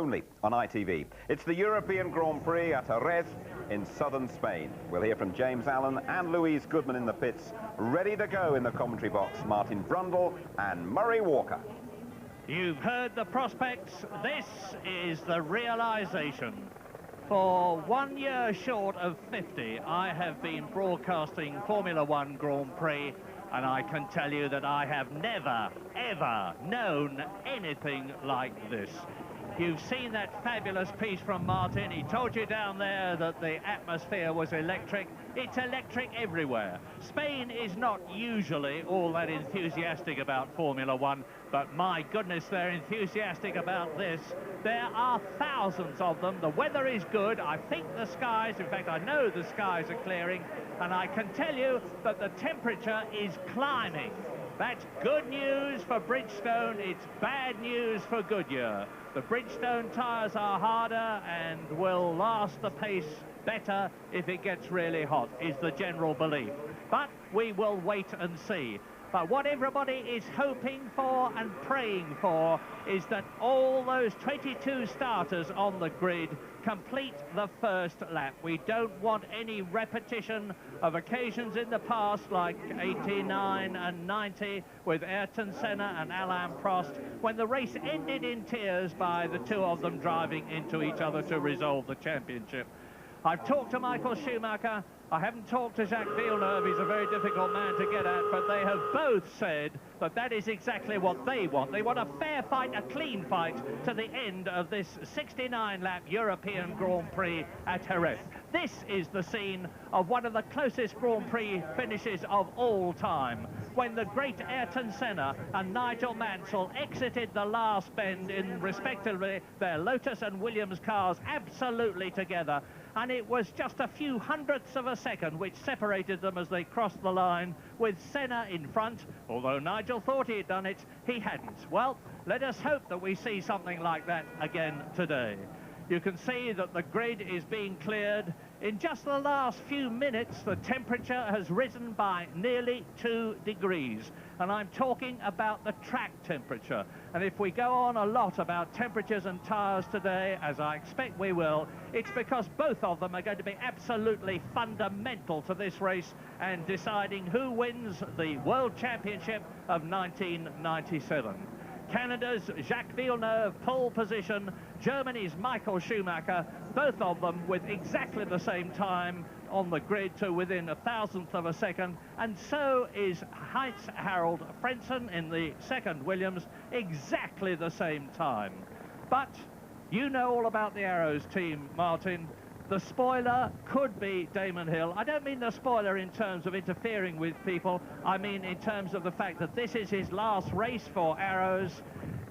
only on ITV. It's the European Grand Prix at Jerez in southern Spain. We'll hear from James Allen and Louise Goodman in the pits. Ready to go in the commentary box, Martin Brundle and Murray Walker. You've heard the prospects. This is the realisation. For 1 year short of 50, I have been broadcasting Formula One Grand Prix, and I can tell you that I have never, ever known anything like this. You've seen that fabulous piece from Martin. He told you down there that the atmosphere was electric. It's electric everywhere. Spain is not usually all that enthusiastic about Formula One, but my goodness, they're enthusiastic about this. There are thousands of them. The weather is good. I think the skies, in fact, I know the skies are clearing, and I can tell you that the temperature is climbing. That's good news for Bridgestone. It's bad news for Goodyear. The Bridgestone tyres are harder and will last the pace better if it gets really hot, is the general belief. But we will wait and see. But what everybody is hoping for and praying for is that all those 22 starters on the grid complete the first lap. We don't want any repetition of occasions in the past like 89 and 90 with Ayrton Senna and Alain Prost, when the race ended in tears by the two of them driving into each other to resolve the championship. I've talked to Michael Schumacher. I haven't talked to Jacques Villeneuve. He's a very difficult man to get at, but they have both said that that is exactly what they want. They want a fair fight, a clean fight to the end of this 69-lap European Grand Prix at Jerez. This is the scene of one of the closest Grand Prix finishes of all time, when the great Ayrton Senna and Nigel Mansell exited the last bend in, respectively, their Lotus and Williams cars absolutely together. And it was just a few hundredths of a second which separated them as they crossed the line, with Senna in front. Although Nigel thought he had done it, he hadn't. Well, let us hope that we see something like that again today. You can see that the grid is being cleared. In just the last few minutes, the temperature has risen by nearly 2 degrees. And I'm talking about the track temperature. And if we go on a lot about temperatures and tyres today, as I expect we will, it's because both of them are going to be absolutely fundamental to this race and deciding who wins the World Championship of 1997. Canada's Jacques Villeneuve, pole position. Germany's Michael Schumacher, both of them with exactly the same time on the grid to within a thousandth of a second. And so is Heinz-Harald Frentzen in the second Williams, exactly the same time. But you know all about the Arrows team, Martin. The spoiler could be Damon Hill. I don't mean the spoiler in terms of interfering with people. I mean in terms of the fact that this is his last race for Arrows.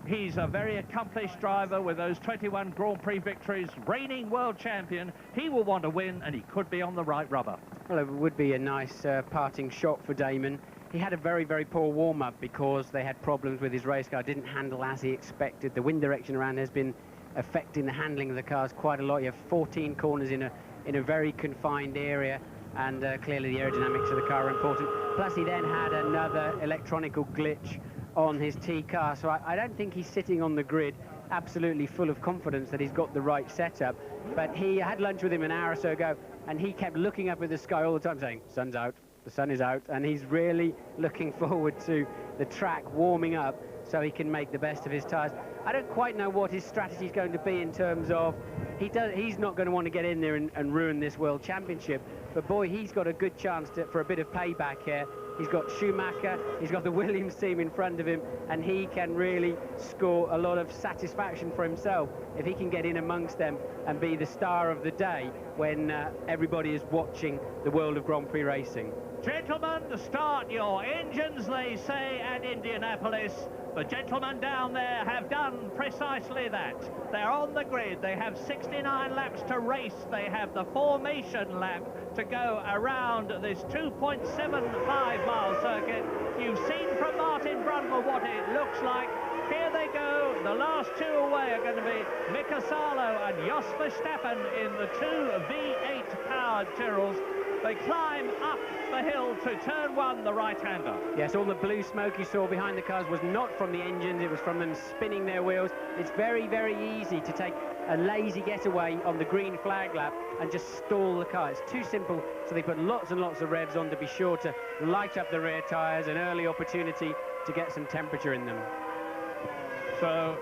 He's a very accomplished driver with those 21 Grand Prix victories, reigning world champion. He will want to win, and he could be on the right rubber. Well, it would be a nice parting shot for Damon. He had a very, very poor warm-up because they had problems with his race car. Didn't handle as he expected. The wind direction around has been affecting the handling of the cars quite a lot. You have 14 corners in a very confined area, and clearly the aerodynamics of the car are important. Plus he then had another electronical glitch on his T car, so I don't think he's sitting on the grid absolutely full of confidence that he's got the right setup. But he had lunch with him an hour or so ago, and he kept looking up at the sky all the time saying, "Sun's out, the sun is out," and he's really looking forward to the track warming up so he can make the best of his tyres. I don't quite know what his strategy is going to be in terms of, he's not going to want to get in there and ruin this World Championship, but boy, he's got a good chance for a bit of payback here. He's got Schumacher, he's got the Williams team in front of him, and he can really score a lot of satisfaction for himself if he can get in amongst them and be the star of the day when everybody is watching the world of Grand Prix racing. Gentlemen, start your engines, they say at Indianapolis. The gentlemen down there have done precisely that. They're on the grid. They have 69 laps to race. They have the formation lap to go around this 2.75-mile circuit. You've seen from Martin Brundle what it looks like. Here they go. The last two away are going to be Mika Salo and Jos Verstappen in the two V8-powered Tyrrells. They climb up the hill to turn one, the right-hander. Yes, all the blue smoke you saw behind the cars was not from the engines, it was from them spinning their wheels. It's very, very easy to take a lazy getaway on the green flag lap and just stall the car. It's too simple, so they put lots and lots of revs on to be sure to light up the rear tyres, an early opportunity to get some temperature in them. So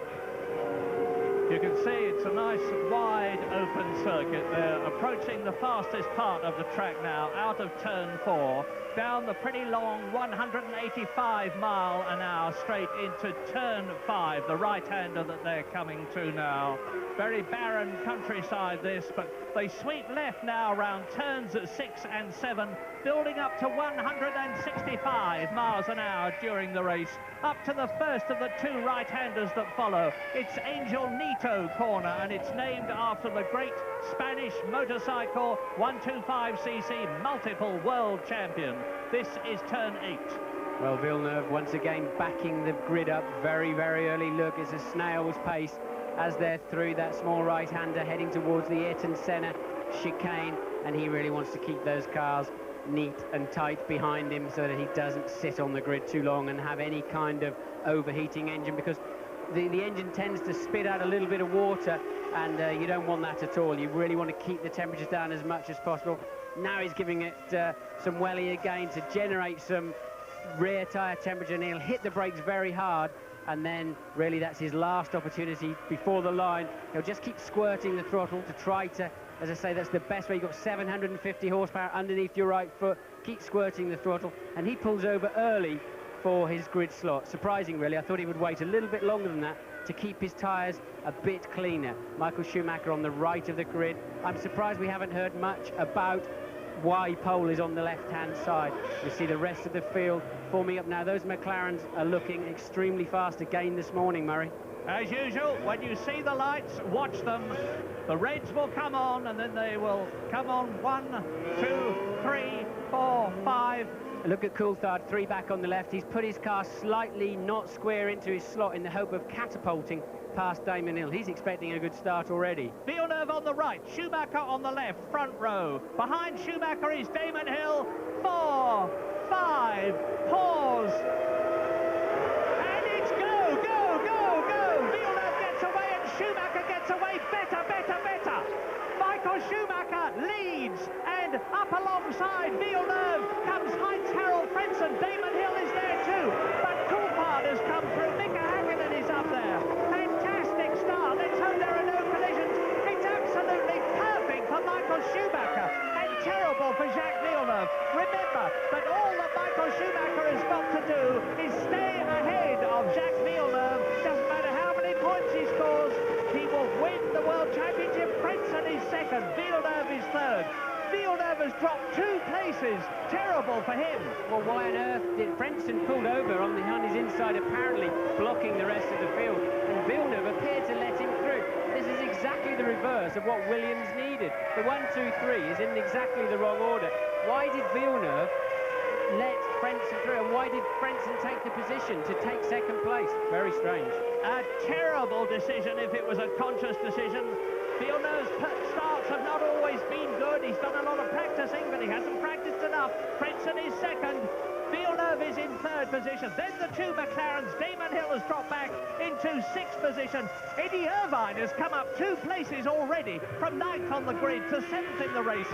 you can see it's a nice wide open circuit. They're approaching the fastest part of the track now, out of turn 4, down the pretty long 185-mile-an-hour straight into turn 5, the right-hander that they're coming to now. Very barren countryside this, but they sweep left now around turns at 6 and 7, building up to 165 miles an hour during the race, up to the first of the 2 right-handers that follow. It's Angel Nito corner, and it's named after the great Spanish motorcycle 125cc multiple world champion. This is turn 8. Well, Villeneuve once again backing the grid up very, very early. Look, it's a snail's pace as they're through that small right-hander heading towards the Ayrton Senna chicane, and he really wants to keep those cars neat and tight behind him so that he doesn't sit on the grid too long and have any kind of overheating engine, because the engine tends to spit out a little bit of water, and you don't want that at all. You really want to keep the temperatures down as much as possible. Now he's giving it some welly again to generate some rear tyre temperature, and he'll hit the brakes very hard, and then really that's his last opportunity before the line. He'll just keep squirting the throttle to try to, as I say, that's the best way. You've got 750 horsepower underneath your right foot. Keep squirting the throttle, and he pulls over early for his grid slot. Surprising, really. I thought he would wait a little bit longer than that to keep his tyres a bit cleaner. Michael Schumacher on the right of the grid. I'm surprised we haven't heard much about why pole is on the left-hand side. You see the rest of the field forming up now. Those McLarens are looking extremely fast again this morning, Murray. As usual, when you see the lights, watch them. The reds will come on, and then they will come on 1, 2, 3, 4, 5. Look at Coulthard, 3 back on the left. He's put his car slightly not square into his slot in the hope of catapulting past Damon Hill. He's expecting a good start already. Villeneuve on the right, Schumacher on the left, front row. Behind Schumacher is Damon Hill. 4, 5, pause. And it's go, go, go, go. Villeneuve gets away and Schumacher gets away. Better, better, better. Michael Schumacher leads, and up alongside Villeneuve comes Heinz-Harald Frentzen. Damon Hill is there too, but Coulthard has come through. Mika Häkkinen is up there. Fantastic start. Let's hope there are no collisions. It's absolutely perfect for Michael Schumacher and terrible for Jacques Villeneuve. Remember that all that Michael Schumacher has got to do is stay ahead of Jacques Villeneuve. Doesn't matter how many points he scores, he will win the World Championship. Frentzen is second, Villeneuve is third. Villeneuve has dropped 2 places. Terrible for him. Well, why on earth did Frentzen pulled over on his inside, apparently blocking the rest of the field, and Villeneuve appeared to let him through? This is exactly the reverse of what Williams needed. The 1, 2, 3 is in exactly the wrong order. Why did Villeneuve let Frentzen through, and why did Frentzen take the position to take second place? Very strange. A terrible decision if it was a conscious decision. Villeneuve's starts have not always been good. He's done a lot of practicing, but he hasn't practiced enough. Frentzen is second. Villeneuve is in third position. Then the 2 McLarens. Damon Hill has dropped back into 6th position. Eddie Irvine has come up 2 places already, from 9th on the grid to 7th in the race.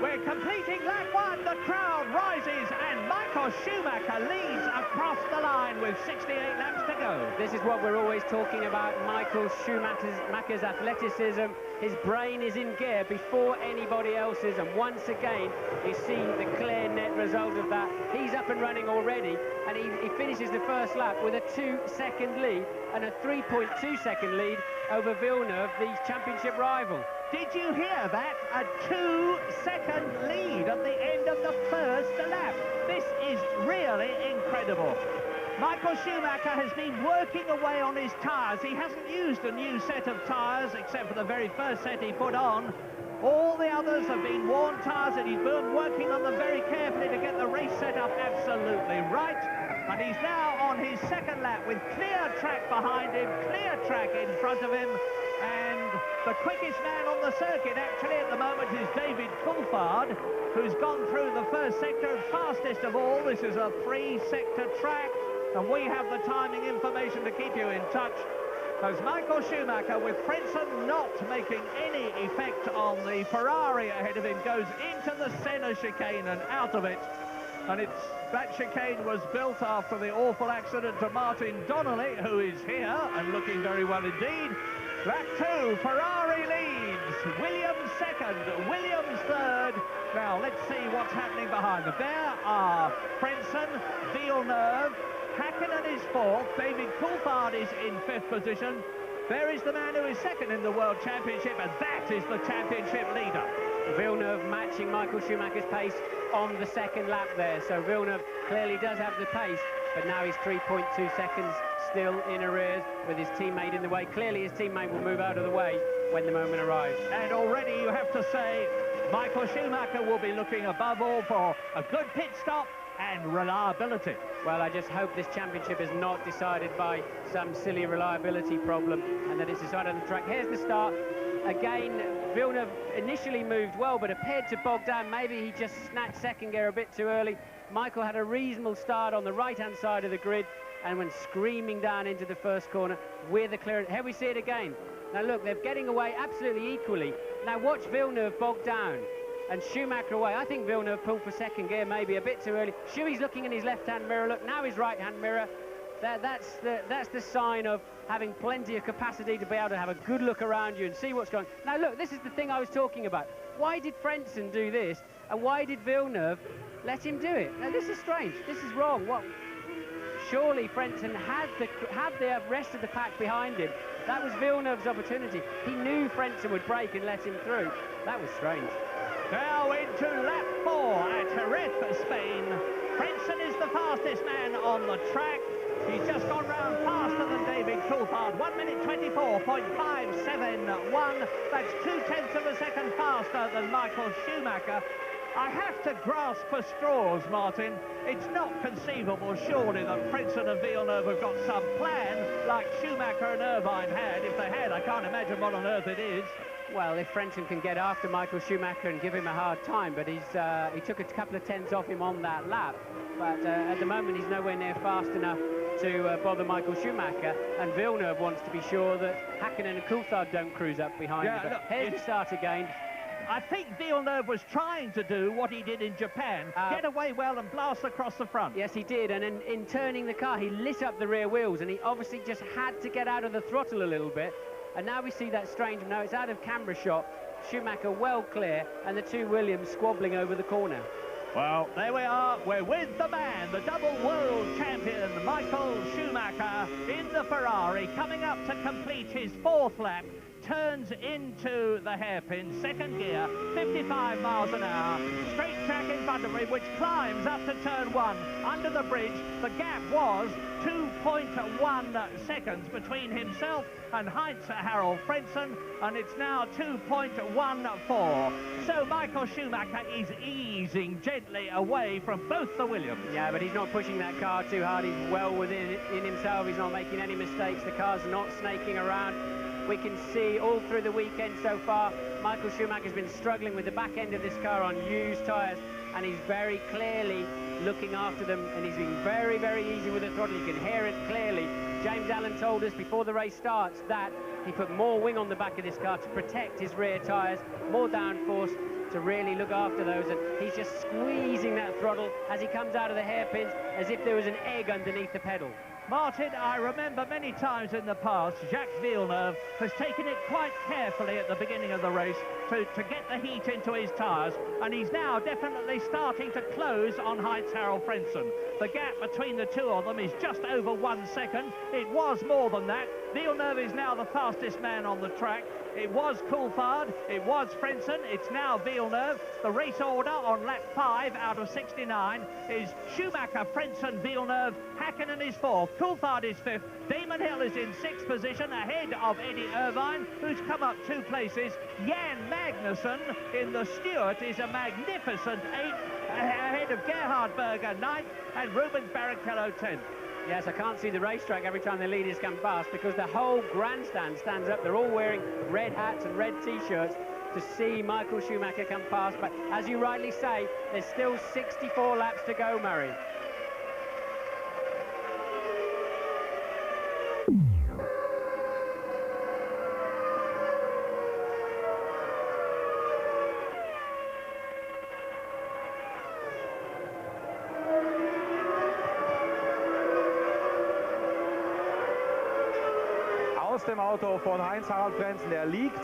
We're completing lap 1. The crowd rises, and Michael Schumacher leads across the line with 68 laps to go. This is what we're always talking about, Michael Schumacher's athleticism. His brain is in gear before anybody else's, and once again, you see the clear net result of that. He's up and running already, and he finishes the first lap with a 2-second lead and a 3.2-second lead over Villeneuve, the championship rival. Did you hear that? A 2-second lead at the end of the first lap. This is really incredible. Michael Schumacher has been working away on his tyres. He hasn't used a new set of tyres except for the very first set he put on. All the others have been worn tyres, and he's been working on them very carefully to get the race set up absolutely right. And he's now on his second lap with clear track behind him, clear track in front of him, and The quickest man on the circuit, actually, at the moment is David Coulthard, who's gone through the first sector fastest of all. This is a three-sector track, and we have the timing information to keep you in touch. As Michael Schumacher, with Frentzen not making any effect on the Ferrari ahead of him, goes into the Senna chicane and out of it. And that chicane was built after the awful accident to Martin Donnelly, who is here and looking very well indeed. Lap 2, Ferrari leads, Williams second, Williams third. Now let's see what's happening behind them. There are Frentzen, Villeneuve, Hakkinen is fourth, David Coulthard is in fifth position. There is the man who is second in the World Championship, and that is the championship leader. Villeneuve matching Michael Schumacher's pace on the second lap there, so Villeneuve clearly does have the pace, but now he's 3.2 seconds still in arrears with his teammate in the way. Clearly his teammate will move out of the way when the moment arrives. And already you have to say Michael Schumacher will be looking above all for a good pit stop and reliability. Well, I just hope this championship is not decided by some silly reliability problem and that it's decided on the track. Here's the start. Again, Villeneuve initially moved well, but appeared to bog down. Maybe he just snatched second gear a bit too early. Michael had a reasonable start on the right-hand side of the grid and went screaming down into the first corner with the clearance. Here we see it again. Now look, they're getting away absolutely equally. Now watch Villeneuve bog down and Schumacher away. I think Villeneuve pulled for second gear maybe a bit too early. Schuey's looking in his left-hand mirror. Look, now his right-hand mirror. That's the sign of having plenty of capacity to be able to have a good look around you and see what's going on. Now look, this is the thing I was talking about. Why did Frentzen do this and why did Villeneuve let him do it? Now this is strange. This is wrong. What? Surely Frentzen had the rest of the pack behind him. That was Villeneuve's opportunity. He knew Frentzen would brake and let him through. That was strange. Now into lap 4 at Jerez, Spain. Frentzen is the fastest man on the track. He's just gone round faster than David Coulthard. 1 minute 24.571. That's 0.2 of a second faster than Michael Schumacher. I have to grasp for straws, Martin. It's not conceivable, surely, that Frentzen and Villeneuve have got some plan like Schumacher and Irvine had. If they had, I can't imagine what on earth it is. Well, if Frentzen can get after Michael Schumacher and give him a hard time, but he took a couple of tenths off him on that lap. But at the moment, he's nowhere near fast enough to bother Michael Schumacher, and Villeneuve wants to be sure that Hakkinen and Coulthard don't cruise up behind him. But look, here's the start again. I think Villeneuve was trying to do what he did in Japan, get away well and blast across the front. Yes, he did, and in turning the car, he lit up the rear wheels, and he obviously just had to get out of the throttle a little bit. And now we see that strange, now it's out of camera shot, Schumacher well clear, and the two Williams squabbling over the corner. Well, there we are. We're with the man, the double world champion, Michael Schumacher, in the Ferrari, coming up to complete his fourth lap. Turns into the hairpin, second gear, 55 miles an hour, straight track in front of him, which climbs up to turn 1. Under the bridge, the gap was 2.1 seconds between himself and Heinz-Harald Frentzen, and it's now 2.14. So Michael Schumacher is easing gently away from both the Williams. Yeah, but he's not pushing that car too hard. He's well within himself. He's not making any mistakes. The car's not snaking around. We can see all through the weekend so far, Michael Schumacher's been struggling with the back end of this car on used tyres, and he's very clearly looking after them, and he's been very, very easy with the throttle. You can hear it clearly. James Allen told us before the race starts that he put more wing on the back of this car to protect his rear tyres, more downforce to really look after those, and he's just squeezing that throttle as he comes out of the hairpins as if there was an egg underneath the pedal. Martin, I remember many times in the past, Jacques Villeneuve has taken it quite carefully at the beginning of the race to get the heat into his tyres, and he's now definitely starting to close on Heinz-Harald Frentzen. The gap between the two of them is just over 1 second. It was more than that. Villeneuve is now the fastest man on the track. It was Coulthard, it was Frentzen, it's now Villeneuve. The race order on lap 5 out of 69 is Schumacher, Frentzen, Villeneuve, Hakkinen is 4th, Coulthard is 5th, Damon Hill is in 6th position ahead of Eddie Irvine, who's come up 2 places. Jan Magnussen in the Stewart is a magnificent 8th, ahead of Gerhard Berger 9th, and Rubens Barrichello 10th. Yes, I can't see the racetrack every time the leaders come past because the whole grandstand stands up. They're all wearing red hats and red T-shirts to see Michael Schumacher come past. But as you rightly say, there's still 64 laps to go, Murray. Aus dem Auto von Heinz-Harald Frentzen, der liegt.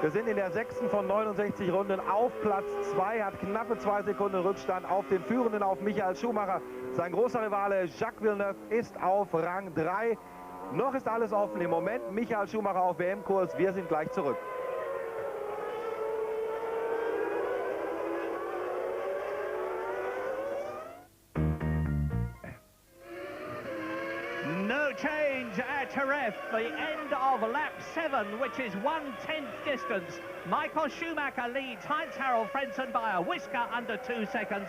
Wir sind in der 6. von 69 Runden auf Platz 2, hat knappe 2 Sekunden Rückstand auf den Führenden, auf Michael Schumacher. Sein großer Rivale Jacques Villeneuve ist auf Rang 3. Noch ist alles offen im Moment. Michael Schumacher auf WM-Kurs. Wir sind gleich zurück. No change at Jerez, the end of lap 7, which is 1/10 distance. Michael Schumacher leads Heinz-Harald Frentzen by a whisker under 2 seconds.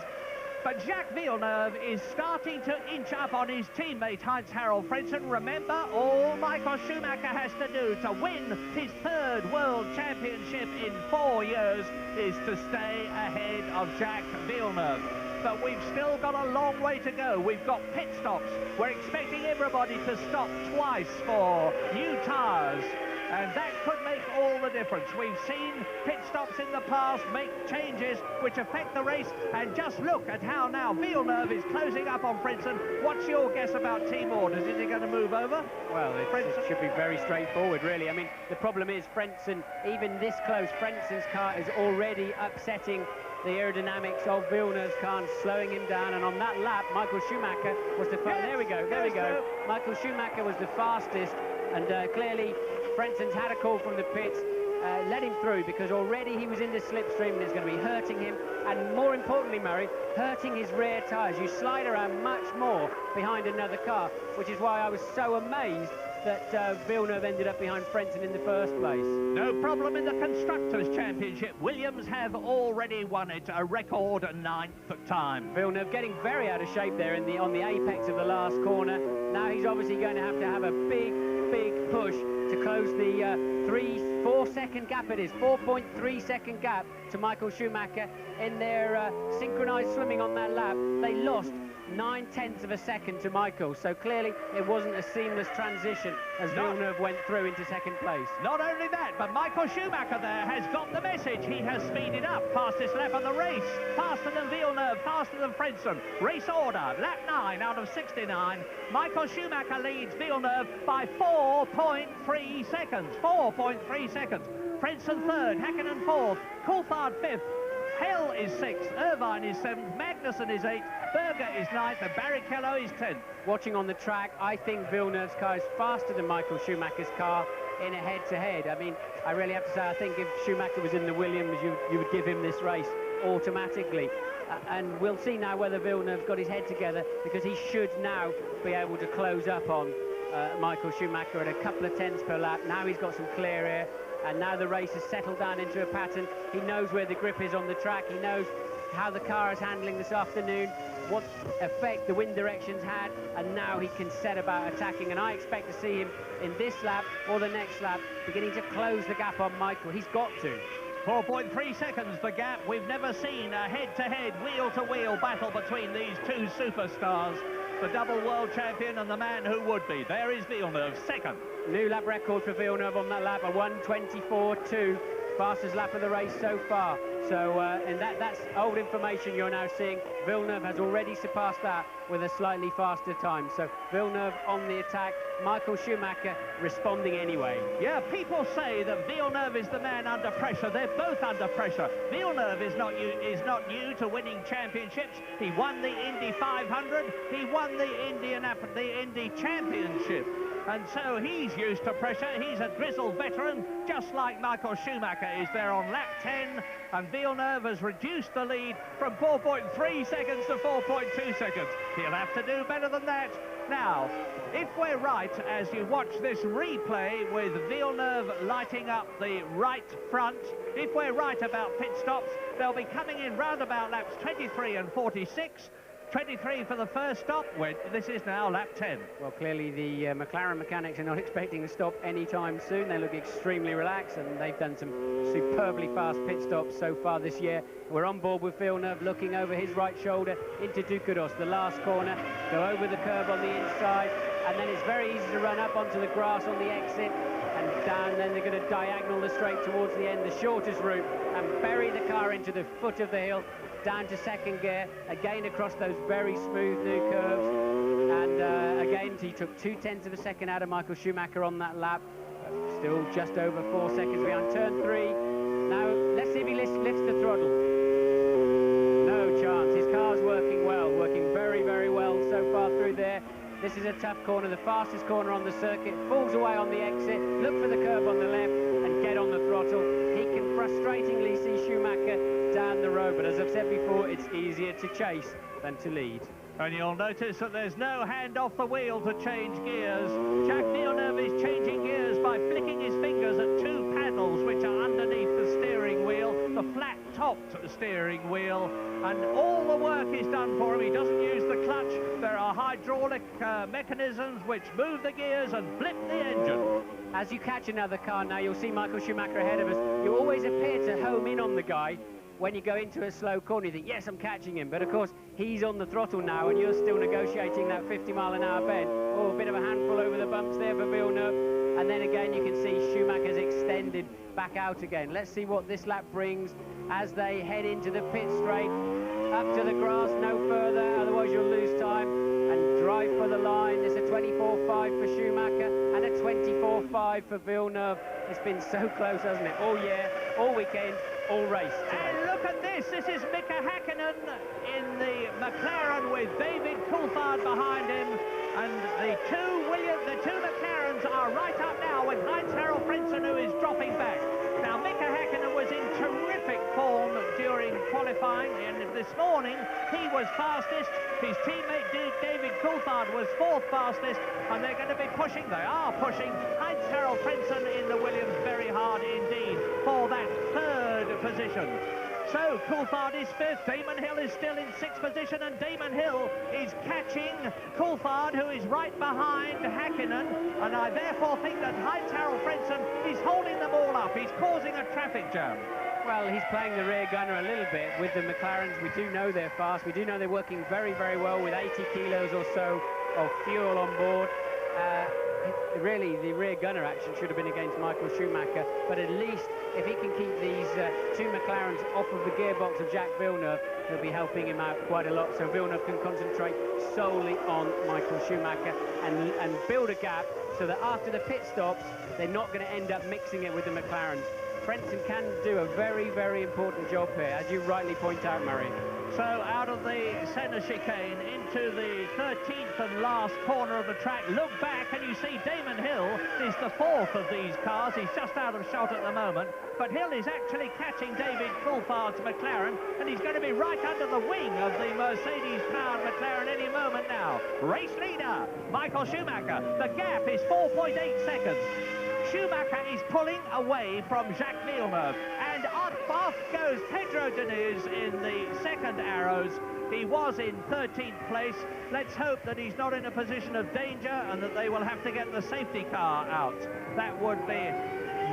But Jacques Villeneuve is starting to inch up on his teammate Heinz-Harald Frentzen. Remember, all Michael Schumacher has to do to win his 3rd World Championship in 4 years is to stay ahead of Jacques Villeneuve. But we've still got a long way to go. We've got pit stops. We're expecting everybody to stop twice for new tyres. And that could make all the difference. We've seen pit stops in the past make changes which affect the race. And just look at how now Villeneuve is closing up on Frentzen. What's your guess about team orders? Is he going to move over? Well, it should be very straightforward, really. I mean, the problem is Frentzen, even this close, Frentzen's car is already upsetting the aerodynamics of Villeneuve's car and slowing him down. And on that lap, Michael Schumacher was the fastest. There we go. Michael Schumacher was the fastest, and clearly Frentzen's had a call from the pits, let him through, because already he was in the slipstream and it's going to be hurting him, and more importantly, Murray, hurting his rear tyres. You slide around much more behind another car, which is why I was so amazed that Villeneuve ended up behind Frentzen in the first place. No problem in the Constructors' Championship. Williams have already won it, a record 9th time. Villeneuve getting very out of shape there on the apex of the last corner. Now he's obviously going to have a big push to close the 3-4 second gap. It is 4.3 second gap to Michael Schumacher. In their synchronized swimming on that lap, they lost 9/10 of a second to Michael, so clearly it wasn't a seamless transition as Villeneuve went through into second place. Not only that, but Michael Schumacher there has got the message. He has speeded up. Fastest lap of the race, faster than Villeneuve, faster than Frentzen. Race order, lap 9 out of 69. Michael Schumacher leads Villeneuve by 4.3 seconds. 4.3 seconds. Frentzen 3rd, Häkkinen 4th, Coulthard 5th. Hell is 6th, Irvine is 7th, Magnussen is 8th, Berger is 9th, and Barrichello is 10th. Watching on the track, I think Villeneuve's car is faster than Michael Schumacher's car in a head-to-head. I mean, I really have to say, I think if Schumacher was in the Williams, you would give him this race automatically. And we'll see now whether Villeneuve's got his head together, because he should now be able to close up on Michael Schumacher at a couple of tenths per lap. Now he's got some clear air. And now the race has settled down into a pattern. He knows where the grip is on the track. He knows how the car is handling this afternoon, what effect the wind directions had, and now he can set about attacking. And I expect to see him in this lap or the next lap beginning to close the gap on Michael. He's got to. 4.3 seconds the gap. We've never seen a head-to-head, wheel-to-wheel battle between these two superstars. The double world champion and the man who would be. There is Villeneuve, 2nd. New lap record for Villeneuve on that lap, a 1:24.2. Fastest lap of the race so far. So, and that's old information you're now seeing. Villeneuve has already surpassed that with a slightly faster time. So Villeneuve on the attack, Michael Schumacher responding anyway. Yeah, people say that Villeneuve is the man under pressure. They're both under pressure. Villeneuve is not new to winning championships. He won the Indy 500. He won the Indy Championship. And so he's used to pressure. He's a grizzled veteran, just like Michael Schumacher is there on lap 10. And Villeneuve has reduced the lead from 4.3 seconds to 4.2 seconds. He'll have to do better than that. Now, if we're right, as you watch this replay with Villeneuve lighting up the right front, if we're right about pit stops, they'll be coming in round about laps 23 and 46. 23 for the first stop. This is now lap 10. Well, clearly the McLaren mechanics are not expecting to stop anytime soon. They look extremely relaxed, and they've done some superbly fast pit stops so far this year. We're on board with Villeneuve, looking over his right shoulder into Ducados, the last corner, go over the curb on the inside, and then it's very easy to run up onto the grass on the exit, and down, then they're going to diagonal the straight towards the end, the shortest route, and bury the car into the foot of the hill, down to second gear, again across those very smooth new curves, and again he took 0.2 of a second out of Michael Schumacher on that lap, still just over 4 seconds behind turn 3. Now let's see if he lifts the throttle. No chance. His car's working well, working very, very well so far through there. This is a tough corner, the fastest corner on the circuit, falls away on the exit, look for the curb on the left and get on the throttle. He can frustratingly see Schumacher down the road, but as I've said before, it's easier to chase than to lead. And you'll notice that there's no hand off the wheel to change gears. Jacques Villeneuve is changing gears by flicking his fingers at 2 paddles which are underneath the steering wheel, the flat-topped steering wheel, and all the work is done for him. He doesn't use the clutch. There are hydraulic mechanisms which move the gears and flip the engine. As you catch another car now, you'll see Michael Schumacher ahead of us. You always appear to home in on the guy. When you go into a slow corner, you think, yes, I'm catching him. But, of course, he's on the throttle now, and you're still negotiating that 50-mile-an-hour bend. Oh, a bit of a handful over the bumps there for Villeneuve. And then, again, you can see Schumacher's extended back out again. Let's see what this lap brings as they head into the pit straight. Up to the grass, no further, otherwise you'll lose time. And drive for the line. It's a 24.5 for Schumacher and a 24.5 for Villeneuve. It's been so close, hasn't it? All year, all weekend, all race today. And look at this. This is Mika Häkkinen in the McLaren with David Coulthard behind him. And the two McLarens are right up now with Heinz-Harald Frentzen, who is dropping back. Now, Mika Häkkinen was in terrific form during qualifying, and this morning he was fastest. His teammate David Coulthard was 4th fastest, and they're going to be pushing. They are pushing Heinz-Harald Frentzen in the Williams very hard indeed for that 3rd position. So Coulthard is 5th, Damon Hill is still in 6th position, and Damon Hill is catching Coulthard, who is right behind Häkkinen, and I therefore think that Heinz-Harald Frentzen is holding them all up. He's causing a traffic jam. Well, he's playing the rear gunner a little bit with the McLarens. We do know they're fast. We do know they're working very, very well with 80 kilos or so of fuel on board. Really, the rear gunner action should have been against Michael Schumacher, but at least if he can keep these 2 McLarens off of the gearbox of Jacques Villeneuve, he'll be helping him out quite a lot, so Villeneuve can concentrate solely on Michael Schumacher and build a gap so that after the pit stops, they're not going to end up mixing it with the McLarens. Frentzen can do a very, very important job here, as you rightly point out, Murray. So out of the centre chicane into the 13th and last corner of the track. Look back and you see Damon Hill is the 4th of these cars. He's just out of shot at the moment. But Hill is actually catching David Coulthard's McLaren, and he's going to be right under the wing of the Mercedes-powered McLaren any moment now. Race leader, Michael Schumacher. The gap is 4.8 seconds. Schumacher is pulling away from Jacques Villeneuve, and off goes Pedro Diniz in the 2nd arrows. He was in 13th place. Let's hope that he's not in a position of danger and that they will have to get the safety car out. That would be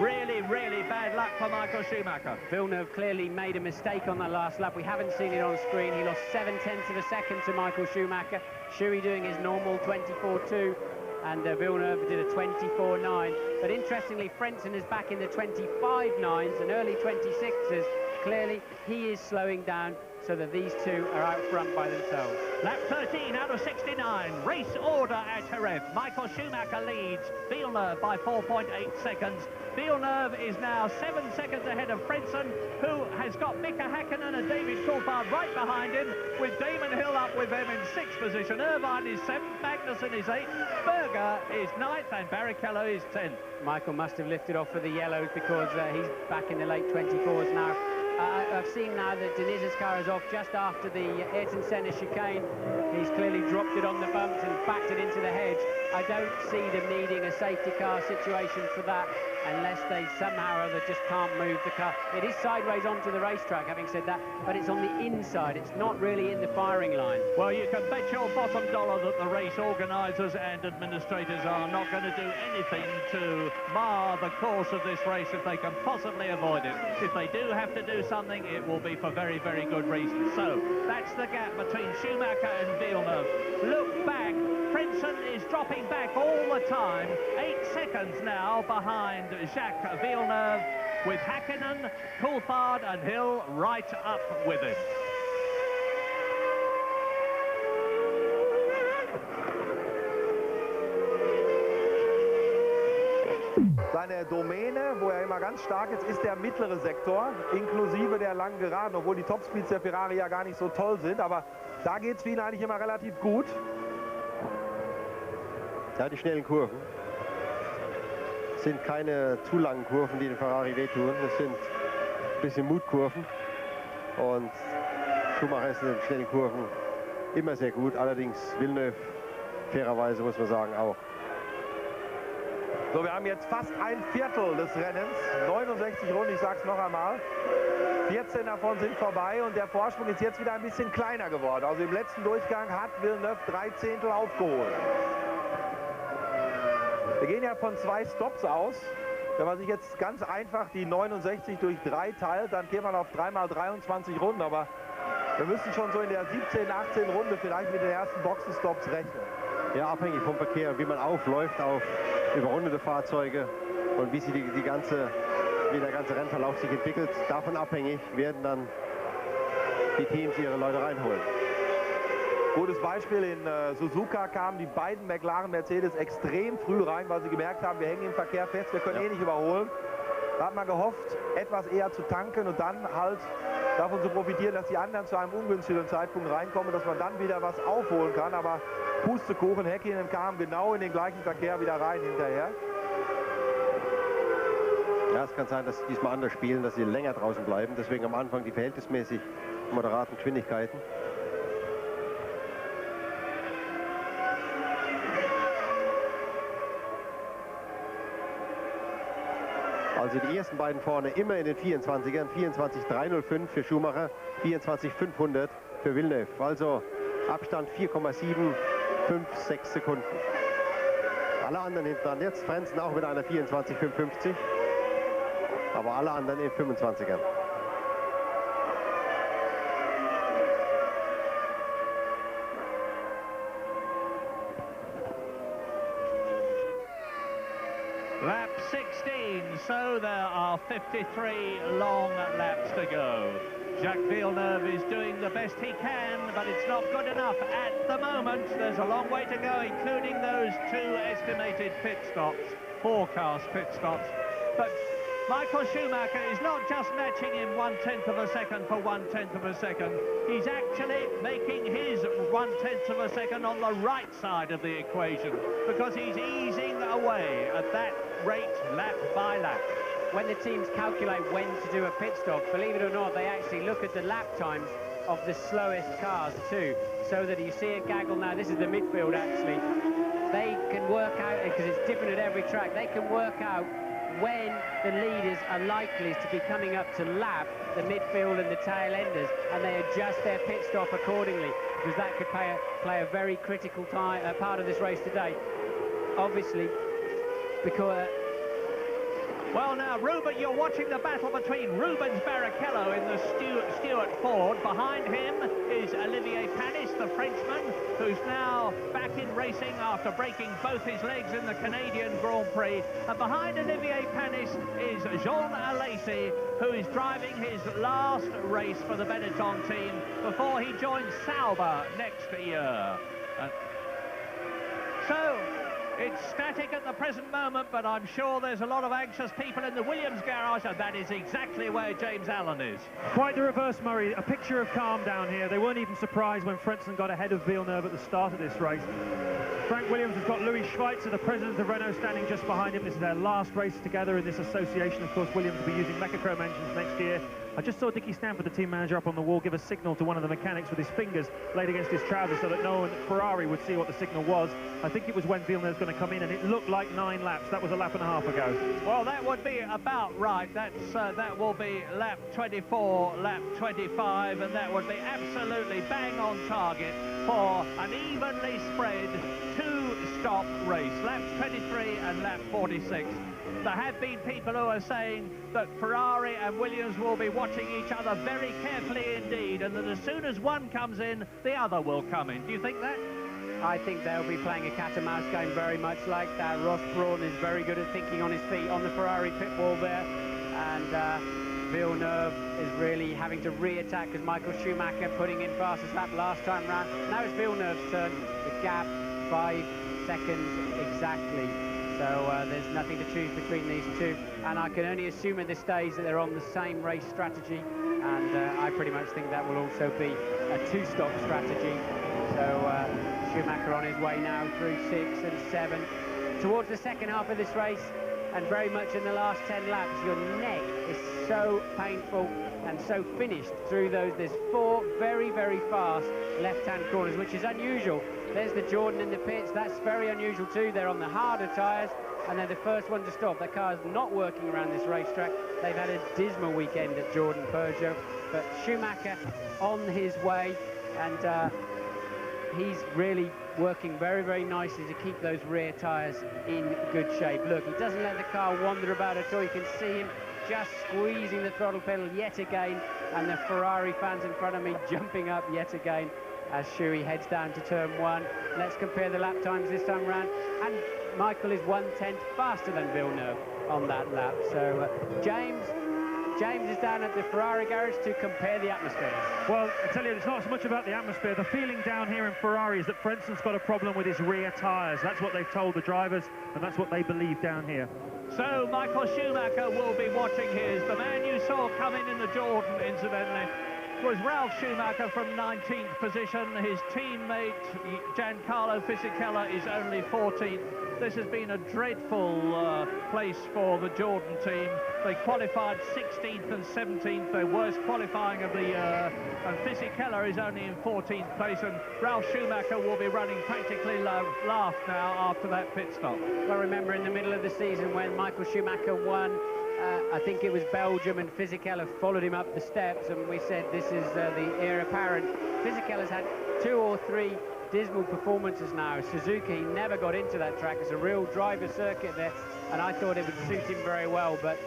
really, really bad luck for Michael Schumacher. Villeneuve clearly made a mistake on that last lap. We haven't seen it on screen. He lost 0.7 of a second to Michael Schumacher. Schuey doing his normal 24.2. And Villeneuve did a 24.9. But interestingly, Frentzen is back in the 25.9s and early 26s. Clearly, he is slowing down so that these two are out front by themselves. Lap 13 out of 69. Race order at Jerez. Michael Schumacher leads Villeneuve by 4.8 seconds. Villeneuve is now 7 seconds ahead of Frentzen, who has got Mika Häkkinen and David Coulthard right behind him, with Damon Hill up with them in 6th position. Irvine is 7th, Magnussen is 8th, Berger is 9th, and Barrichello is 10th. Michael must have lifted off for the yellows because he's back in the late 24s now. I've seen now that Deniz's car is off just after the Ayrton Senna chicane. He's clearly dropped it on the bumps and backed it into the hedge. I don't see them needing a safety car situation for that. unless they somehow or other just can't move the car. It is sideways onto the racetrack, having said that, but it's on the inside. It's not really in the firing line. Well, you can bet your bottom dollar that the race organisers and administrators are not going to do anything to mar the course of this race if they can possibly avoid it. If they do have to do something, it will be for very, very good reasons. So that's the gap between Schumacher and Villeneuve. Look back. Princeton is dropping back all the time. 8 seconds now behind Jacques Villeneuve, with Häkkinen, Coulthard and Hill right up with him. Seine Domäne, wo er immer ganz stark ist der mittlere Sektor, inklusive der langen Geraden, obwohl die Topspeeds der Ferrari ja gar nicht so toll sind, aber da geht es für ihn eigentlich immer relativ gut. Ja, die schnellen Kurven sind keine zu langen Kurven, die den Ferrari wehtun. Das sind ein bisschen Mutkurven. Und Schumacher ist in den schnellen Kurven immer sehr gut. Allerdings Villeneuve, fairerweise muss man sagen, auch. So, wir haben jetzt fast ein Viertel des Rennens. 69 Runden, ich sag's noch einmal. 14 davon sind vorbei und der Vorsprung ist jetzt wieder ein bisschen kleiner geworden. Also im letzten Durchgang hat Villeneuve 3 Zehntel aufgeholt. Wir gehen ja von 2 Stops aus. Wenn man sich jetzt ganz einfach die 69 durch 3 teilt, dann geht man auf 3 mal 23 Runden. Aber wir müssen schon so in der 17, 18 Runde vielleicht mit den ersten Boxenstops rechnen. Ja, abhängig vom Verkehr, wie man aufläuft auf überrundete Fahrzeuge und wie der ganze Rennverlauf sich entwickelt. Davon abhängig werden dann die Teams ihre Leute reinholen. Gutes Beispiel, in Suzuka kamen die beiden McLaren Mercedes extrem früh rein, weil sie gemerkt haben, wir hängen im Verkehr fest, wir können eh nicht überholen. Da hat man gehofft, etwas eher zu tanken und dann halt davon zu profitieren, dass die anderen zu einem ungünstigen Zeitpunkt reinkommen, dass man dann wieder was aufholen kann. Aber Pustekuchen, Häkkinen kam genau in den gleichen Verkehr wieder rein hinterher. Ja, es kann sein, dass sie diesmal anders spielen, dass sie länger draußen bleiben. Deswegen am Anfang die verhältnismäßig moderaten Geschwindigkeiten. Also die ersten beiden vorne immer in den 24ern, 24.305 für Schumacher, 24.500 für Villeneuve. Also Abstand 4,756 Sekunden. Alle anderen hinten dran. Jetzt Frenzen auch mit einer 24,550, aber alle anderen in 25ern. Lap 16, so there are 53 long laps to go. Jacques Villeneuve is doing the best he can, but it's not good enough at the moment. There's a long way to go, including those 2 estimated pit stops, forecast pit stops. But Michael Schumacher is not just matching him 1/10 of a second for 1/10 of a second. He's actually making his 1/10 of a second on the right side of the equation, because he's easing away at that rate lap by lap. When the teams calculate when to do a pit stop, believe it or not, they actually look at the lap times of the slowest cars too, so that you see a gaggle now. This is the midfield actually. They can work out, because it's different at every track, they can work out when the leaders are likely to be coming up to lap the midfield and the tail enders, and they adjust their pit stop accordingly, because that could play a very critical part of this race today. Obviously, because well, now, Ruben, you're watching the battle between Rubens Barrichello in the Stewart Ford. Behind him is Olivier Panis, the Frenchman, who's now back in racing after breaking both his legs in the Canadian Grand Prix. And behind Olivier Panis is Jean Alesi, who is driving his last race for the Benetton team before he joins Sauber next year. So it's static at the present moment, but I'm sure there's a lot of anxious people in the Williams garage, and that is exactly where James Allen is. Quite the reverse, Murray. A picture of calm down here. They weren't even surprised when Frentzen got ahead of Villeneuve at the start of this race. Frank Williams has got Louis Schweitzer, the president of Renault, standing just behind him. This is their last race together in this association. Of course, Williams will be using Mechachrome engines next year. I just saw Dickie Stanford, the team manager, up on the wall, give a signal to one of the mechanics with his fingers laid against his trousers so that no one at Ferrari would see what the signal was. I think it was when Villeneuve was going to come in, and it looked like 9 laps. That was a lap and a half ago. Well, that would be about right. That will be lap 24, lap 25, and that would be absolutely bang on target for an evenly spread two-stop race, laps 23 and lap 46. There have been people who are saying that Ferrari and Williams will be watching each other very carefully indeed, and that as soon as one comes in, the other will come in. Do you think that? I think they'll be playing a cat-and-mouse game very much like that. Ross Brawn is very good at thinking on his feet on the Ferrari pit wall there, and Villeneuve is really having to re-attack because Michael Schumacher putting in fastest lap last time round. Now it's Villeneuve's turn. The gap 5 seconds exactly. So there's nothing to choose between these two, and I can only assume at this stage that they're on the same race strategy, and I pretty much think that will also be a two-stop strategy. So Schumacher on his way now through 6 and 7 towards the second half of this race, and very much in the last 10 laps your neck is so painful and so finished through those. There's 4 very, very fast left-hand corners, which is unusual. There's the Jordan in the pits. That's very unusual too. They're on the harder tyres, and they're the first one to stop. Their car's not working around this racetrack. They've had a dismal weekend at Jordan Peugeot, but Schumacher on his way, and he's really working very, very nicely to keep those rear tyres in good shape. Look, he doesn't let the car wander about at all. You can see him just squeezing the throttle pedal yet again, and the Ferrari fans in front of me jumping up yet again as Shui heads down to turn 1. Let's compare the lap times this time round, and Michael is 1/10 faster than Villeneuve on that lap. So James is down at the Ferrari garage to compare the atmosphere. Well, I tell you, it's not so much about the atmosphere. The feeling down here in Ferrari is that Frenson's got a problem with his rear tyres. That's what they've told the drivers, and that's what they believe down here. So Michael Schumacher will be watching his. The man you saw come in the Jordan, incidentally, was Ralf Schumacher from 19th position. His teammate Giancarlo Fisichella is only 14th. This has been a dreadful place for the Jordan team. They qualified 16th and 17th, their worst qualifying of the year, and Fisichella is only in 14th place, and Ralf Schumacher will be running practically last now after that pit stop. Well, remember in the middle of the season when Michael Schumacher won, I think it was Belgium, and Fisichella followed him up the steps, and we said this is the heir apparent. Fisichella's had 2 or 3 dismal performances now. Suzuka, he never got into that track. It's a real driver circuit there, and I thought it would suit him very well, but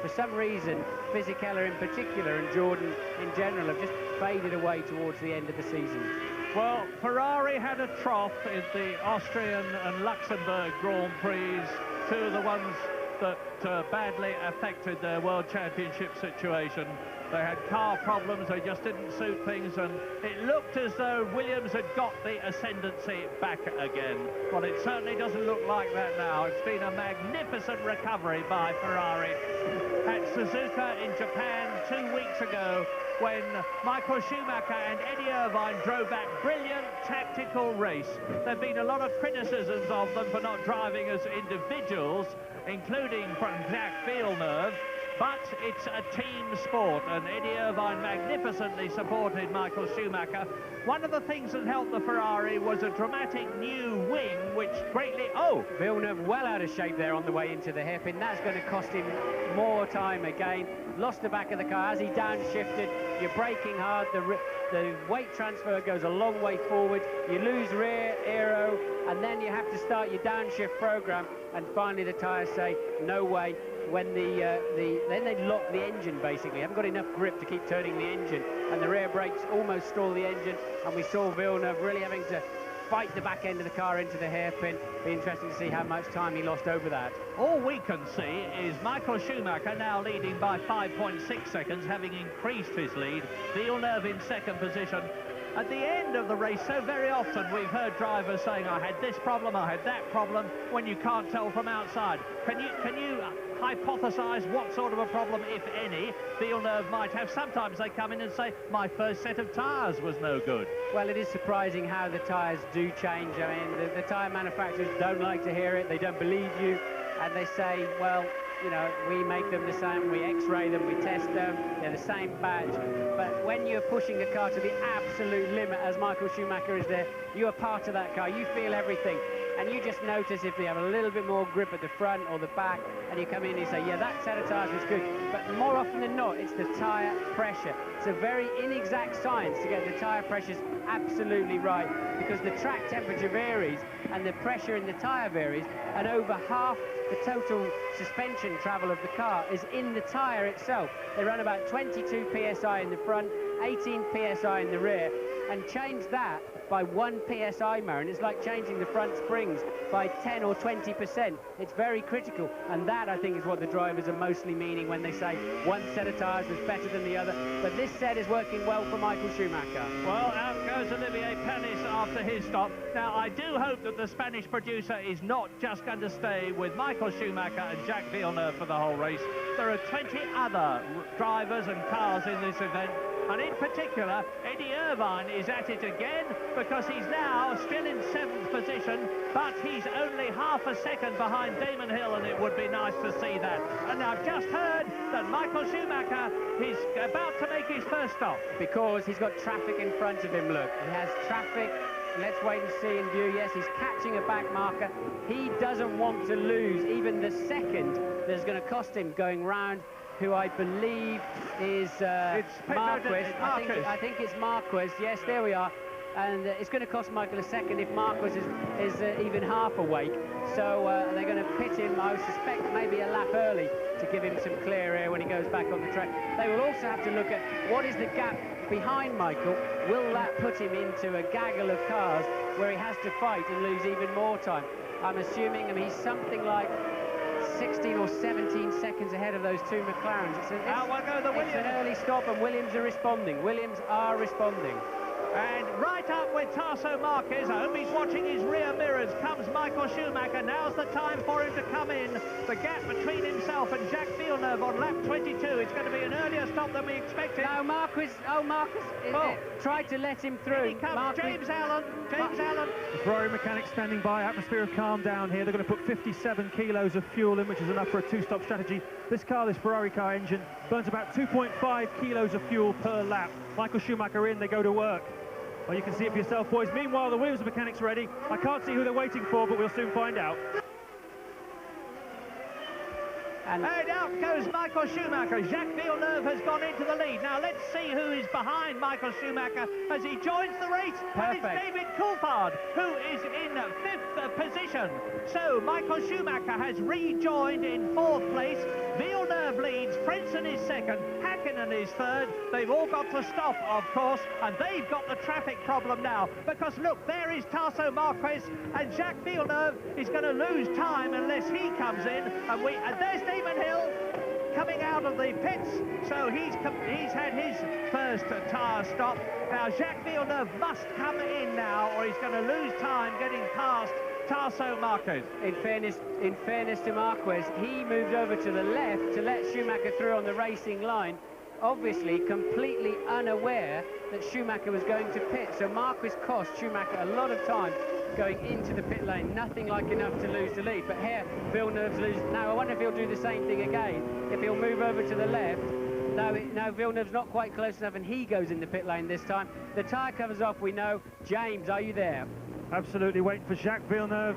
for some reason Fisichella in particular and Jordan in general have just faded away towards the end of the season. Well, Ferrari had a trough in the Austrian and Luxembourg Grand Prix, 2 of the ones that badly affected their World Championship situation. They had car problems, they just didn't suit things, and it looked as though Williams had got the ascendancy back again. Well, it certainly doesn't look like that now. It's been a magnificent recovery by Ferrari at Suzuka in Japan 2 weeks ago, when Michael Schumacher and Eddie Irvine drove that brilliant tactical race. There have been a lot of criticisms of them for not driving as individuals, including from Jacques Villeneuve, but it's a team sport, and Eddie Irvine magnificently supported Michael Schumacher. One of the things that helped the Ferrari was a dramatic new wing, which greatly... Oh! Villeneuve well out of shape there on the way into the hairpin. That's going to cost him more time again. Lost the back of the car as he downshifted. You're braking hard. The weight transfer goes a long way forward. You lose rear aero, and then you have to start your downshift program. And finally the tyres say, no way. When then they lock the engine, basically. Haven't got enough grip to keep turning the engine, and the rear brakes almost stall the engine, and we saw Villeneuve really having to fight the back end of the car into the hairpin. Be interesting to see how much time he lost over that. All we can see is Michael Schumacher now leading by 5.6 seconds, having increased his lead. Villeneuve in second position. At the end of the race, so very often we've heard drivers saying, I had this problem, I had that problem, when you can't tell from outside. Can you hypothesise what sort of a problem, if any, Villeneuve might have. Sometimes they come in and say, my first set of tyres was no good. Well, it is surprising how the tyres do change. I mean, the tyre manufacturers don't like to hear it. They don't believe you. And they say, well, you know, we make them the same, we x-ray them, we test them, they're the same batch. But when you're pushing a car to the absolute limit, as Michael Schumacher is there, you are part of that car, you feel everything. And you just notice if they have a little bit more grip at the front or the back, and you come in and you say, yeah, that set of tyres was good. But more often than not, it's the tyre pressure. It's a very inexact science to get the tyre pressures absolutely right, because the track temperature varies and the pressure in the tyre varies, and over half the total suspension travel of the car is in the tyre itself. They run about 22 psi in the front, 18 psi in the rear, and change that by 1 psi, Marion, it's like changing the front springs by 10 or 20%. It's very critical, and that, I think, is what the drivers are mostly meaning when they say one set of tyres was better than the other. But this set is working well for Michael Schumacher. Well, out goes Olivier Panis after his stop. Now, I do hope that the Spanish producer is not just going to stay with Michael Schumacher and Jacques Villeneuve for the whole race. There are 20 other drivers and cars in this event. And in particular, Eddie Irvine is at it again, because he's now still in 7th position, but he's only half a second behind Damon Hill, and it would be nice to see that. And I've just heard that Michael Schumacher is about to make his first stop. Because he's got traffic in front of him, look. He has traffic. Let's wait and see in view. Yes, he's catching a back marker. He doesn't want to lose even the second that's going to cost him going round, who I believe is Marquez. I think it's Marquez. Yes, there we are. And it's going to cost Michael a second if Marquez is even half awake. So they're going to pit him, I suspect, maybe a lap early to give him some clear air when he goes back on the track. They will also have to look at what is the gap behind Michael. Will that put him into a gaggle of cars where he has to fight and lose even more time? I'm assuming, I mean, he's something like 16 or 17 seconds ahead of those two McLarens. It's an early stop, and Williams are responding. Williams are responding. And right up with Tarso Marquez, I hope he's watching his rear mirrors, comes Michael Schumacher. Now's the time for him to come in. The gap between himself and Jacques Villeneuve on lap 22. It's going to be an earlier stop than we expected. No, Marquez tried to let him through. Here he comes, James Allen. The Ferrari mechanics standing by, atmosphere of calm down here. They're going to put 57 kilos of fuel in, which is enough for a two-stop strategy. This Ferrari car engine, burns about 2.5 kilos of fuel per lap. Michael Schumacher in, they go to work. Well, you can see it for yourself, boys. Meanwhile, the Williams mechanics ready. I can't see who they're waiting for, but we'll soon find out. And out goes Michael Schumacher. Jacques Villeneuve has gone into the lead. Now let's see who is behind Michael Schumacher as he joins the race. Perfect. And it's David Coulthard, who is in 5th position. So Michael Schumacher has rejoined in 4th place. Villeneuve leads, Frentzen is 2nd, Hakkinen is 3rd. They've all got to stop, of course, and they've got the traffic problem now, because look, there is Tarso Marquez, and Jacques Villeneuve is going to lose time unless he comes in, and there's Damon Hill coming out of the pits, so he's had his first tyre stop. Now Jacques Villeneuve must come in now, or he's going to lose time getting past Tarso Marquez. In fairness to Marquez, he moved over to the left to let Schumacher through on the racing line, obviously completely unaware that Schumacher was going to pit. So Marquez cost Schumacher a lot of time going into the pit lane. Nothing like enough to lose the lead. But here, Villeneuve's losing. Now, I wonder if he'll do the same thing again, if he'll move over to the left. No, Villeneuve's not quite close enough, and he goes in the pit lane this time. The tyre cover's off, we know. James, are you there? Absolutely waiting for Jacques Villeneuve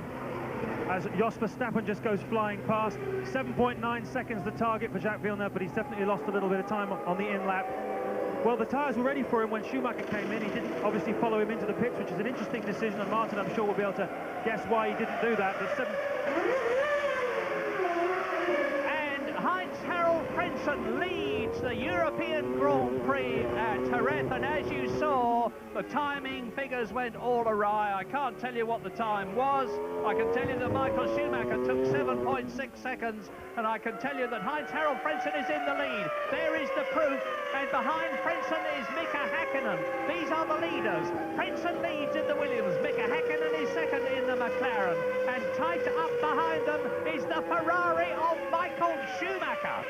as Jos Verstappen just goes flying past. 7.9 seconds the target for Jacques Villeneuve, but he's definitely lost a little bit of time on the in-lap. Well, the tyres were ready for him when Schumacher came in. He didn't obviously follow him into the pits, which is an interesting decision, and Martin, I'm sure, will be able to guess why he didn't do that. But Heinz-Harald Frentzen leads the European Grand Prix at Jerez, and as you saw, the timing figures went all awry. I can't tell you what the time was. I can tell you that Michael Schumacher took 7.6 seconds, and I can tell you that Heinz-Harald Frentzen is in the lead. There is the proof, and behind Frentzen is Mika Häkkinen. These are the leaders. Frentzen leads in the Williams. Mika Häkkinen is second in the McLaren. And tight up behind them is the Ferrari of Michael Schumacher.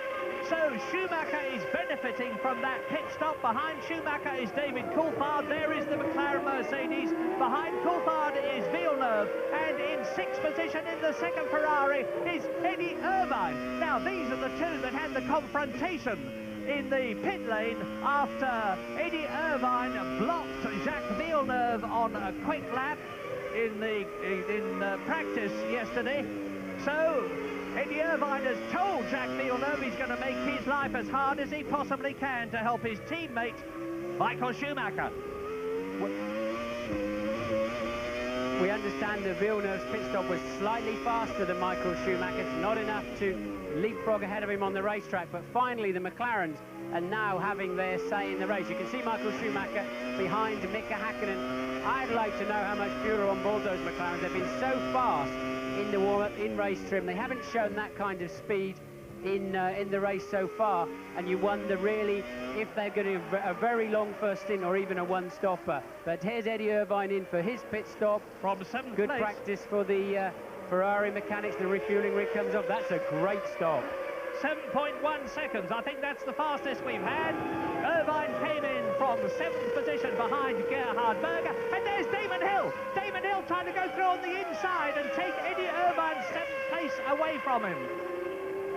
So Schumacher is benefiting from that pit stop. Behind Schumacher is David Coulthard. There is the McLaren Mercedes. Behind Coulthard is Villeneuve. And in sixth position in the second Ferrari is Eddie Irvine. Now, these are the two that had the confrontation in the pit lane after Eddie Irvine blocked Jacques Villeneuve on a quick lap in practice yesterday. So Eddie Irvine has told Jacques Villeneuve he's going to make his life as hard as he possibly can to help his teammate Michael Schumacher. We understand that Villeneuve's pit stop was slightly faster than Michael Schumacher's, not enough to leapfrog ahead of him on the racetrack, but finally the McLarens are now having their say in the race. You can see Michael Schumacher behind Mika Häkkinen. I'd like to know how much fuel are on board those McLarens. They've been so fast in the warm-up, in race trim. They haven't shown that kind of speed in the race so far, and you wonder really if they're going to have a very long first stint or even a one-stopper. But here's Eddie Irvine in for his pit stop. From seventh Good place. practice for the Ferrari mechanics. The refueling rig comes up. That's a great stop. 7.1 seconds. I think that's the fastest we've had. Irvine came in from seventh position behind Gerhard Berger. And there's Damon Hill. Damon Hill trying to go through on the inside and take Eddie Irvine's seventh place away from him.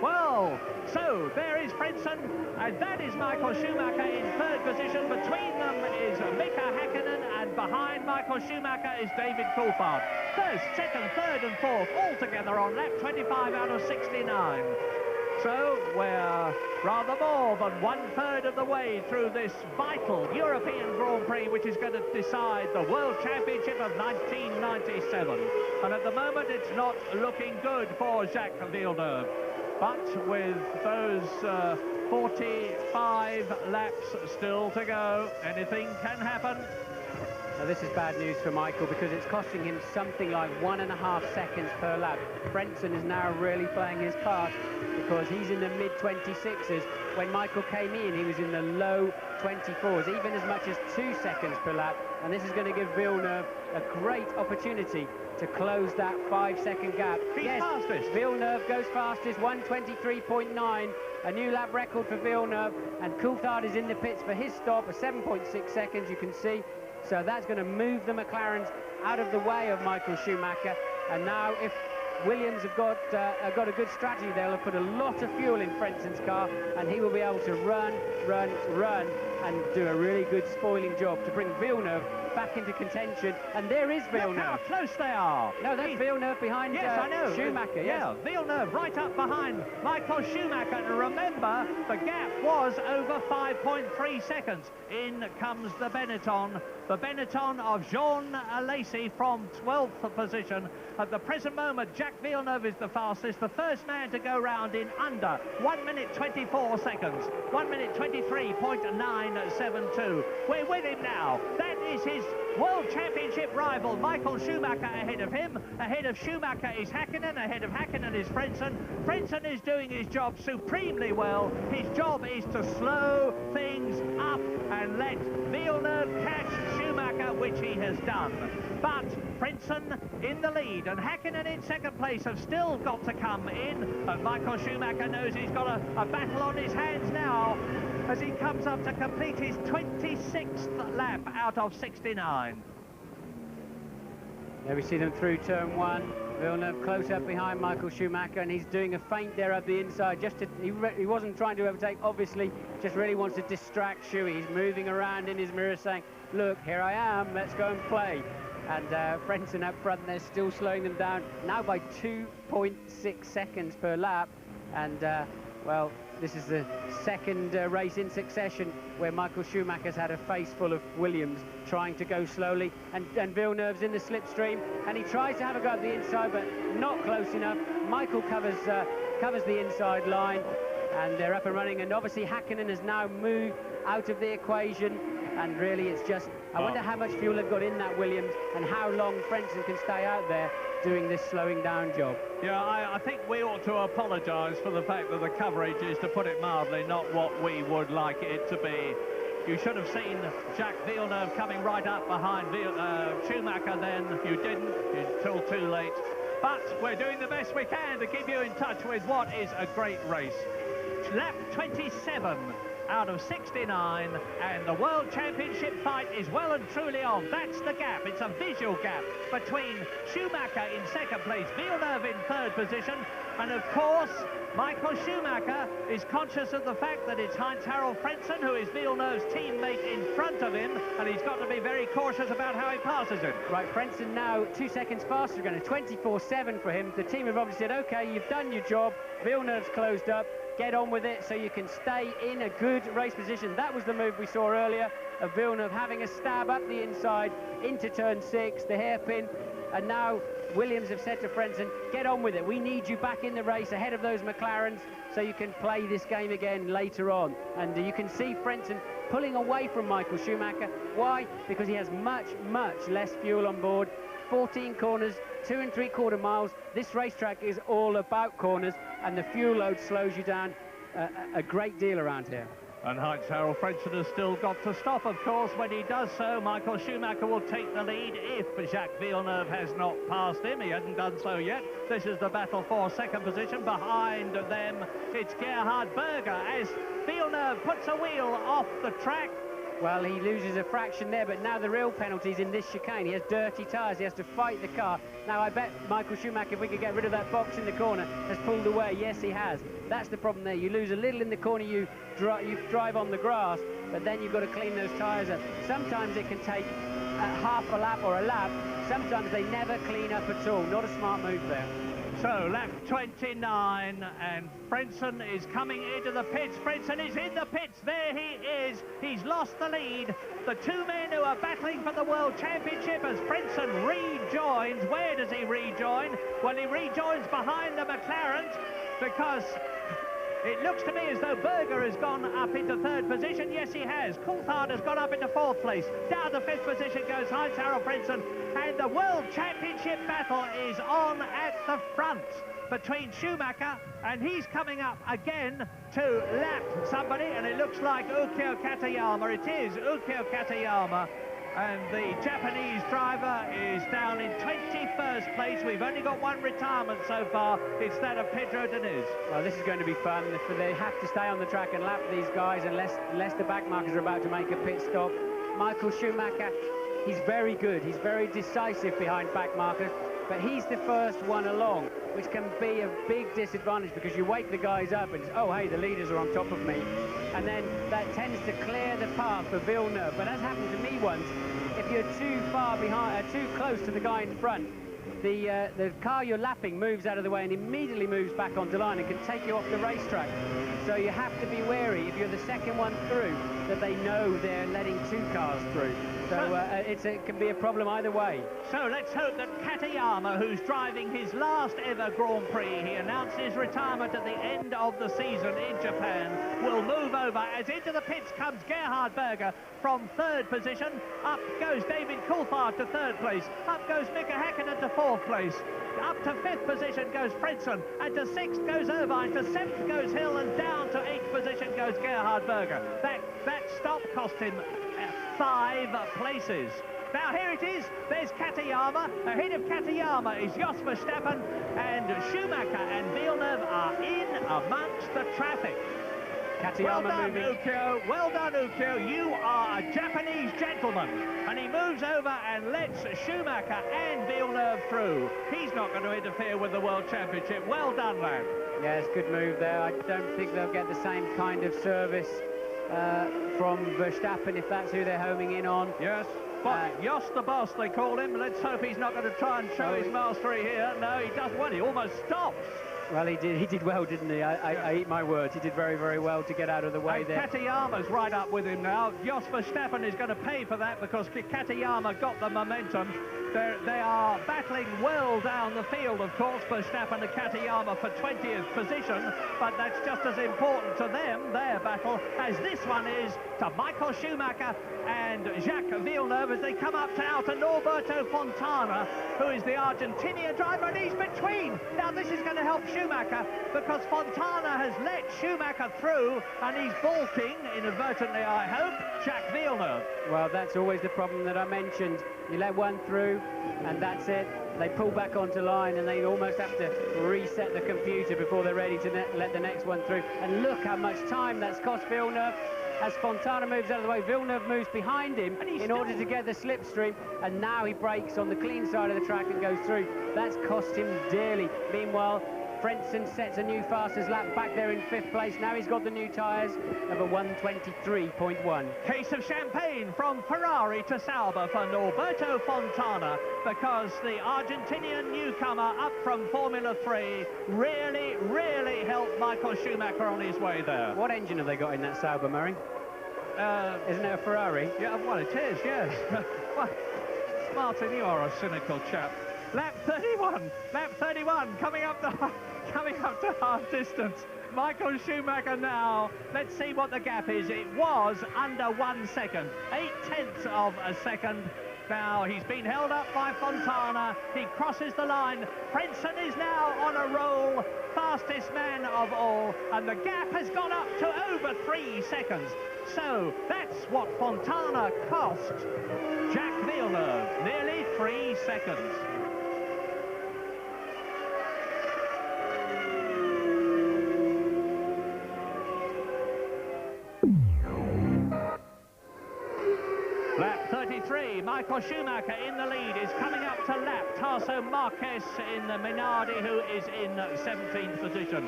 Well, so there is Frentzen, and that is Michael Schumacher in third position. Between them is Mika Häkkinen, and behind Michael Schumacher is David Coulthard. First, second, third and fourth, all together on lap 25 out of 69. So we're rather more than one-third of the way through this vital European Grand Prix, which is going to decide the World Championship of 1997. And at the moment, it's not looking good for Jacques Villeneuve. But with those 45 laps still to go, anything can happen. Now this is bad news for Michael because it's costing him something like 1.5 seconds per lap. Frentzen is now really playing his part because he's in the mid-26s. When Michael came in, he was in the low 24s, even as much as 2 seconds per lap. And this is going to give Villeneuve a great opportunity to close that 5-second gap. He's fastest. Villeneuve goes fastest, 1:23.9, a new lap record for Villeneuve, and Coulthard is in the pits for his stop, a 7.6 seconds, you can see. So that's going to move the McLarens out of the way of Michael Schumacher. And now, if Williams have got a good strategy, they'll have put a lot of fuel in Frentzen's car, and he will be able to run, and do a really good spoiling job to bring Villeneuve back into contention. And there is Villeneuve. Look how close they are. No, that's Villeneuve behind yes, I know. Schumacher. Yeah, Villeneuve right up behind Michael Schumacher. And remember, the gap was over 5.3 seconds. In comes the Benetton of Jean Alesi from 12th position. At the present moment, Jacques Villeneuve is the fastest, the first man to go round in under 1 minute 24 seconds. 1 minute 23.972. We're with him now. That is his World Championship rival, Michael Schumacher, ahead of him. Ahead of Schumacher is Häkkinen. Ahead of Häkkinen is Frentzen. Frentzen is doing his job supremely well. His job is to slow things up and let Villeneuve catch Schumacher, which he has done. But Frentzen in the lead and Häkkinen in second place have still got to come in. And Michael Schumacher knows he's got a battle on his hands now as he comes up to complete his 26th lap out of 69. There we see them through turn one. Villeneuve close up behind Michael Schumacher, and he's doing a feint there up the inside. He wasn't trying to overtake, obviously, just really wants to distract Schuey. He's moving around in his mirror saying, look, here I am, let's go and play. And Frentzen up front, they're still slowing them down, now by 2.6 seconds per lap. And, well, this is the second race in succession where Michael Schumacher's had a face full of Williams trying to go slowly, and Villeneuve's in the slipstream, and he tries to have a go at the inside, but not close enough. Michael covers the inside line, and they're up and running. And obviously Hakkinen has now moved out of the equation, and really it's just, I wonder how much fuel they've got in that Williams and how long Frentzen can stay out there doing this slowing down job. Yeah, I think we ought to apologise for the fact that the coverage is, to put it mildly, not what we would like it to be. You should have seen Jacques Villeneuve coming right up behind Schumacher then. You didn't, until too late. But we're doing the best we can to keep you in touch with what is a great race. Lap 27 out of 69, and the World Championship fight is well and truly on. That's the gap. It's a visual gap between Schumacher in second place, Villeneuve in third position, and of course Michael Schumacher is conscious of the fact that it's Heinz-Harald Frentzen, who is Villeneuve's teammate, in front of him, and he's got to be very cautious about how he passes him. Right, Frentzen now 2 seconds faster, going to 24.7 for him. The team have obviously said, OK, you've done your job, Villeneuve's closed up, get on with it so you can stay in a good race position. That was the move we saw earlier of Villeneuve having a stab up the inside into turn 6, the hairpin, and now Williams have said to Frentzen, get on with it. We need you back in the race ahead of those McLarens so you can play this game again later on. And you can see Frentzen pulling away from Michael Schumacher. Why? Because he has much, much less fuel on board. 14 corners, 2 3/4 miles. This racetrack is all about corners, and the fuel load slows you down a great deal around here. And Heinz-Harald Frentzen has still got to stop, of course. When he does so, Michael Schumacher will take the lead if Jacques Villeneuve has not passed him. He hasn't done so yet. This is the battle for second position. Behind them, it's Gerhard Berger as Villeneuve puts a wheel off the track. Well, he loses a fraction there, but now the real penalty is in this chicane. He has dirty tyres. He has to fight the car. Now, I bet Michael Schumacher, if we could get rid of that box in the corner, has pulled away. Yes, he has. That's the problem there. You lose a little in the corner, you drive on the grass, but then you've got to clean those tyres up. Sometimes it can take half a lap or a lap. Sometimes they never clean up at all. Not a smart move there. So, lap 29, and Frentzen is coming into the pits. Frentzen is in the pits. There he is. He's lost the lead. The two men who are battling for the World Championship as Frentzen rejoins. Where does he rejoin? Well, he rejoins behind the McLarens, because it looks to me as though Berger has gone up into third position. Yes, he has. Coulthard has gone up into fourth place. Down to fifth position goes Heinz-Harald Frentzen. And the World Championship battle is on at the front between Schumacher, and he's coming up again to lap somebody, and it looks like Ukyo Katayama. It is Ukyo Katayama. And the Japanese driver is down in 21st place. We've only got one retirement so far. It's that of Pedro Diniz. Well, this is going to be fun. They have to stay on the track and lap these guys unless the backmarkers are about to make a pit stop. Michael Schumacher, he's very good. He's very decisive behind backmarkers, but he's the first one along, which can be a big disadvantage because you wake the guys up and, oh, hey, the leaders are on top of me. And then that tends to clear the path for Villeneuve. But as happened to me once, if you're too far behind, too close to the guy in front, the car you're lapping moves out of the way and immediately moves back onto line and can take you off the racetrack. So you have to be wary if you're the second one through that they know they're letting two cars through. So it can be a problem either way. So let's hope that Katayama, who's driving his last ever Grand Prix, he announced his retirement at the end of the season in Japan, will move over as into the pits comes Gerhard Berger from third position. Up goes David Coulthard to third place. Up goes Mika Häkkinen to fourth place. Up to fifth position goes Frentzen, and to sixth goes Irvine, to seventh goes Hill, and down to eighth position goes Gerhard Berger. That stop cost him 5 places. Now here it is, there's Katayama. Ahead of Katayama is Jos Verstappen, and Schumacher and Villeneuve are in amongst the traffic. Well done, Ukyo. Well done, Ukyo. You are a Japanese gentleman. And he moves over and lets Schumacher and Villeneuve through. He's not going to interfere with the World Championship. Well done, lad. Yes, good move there. I don't think they'll get the same kind of service from Verstappen if that's who they're homing in on. Yes. But Jos the boss, they call him. Let's hope he's not going to try and show his mastery here. No, he doesn't. Well, he almost stops. Well, he did well, didn't he? I eat my words. He did very, very well to get out of the way there. Katayama's right up with him now. Jos Verstappen is going to pay for that because Katayama got the momentum. They are battling well down the field, of course, Verstappen and Katayama for 20th position, but that's just as important to them, their battle, as this one is to Michael Schumacher and Jacques Villeneuve as they come up now to Norberto Fontana, who is the Argentinian driver, and he's between. Now, this is going to help Schumacher because Fontana has let Schumacher through, and he's balking, inadvertently, I hope, Jacques Villeneuve. Well, that's always the problem that I mentioned. You let one through, and that's it. They pull back onto line, and they almost have to reset the computer before they're ready to let the next one through. And look how much time that's cost Villeneuve. As Fontana moves out of the way, Villeneuve moves behind him in order to get the slipstream, and now he brakes on the clean side of the track and goes through. That's cost him dearly. Meanwhile, Frentzen sets a new fastest lap back there in 5th place. Now he's got the new tyres of a 1:23.1. Case of champagne from Ferrari to Sauber for Norberto Fontana, because the Argentinian newcomer up from Formula 3 really helped Michael Schumacher on his way there. What engine have they got in that Sauber, Murray? Isn't it a Ferrari? Yeah, well, it is, yes. Well, Martin, you are a cynical chap. Lap 31, coming up to half distance. Michael Schumacher now. Let's see what the gap is. It was under 1 second, 0.8 of a second. Now he's been held up by Fontana. He crosses the line. Frentzen is now on a roll, fastest man of all, and the gap has gone up to over 3 seconds. So that's what Fontana cost Jacques Villeneuve, nearly 3 seconds. Lap 33, Michael Schumacher in the lead, is coming up to lap Tasso Marquez in the Minardi, who is in 17th position.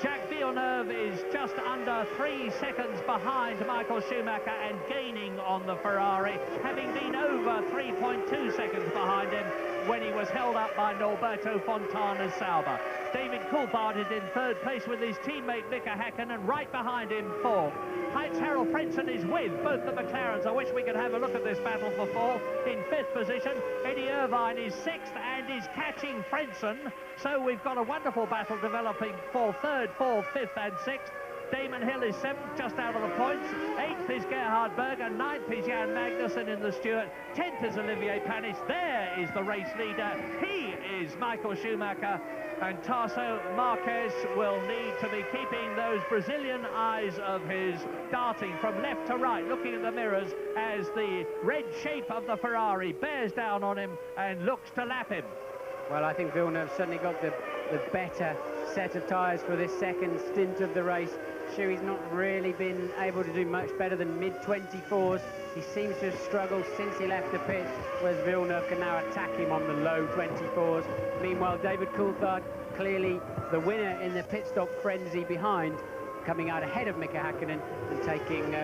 Jacques Villeneuve is just under 3 seconds behind Michael Schumacher and gaining on the Ferrari, having been over 3.2 seconds behind him when he was held up by Norberto Fontana's Sauber. David Coulthard is in 3rd place with his teammate Mika Häkkinen, right behind him 4th. Heinz-Harald Frentzen is with both the McLarens. I wish we could have a look at this battle for 4th. In 5th position, Eddie Irvine is 6th and is catching Frentzen. So we've got a wonderful battle developing for 3rd, 4th, 5th and 6th. Damon Hill is 7th, just out of the points. 8th is Gerhard Berger. 9th is Jan Magnussen in the Stewart. 10th is Olivier Panis. There is the race leader. He is Michael Schumacher. And Tasso Marquez will need to be keeping those Brazilian eyes of his darting from left to right, looking at the mirrors as the red shape of the Ferrari bears down on him and looks to lap him. Well, I think Villeneuve certainly got the better set of tyres for this second stint of the race. Schuey's not really been able to do much better than mid-24s. He seems to have struggled since he left the pit, whereas Villeneuve can now attack him on the low 24s. Meanwhile, David Coulthard, clearly the winner in the pit stop frenzy behind, coming out ahead of Mika Häkkinen and taking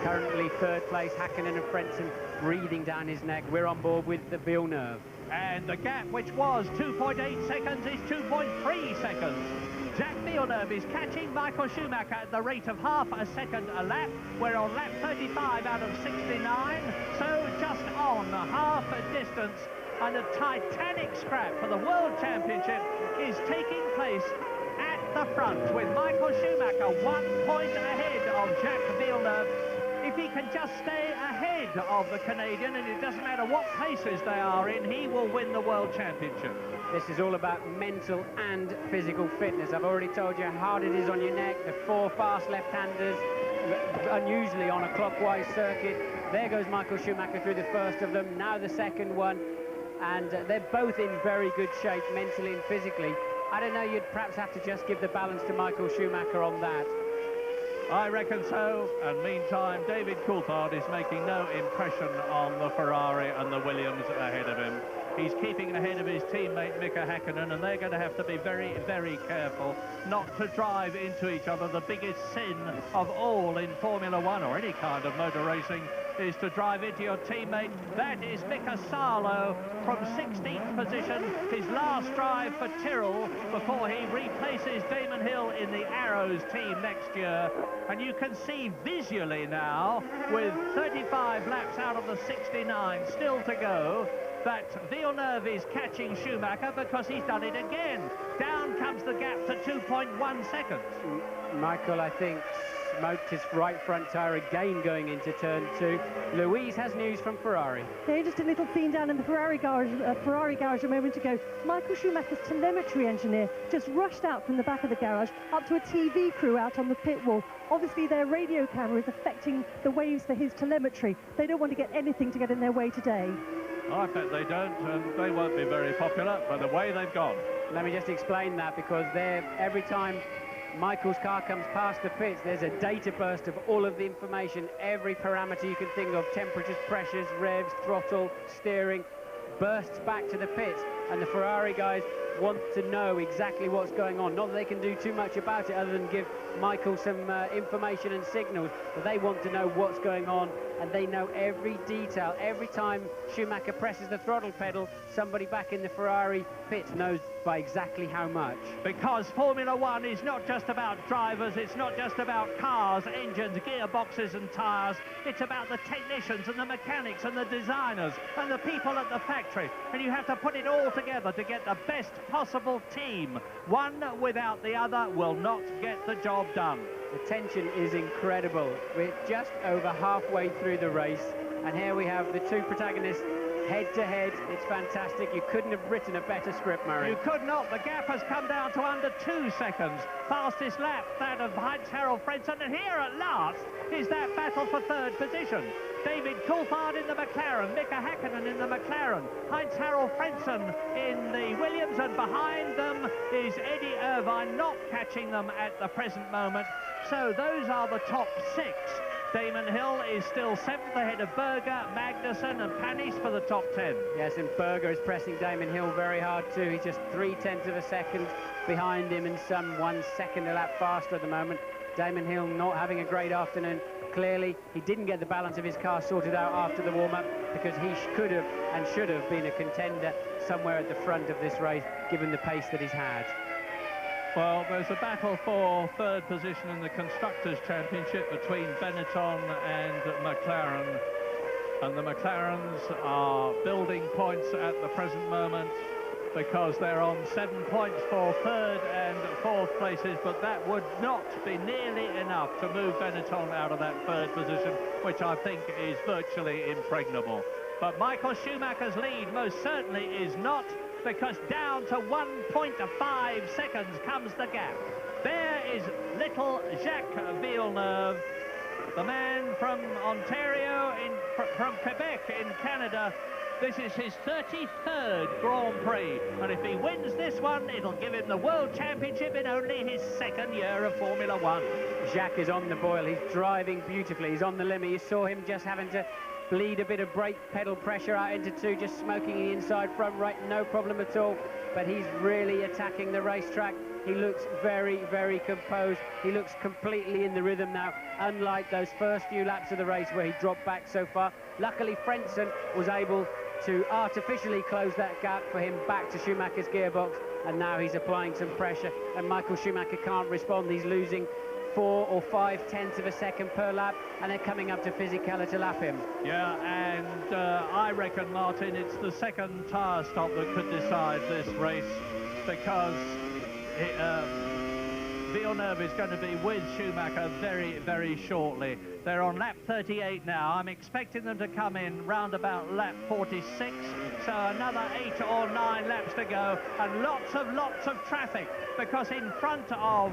currently 3rd place. Häkkinen and Frentzen breathing down his neck. We're on board with the Villeneuve. And the gap, which was 2.8 seconds, is 2.3 seconds. Jacques Villeneuve is catching Michael Schumacher at the rate of half a second a lap. We're on lap 35 out of 69, so just on half a distance. And a titanic scrap for the World Championship is taking place at the front, with Michael Schumacher 1 point ahead of Jacques Villeneuve. If he can just stay ahead of the Canadian, and it doesn't matter what places they are in, he will win the World Championship. This is all about mental and physical fitness. I've already told you how hard it is on your neck. The 4 fast left-handers, unusually on a clockwise circuit. There goes Michael Schumacher through the first of them, now the second one. And they're both in very good shape, mentally and physically. I don't know, you'd perhaps have to just give the balance to Michael Schumacher on that. I reckon so, and meantime, David Coulthard is making no impression on the Ferrari and the Williams ahead of him. He's keeping ahead of his teammate Mika Häkkinen, and they're going to have to be very, very careful not to drive into each other. The biggest sin of all in Formula 1 or any kind of motor racing is to drive into your teammate. That is Mika Salo from 16th position, his last drive for Tyrrell before he replaces Damon Hill in the Arrows team next year. And you can see visually now, with 35 laps out of the 69 still to go, that Villeneuve is catching Schumacher, because he's done it again. Down comes the gap to 2.1 seconds. Michael, I think, smoked his right front tyre again going into turn 2. Louise has news from Ferrari. Yeah, just a little scene down in the Ferrari garage a moment ago. Michael Schumacher's telemetry engineer just rushed out from the back of the garage up to a TV crew out on the pit wall. Obviously, their radio camera is affecting the waves for his telemetry. They don't want to get anything to get in their way today. I bet they don't, and they won't be very popular by the way they've gone. Let me just explain that, because every time Michael's car comes past the pits, there's a data burst of all of the information, every parameter you can think of, temperatures, pressures, revs, throttle, steering, bursts back to the pits, and the Ferrari guys want to know exactly what's going on. Not that they can do too much about it other than give Michael some information and signals, but they want to know what's going on, and they know every detail. Every time Schumacher presses the throttle pedal, somebody back in the Ferrari pit knows by exactly how much. Because Formula One is not just about drivers, it's not just about cars, engines, gearboxes and tyres. It's about the technicians and the mechanics and the designers and the people at the factory. And you have to put it all together to get the best possible team. One without the other will not get the job done. The tension is incredible. We're just over halfway through the race, and here we have the two protagonists head-to-head. It's fantastic. You couldn't have written a better script, Murray. You could not. The gap has come down to under 2 seconds. Fastest lap, that of Heinz-Harald Frentzen, and here at last is that battle for third position. David Coulthard in the McLaren, Mika Häkkinen in the McLaren, Heinz-Harald Frentzen in the Williams, and behind them is Eddie Irvine, not catching them at the present moment. So those are the top 6. Damon Hill is still 7th ahead of Berger, Magnussen and Panis for the top 10. Yes, and Berger is pressing Damon Hill very hard too. He's just 0.3 of a second behind him and some 1 second a lap faster at the moment. Damon Hill not having a great afternoon. Clearly, he didn't get the balance of his car sorted out after the warm-up, because he could have and should have been a contender somewhere at the front of this race, given the pace that he's had. Well, there's a battle for third position in the Constructors' Championship between Benetton and McLaren. And the McLarens are building points at the present moment, because they're on 7 points for third and fourth places, but that would not be nearly enough to move Benetton out of that third position, which I think is virtually impregnable. But Michael Schumacher's lead most certainly is not, because down to 1.5 seconds comes the gap. There is little Jacques Villeneuve, the man from Ontario, from Quebec in Canada. This is his 33rd Grand Prix, and if he wins this one, it'll give him the World Championship in only his 2nd year of Formula One. Jacques is on the boil. He's driving beautifully. He's on the limit. You saw him just having to bleed a bit of brake pedal pressure out into 2, just smoking the inside front right, no problem at all. But he's really attacking the racetrack. He looks very, very composed. He looks completely in the rhythm now, unlike those first few laps of the race where he dropped back so far. Luckily, Frentzen was able to artificially close that gap for him back to Schumacher's gearbox, and now he's applying some pressure, and Michael Schumacher can't respond. He's losing 4 or 5/10 of a second per lap, and they're coming up to Fisichella to lap him. Yeah, and I reckon, Martin, it's the second tyre stop that could decide this race, because Villeneuve is going to be with Schumacher very, very shortly. They're on lap 38 now. I'm expecting them to come in round about lap 46, so another 8 or 9 laps to go, and lots of traffic, because in front of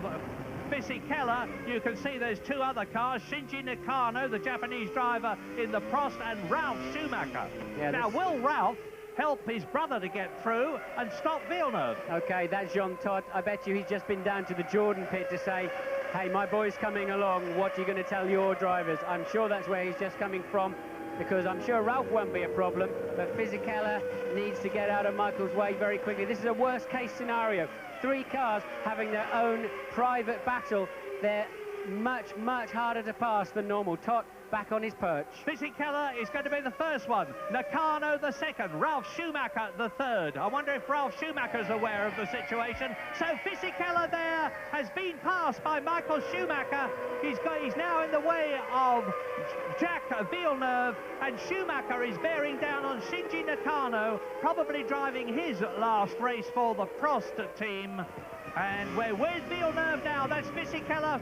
Fisichella, you can see there's 2 other cars, Shinji Nakano, the Japanese driver in the Prost, and Ralf Schumacher. Yeah, now, will Ralf help his brother to get through and stop Villeneuve? Okay, that's Jean Todt. I bet you he's just been down to the Jordan pit to say, hey, my boy's coming along, what are you going to tell your drivers? I'm sure that's where he's just coming from, because I'm sure Ralf won't be a problem, but Fisichella needs to get out of Michael's way very quickly. This is a worst-case scenario. 3 cars having their own private battle. They're much, much harder to pass than normal. Tot back on his perch. Fisichella is going to be the first one. Nakano the second. Ralf Schumacher the third. I wonder if Ralf Schumacher's aware of the situation. So Fisichella there has been passed by Michael Schumacher. He's now in the way of Jacques Villeneuve, and Schumacher is bearing down on Shinji Nakano, probably driving his last race for the Prost team. And we're with Villeneuve now. That's Fisichella.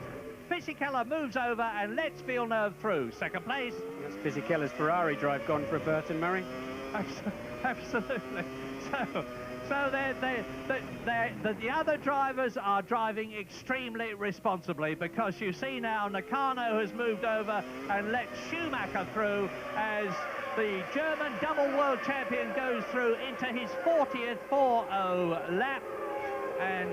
Fisichella moves over and lets Villeneuve through. Second place. That's Fisichella's Ferrari drive gone for a Burton, Murray. Absolutely. So the other drivers are driving extremely responsibly, because you see now Nakano has moved over and let Schumacher through as the German double world champion goes through into his 40th 4-0 lap, and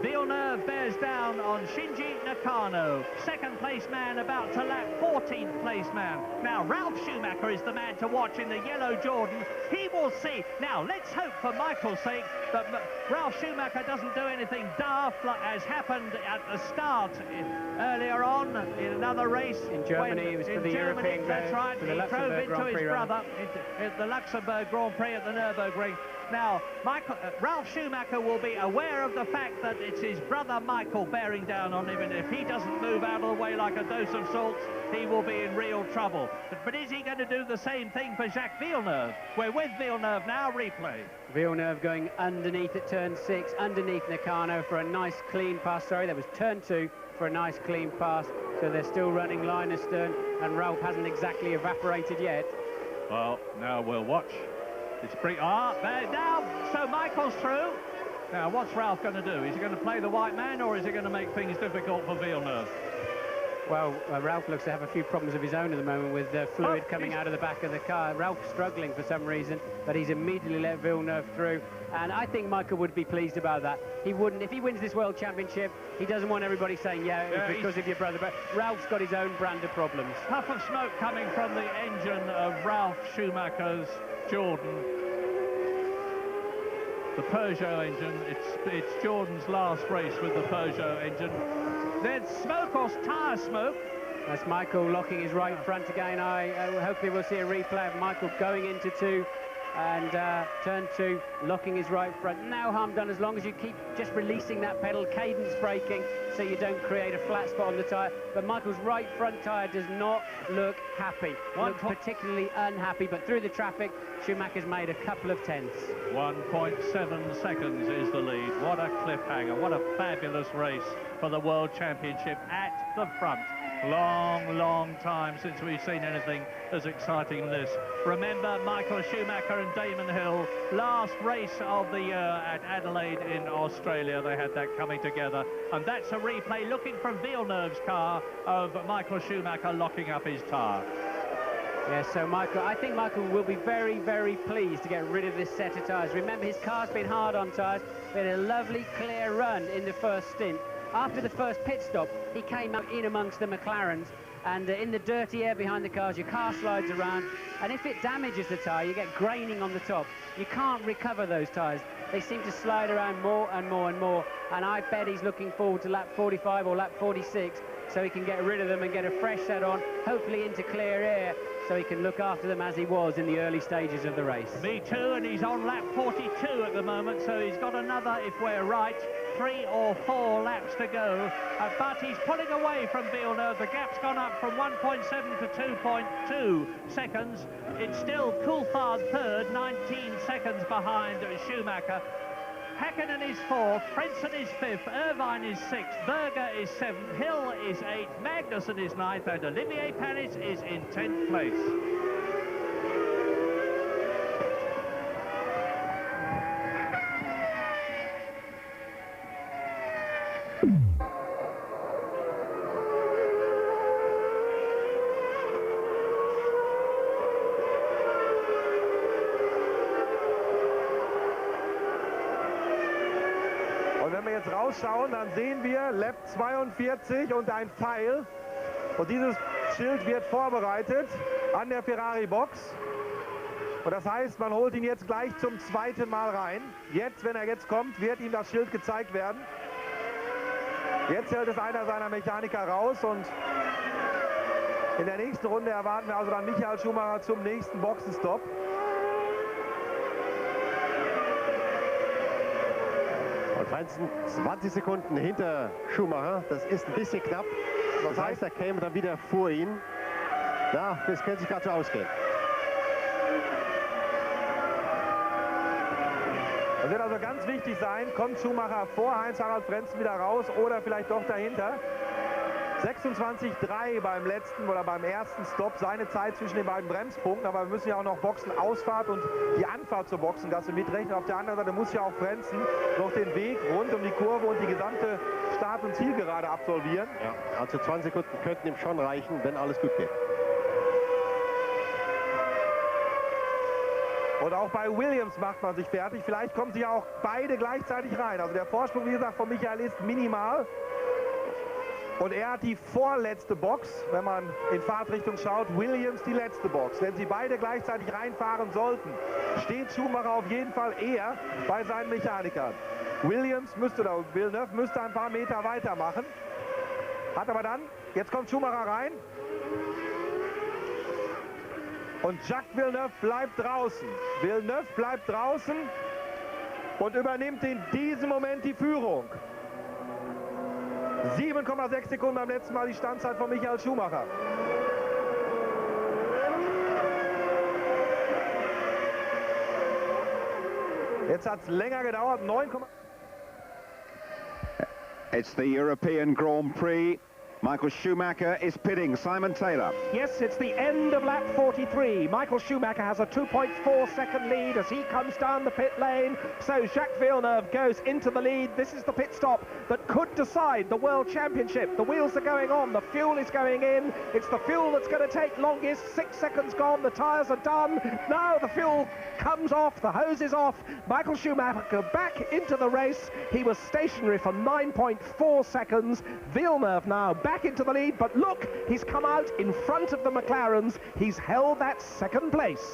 Villeneuve bears down on Shinji Nakano, second place man about to lap 14th place man. Now Ralf Schumacher is the man to watch in the yellow Jordan. He will see. Now let's hope for Michael's sake that Ralf Schumacher doesn't do anything daft like as happened at the start earlier on in another race. In Germany, it was for the European. That's right. He drove into his brother at the Luxembourg Grand Prix at the Nürburgring. Now, Ralf Schumacher will be aware of the fact that it's his brother Michael bearing down on him, and if he doesn't move out of the way like a dose of salts, he will be in real trouble. But is he going to do the same thing for Jacques Villeneuve? We're with Villeneuve now, replay. Villeneuve going underneath at turn 6, underneath Nakano for a nice clean pass. Sorry, that was turn 2 for a nice clean pass. So they're still running line astern, and Ralf hasn't exactly evaporated yet. Well, now we'll watch. It's Prix. There now. So Michael's through. Now, what's Ralf going to do? Is he going to play the white man, or is he going to make things difficult for Villeneuve? Well, Ralf looks to have a few problems of his own at the moment with fluid coming out of the back of the car. Ralph's struggling for some reason, but he's immediately let Villeneuve through. And I think Michael would be pleased about that. He wouldn't, if he wins this World Championship, he doesn't want everybody saying, yeah, it's because of your brother. But Ralph's got his own brand of problems. Puff of smoke coming from the engine of Ralf Schumacher's Jordan. The Peugeot engine. It's Jordan's last race with the Peugeot engine. There's smoke or tyre smoke. That's Michael locking his right front again. Hopefully we'll see a replay of Michael going into 2 and turn 2, locking his right front. No harm done as long as you keep just releasing that pedal, cadence braking, so you don't create a flat spot on the tyre. But Michael's right front tyre does not look happy. Looks particularly unhappy, but through the traffic, Schumacher's made a couple of tenths. 1.7 seconds is the lead. What a cliffhanger. What a fabulous race for the World Championship at the front. Long time since we've seen anything as exciting as this. Remember Michael Schumacher and Damon Hill, last race of the year at Adelaide in Australia. They had that coming together, and that's a replay looking from Villeneuve's car of Michael Schumacher locking up his tyre. Yeah, so I think Michael will be very pleased to get rid of this set of tyres. Remember, his car's been hard on tyres. They had a lovely clear run in the first stint. After the first pit stop, he came up in amongst the McLarens, and in the dirty air behind the cars, your car slides around, and if it damages the tyre, you get graining on the top. You can't recover those tyres. They seem to slide around more and more, and I bet he's looking forward to lap 45 or lap 46, so he can get rid of them and get a fresh set on, hopefully into clear air, so he can look after them as he was in the early stages of the race. Me too, and he's on lap 42 at the moment, so he's got another, if we're right, 3 or 4 laps to go, but he's pulling away from Villeneuve. The gap's gone up from 1.7 to 2.2 seconds. It's still Coulthard third, 19 seconds behind Schumacher. Hakkinen is 4th, Frentzen is 5th, Irvine is 6th, Berger is 7th, Hill is 8th, Magnussen is 9th, and Olivier Panis is in 10th place. Rausschauen, dann sehen wir Lap 42 und ein Pfeil. Und dieses Schild wird vorbereitet an der Ferrari-Box. Und das heißt, man holt ihn jetzt gleich zum zweiten Mal rein. Jetzt, wenn er jetzt kommt, wird ihm das Schild gezeigt werden. Jetzt hält es einer seiner Mechaniker raus und in der nächsten Runde erwarten wir also dann Michael Schumacher zum nächsten Boxenstopp. Und Frentzen 20 Sekunden hinter Schumacher. Das ist ein bisschen knapp. Das heißt, er käme dann wieder vor ihn. Ja, das könnte sich gerade so ausgehen. Das wird also ganz wichtig sein, kommt Schumacher vor Heinz-Harald Frentzen wieder raus oder vielleicht doch dahinter. 26,3 beim letzten oder beim ersten Stopp, seine Zeit zwischen den beiden Bremspunkten, aber wir müssen ja auch noch Boxenausfahrt und die Anfahrt zur Boxengasse mitrechnen. Auf der anderen Seite muss ja auch Frentzen noch den Weg rund um die Kurve und die gesamte Start- und Zielgerade absolvieren. Ja, also 20 Sekunden könnten ihm schon reichen, wenn alles gut geht. Und auch bei Williams macht man sich fertig. Vielleicht kommen sie ja auch beide gleichzeitig rein. Also der Vorsprung, wie gesagt, von Michael ist minimal. Und er hat die vorletzte Box, wenn man in Fahrtrichtung schaut, Williams die letzte Box. Wenn sie beide gleichzeitig reinfahren sollten, steht Schumacher auf jeden Fall eher bei seinen Mechanikern. Williams müsste, oder Villeneuve müsste ein paar Meter weitermachen. Hat aber dann, jetzt kommt Schumacher rein. Und Jacques Villeneuve bleibt draußen. Villeneuve bleibt draußen und übernimmt in diesem Moment die Führung. 7,6 Sekunden beim letzten Mal die Standzeit von Michael Schumacher. Jetzt hat es länger gedauert, 9, It's the European Grand Prix. Michael Schumacher is pitting. Simon Taylor. Yes, it's the end of lap 43. Michael Schumacher has a 2.4-second lead as he comes down the pit lane. So Jacques Villeneuve goes into the lead. This is the pit stop that could decide the World Championship. The wheels are going on. The fuel is going in. It's the fuel that's going to take longest. 6 seconds gone. The tyres are done. Now the fuel comes off. The hose is off. Michael Schumacher back into the race. He was stationary for 9.4 seconds. Villeneuve now back into the lead, but look, he's come out in front of the McLarens. He's held that second place.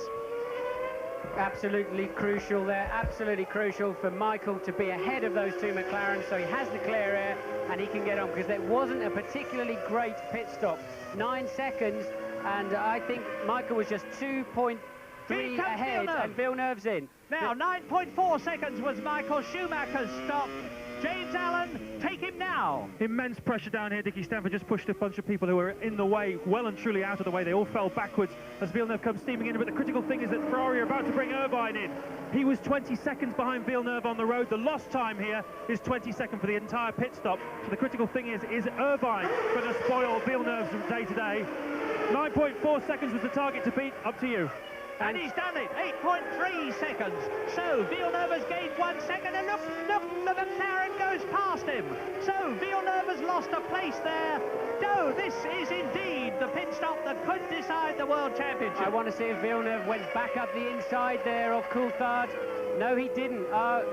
Absolutely crucial there, absolutely crucial for Michael to be ahead of those two McLarens, so he has the clear air and he can get on, because there wasn't a particularly great pit stop. 9 seconds, and I think Michael was just 2.3 ahead, and Villeneuve's in. Now, 9.4 seconds was Michael Schumacher's stop. James Allen, take him now. Immense pressure down here. Dickie Stanford just pushed a bunch of people who were in the way, well and truly out of the way. They all fell backwards as Villeneuve comes steaming in. But the critical thing is that Ferrari are about to bring Irvine in. He was 20 seconds behind Villeneuve on the road. The lost time here is 22nd for the entire pit stop. So the critical thing is Irvine going to spoil Villeneuve's day today? 9.4 seconds was the target to beat. Up to you. And he's done it, 8.3 seconds. So Villeneuve has gained 1 second, and look, the McLaren goes past him. So Villeneuve has lost a place there. No, this is indeed the pit stop that could decide the World Championship. I want to see if Villeneuve went back up the inside there of Coulthard. No, he didn't.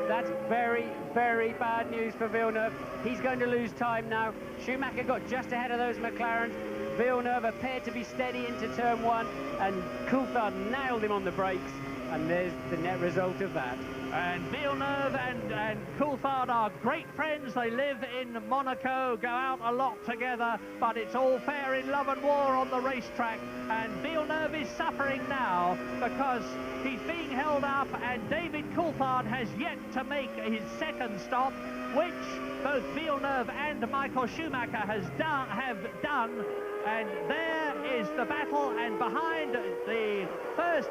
That's very, very bad news for Villeneuve. He's going to lose time now. Schumacher got just ahead of those McLarens. Villeneuve appeared to be steady into turn 1, and Coulthard nailed him on the brakes, and there's the net result of that. And Villeneuve and Coulthard are great friends. They live in Monaco, go out a lot together, but it's all fair in love and war on the racetrack. And Villeneuve is suffering now because he's being held up, and David Coulthard has yet to make his second stop, which both Villeneuve and Michael Schumacher have done. And there is the battle, and behind the first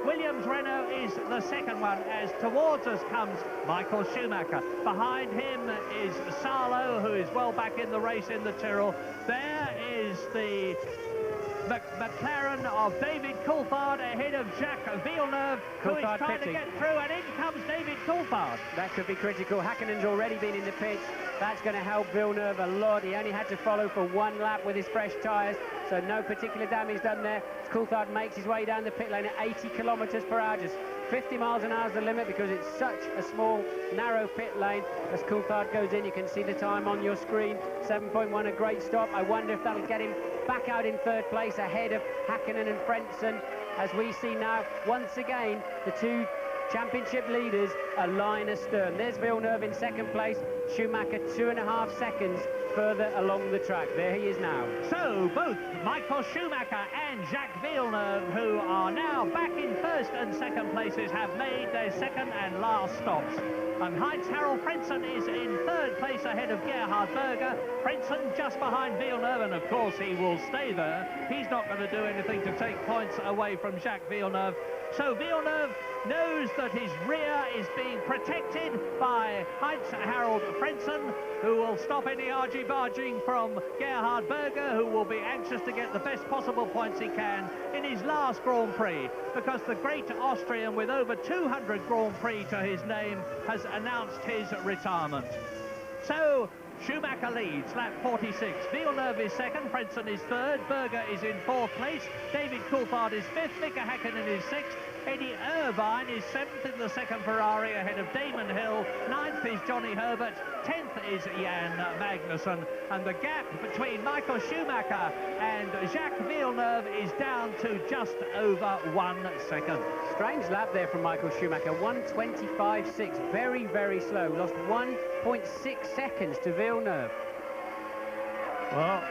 Williams Renault is the second one, as towards us comes Michael Schumacher. Behind him is Salo, who is well back in the race in the Tyrrell. There is the McLaren of David Coulthard ahead of Jacques Villeneuve, who is trying to get through, and in comes David Coulthard. That could be critical. Hakkinen's already been in the pits. That's going to help Villeneuve a lot. He only had to follow for 1 lap with his fresh tyres, so no particular damage done there. Coulthard makes his way down the pit lane at 80 kilometres per hour, just 50 miles an hour is the limit because it's such a small, narrow pit lane. As Coulthard goes in, you can see the time on your screen, 7.1, a great stop. I wonder if that'll get him back out in third place ahead of Hakkinen and Frentzen. As we see now, once again, the two championship leaders are line astern. There's Villeneuve in second place, Schumacher 2.5 seconds further along the track. There he is now. So both Michael Schumacher and Jacques Villeneuve, who are now back in first and second places, have made their second and last stops. And Heinz-Harald Frentzen is in third place ahead of Gerhard Berger. Frentzen just behind Villeneuve, and of course he will stay there. He's not going to do anything to take points away from Jacques Villeneuve. So Villeneuve knows that his rear is being protected by Heinz-Harald Frentzen, who will stop any argy-barging from Gerhard Berger, who will be anxious to get the best possible points he can in his last Grand Prix, because the great Austrian, with over 200 Grand Prix to his name, has announced his retirement. So Schumacher leads, lap 46. Villeneuve is second, Frentzen is third, Berger is in fourth place, David Coulthard is fifth, Mika Häkkinen is sixth, Eddie Irvine is seventh in the second Ferrari ahead of Damon Hill, ninth is Johnny Herbert, 10th is Jan Magnussen, and the gap between Michael Schumacher and Jacques Villeneuve is down to just over 1 second. Strange lap there from Michael Schumacher, 1:25.6, very, very slow, lost 1.6 seconds to Villeneuve. Well,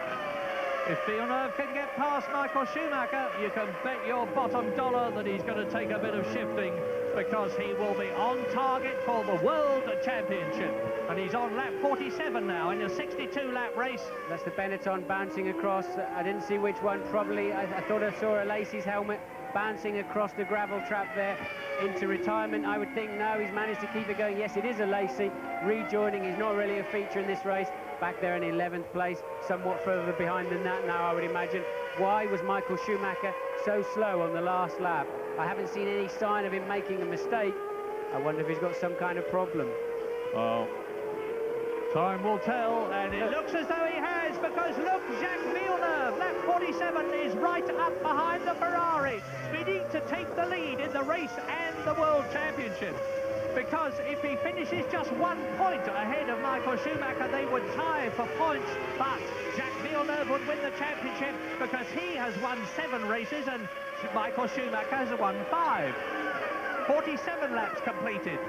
if Villeneuve can get past Michael Schumacher, you can bet your bottom dollar that he's going to take a bit of shifting, because he will be on target for the World Championship. And he's on lap 47 now in a 62-lap race. That's the Benetton bouncing across. I didn't see which one, probably. I thought I saw a Lacey's helmet bouncing across the gravel trap there into retirement. I would think no, he's managed to keep it going. Yes, it is a Lacey rejoining. He's not really a feature in this race. Back there in 11th place, somewhat further behind than that now, I would imagine. Why was Michael Schumacher so slow on the last lap? I haven't seen any sign of him making a mistake. I wonder if he's got some kind of problem. Well, time will tell, and it looks as though he has, because look, Jacques Villeneuve, lap 47, is right up behind the Ferrari, bidding to take the lead in the race and the World Championship. Because if he finishes just 1 point ahead of Michael Schumacher, they would tie for points, but Jacques Villeneuve would win the championship because he has won 7 races and Michael Schumacher has won 5. 47 laps completed.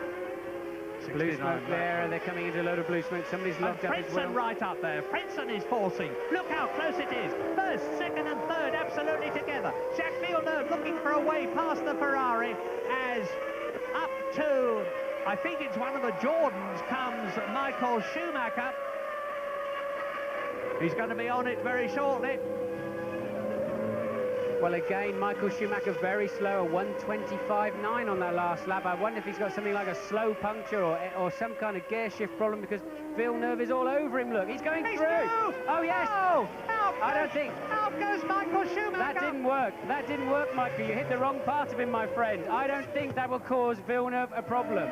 Blue smoke there, and they're coming into a load of blue smoke. Somebody's locked up as well. Frentzen right up there. Frentzen is forcing. Look how close it is. First, second and third absolutely together. Jacques Villeneuve looking for a way past the Ferrari as up to, I think it's one of the Jordans, comes Michael Schumacher. He's going to be on it very shortly. Well, again, Michael Schumacher very slow, a 1:25.9 on that last lap. I wonder if he's got something like a slow puncture or some kind of gear shift problem, because Villeneuve is all over him. Look, he's going through. Oh, yes. Oh, I don't think. Out goes Michael Schumacher. That didn't work. That didn't work, Michael. You hit the wrong part of him, my friend. I don't think that will cause Villeneuve a problem.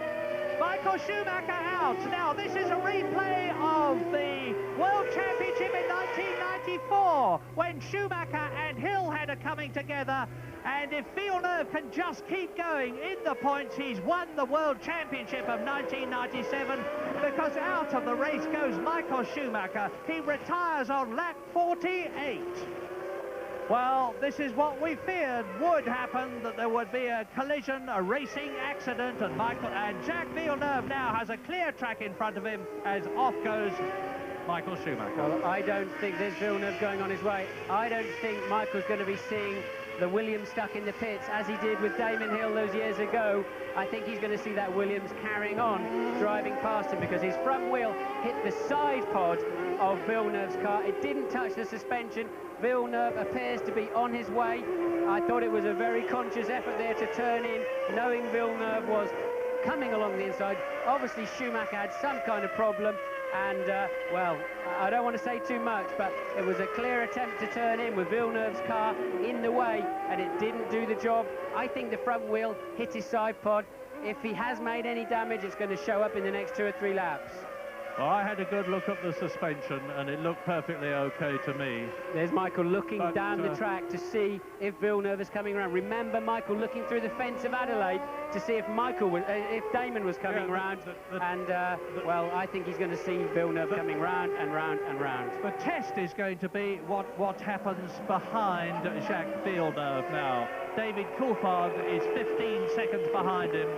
Michael Schumacher out. Now, this is a replay of the World Championship in 1994, when Schumacher and Hill had a coming together. And if Villeneuve can just keep going in the points, he's won the World Championship of 1997, because out of the race goes Michael Schumacher. He retires on lap 48. Well, this is what we feared would happen, that there would be a collision, a racing accident, and Jacques Villeneuve now has a clear track in front of him as off goes Michael Schumacher. Well, I don't think there's Villeneuve going on his way. I don't think Michael's going to be seeing the Williams stuck in the pits as he did with Damon Hill those years ago. I think he's going to see that Williams carrying on, driving past him, because his front wheel hit the side pod of Villeneuve's car. It didn't touch the suspension. Villeneuve appears to be on his way. I thought it was a very conscious effort there to turn in, knowing Villeneuve was coming along the inside. Obviously Schumacher had some kind of problem, and well, I don't want to say too much, but it was a clear attempt to turn in with Villeneuve's car in the way, and it didn't do the job. I think the front wheel hit his side pod. If he has made any damage, it's going to show up in the next 2 or 3 laps. Well, I had a good look at the suspension, and it looked perfectly okay to me. There's Michael looking down the track to see if Villeneuve is coming around. Remember, Michael looking through the fence of Adelaide to see if if Damon was coming round. Well, I think he's going to see Villeneuve coming round and round and round. The test is going to be what happens behind Jacques Villeneuve now. David Coulthard is 15 seconds behind him.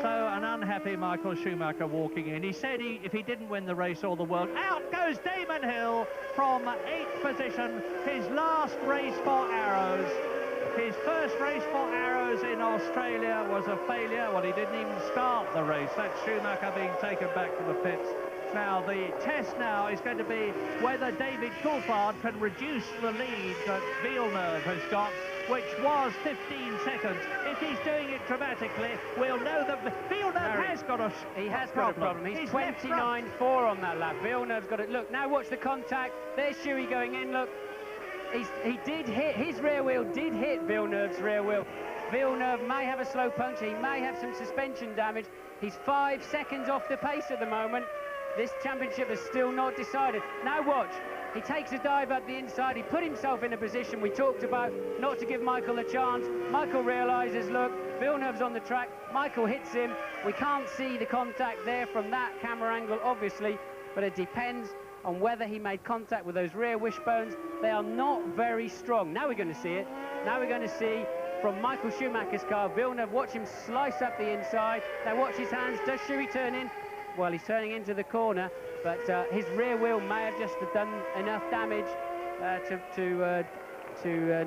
So an unhappy Michael Schumacher walking in. He said if he didn't win the race or the world, out goes Damon Hill from 8th position. His last race for Arrows. His first race for Arrows in Australia was a failure. Well, he didn't even start the race. That's Schumacher being taken back to the pits. Now, the test now is going to be whether David Coulthard can reduce the lead that Villeneuve has got, which was 15 seconds. If he's doing it dramatically, we'll know that Villeneuve has got a problem. He has got a problem. He's 29.4 on that lap. Villeneuve's got it. Look, now watch the contact. There's Schuey going in. Look, he did hit, his rear wheel did hit Villeneuve's rear wheel. Villeneuve may have a slow puncture. He may have some suspension damage. He's 5 seconds off the pace at the moment. This championship is still not decided. Now watch. He takes a dive up the inside. He put himself in a position we talked about not to give Michael a chance. Michael realises, look, Villeneuve's on the track. Michael hits him. We can't see the contact there from that camera angle, obviously, but it depends on whether he made contact with those rear wishbones. They are not very strong. Now we're going to see it. Now we're going to see from Michael Schumacher's car. Villeneuve, watch him slice up the inside. Now watch his hands. Does Schuey turn in? Well, he's turning into the corner, but his rear wheel may have just done enough damage to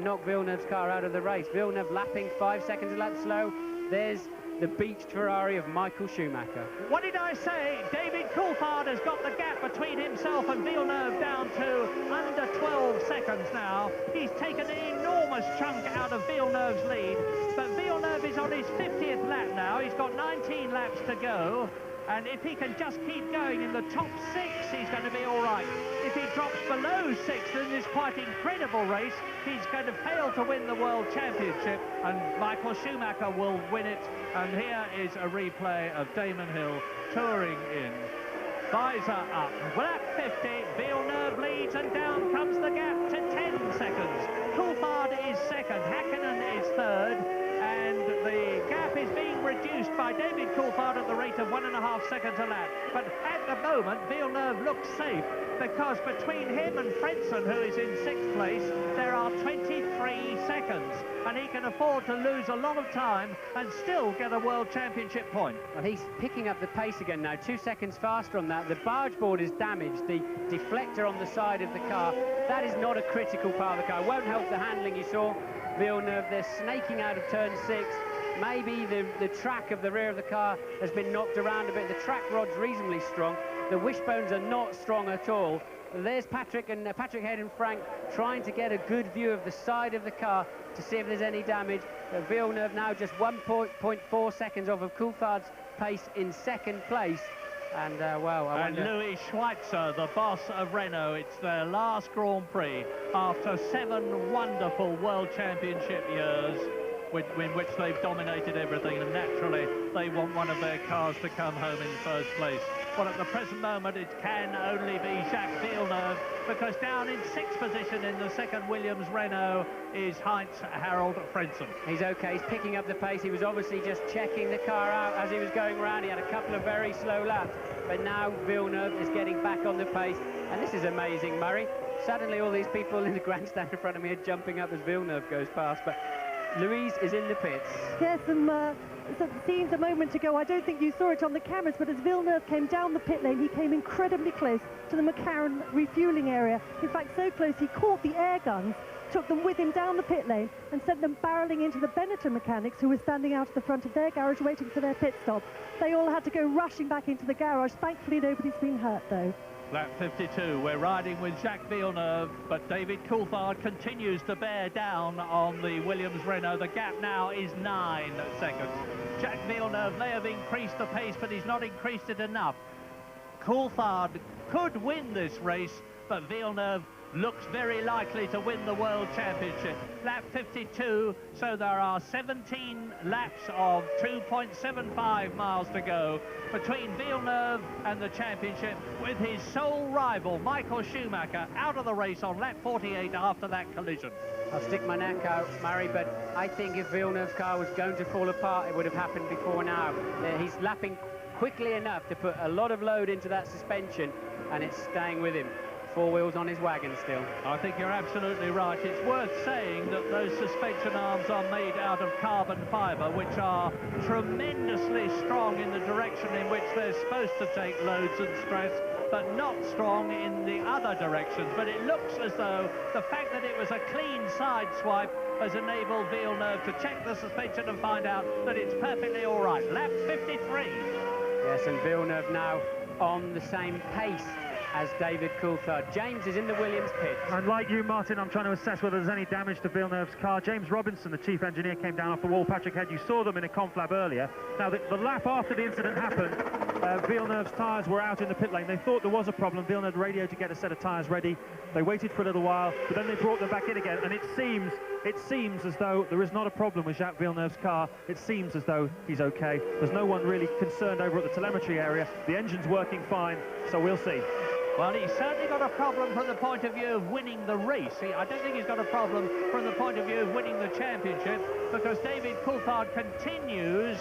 knock Villeneuve's car out of the race. Villeneuve lapping 5 seconds a lap slow. There's the beached Ferrari of Michael Schumacher. What did I say? David Coulthard has got the gap between himself and Villeneuve down to under 12 seconds now. He's taken an enormous chunk out of Villeneuve's lead, but Villeneuve is on his 50th lap now. He's got 19 laps to go. And if he can just keep going in the top 6, he's going to be all right. If he drops below 6 in this quite incredible race, he's going to fail to win the World Championship, and Michael Schumacher will win it. And here is a replay of Damon Hill touring in. Visor up. Lap 50, Villeneuve leads, and down comes the gap to 10 seconds. Coulthard is second, Hakkinen is third, and the gap is being reduced by David Coulthard at the rate of 1.5 seconds a lap. But at the moment, Villeneuve looks safe, because between him and Frentzen, who is in 6th place, there are 23 seconds, and he can afford to lose a lot of time and still get a World Championship point. Well, he's picking up the pace again now, 2 seconds faster on that. The barge board is damaged, the deflector on the side of the car, that is not a critical part of the car. It won't help the handling. You saw Villeneuve, they're snaking out of turn 6. Maybe the track of the rear of the car has been knocked around a bit. The track rod's reasonably strong. The wishbones are not strong at all. There's Patrick Head and Frank trying to get a good view of the side of the car to see if there's any damage. Villeneuve now just 1.4 seconds off of Coulthard's pace in 2nd place. And, well, I wonder... And Louis Schweitzer, the boss of Renault, it's their last Grand Prix after 7 wonderful World Championship years in which they've dominated everything, and naturally they want one of their cars to come home in 1st place. Well, at the present moment, it can only be Jacques Villeneuve, because down in 6th position in the 2nd Williams Renault is Heinz-Harald Frentzen. He's okay, he's picking up the pace. He was obviously just checking the car out as he was going around. He had a couple of very slow laps, but now Villeneuve is getting back on the pace, and this is amazing, Murray. Suddenly all these people in the grandstand in front of me are jumping up as Villeneuve goes past, but Louise is in the pits. Yes, and some scenes a moment ago, I don't think you saw it on the cameras, but as Villeneuve came down the pit lane, he came incredibly close to the McLaren refueling area. In fact, so close he caught the air guns, took them with him down the pit lane and sent them barreling into the Benetton mechanics, who were standing out at the front of their garage waiting for their pit stop. They all had to go rushing back into the garage. Thankfully, nobody's been hurt, though. Lap 52, we're riding with Jacques Villeneuve, but David Coulthard continues to bear down on the Williams Renault. The gap now is 9 seconds. Jacques Villeneuve may have increased the pace, but he's not increased it enough. Coulthard could win this race, but Villeneuve looks very likely to win the World Championship. Lap 52, so there are 17 laps of 2.75 miles to go between Villeneuve and the championship, with his sole rival, Michael Schumacher, out of the race on lap 48 after that collision. I'll stick my neck out, Murray, but I think if Villeneuve's car was going to fall apart, it would have happened before now. He's lapping quickly enough to put a lot of load into that suspension, and it's staying with him. four wheels on his wagon still. I think you're absolutely right. It's worth saying that those suspension arms are made out of carbon fibre, which are tremendously strong in the direction in which they're supposed to take loads and stress, but not strong in the other directions. But it looks as though the fact that it was a clean side swipe has enabled Villeneuve to check the suspension and find out that it's perfectly all right. Lap 53. Yes, and Villeneuve now on the same pace as David Coulthard. James is in the Williams pit. And like you, Martin, I'm trying to assess whether there's any damage to Villeneuve's car. James Robinson, the chief engineer, came down off the wall. Patrick Head, you saw them in a conflab earlier. Now, the lap after the incident happened, Villeneuve's tyres were out in the pit lane. They thought there was a problem. Villeneuve radioed to get a set of tyres ready. They waited for a little while, but then they brought them back in again. And it seems as though there is not a problem with Jacques Villeneuve's car. It seems as though he's okay. There's no one really concerned over at the telemetry area. The engine's working fine, so we'll see. Well, he's certainly got a problem from the point of view of winning the race. I don't think he's got a problem from the point of view of winning the championship, because David Coulthard continues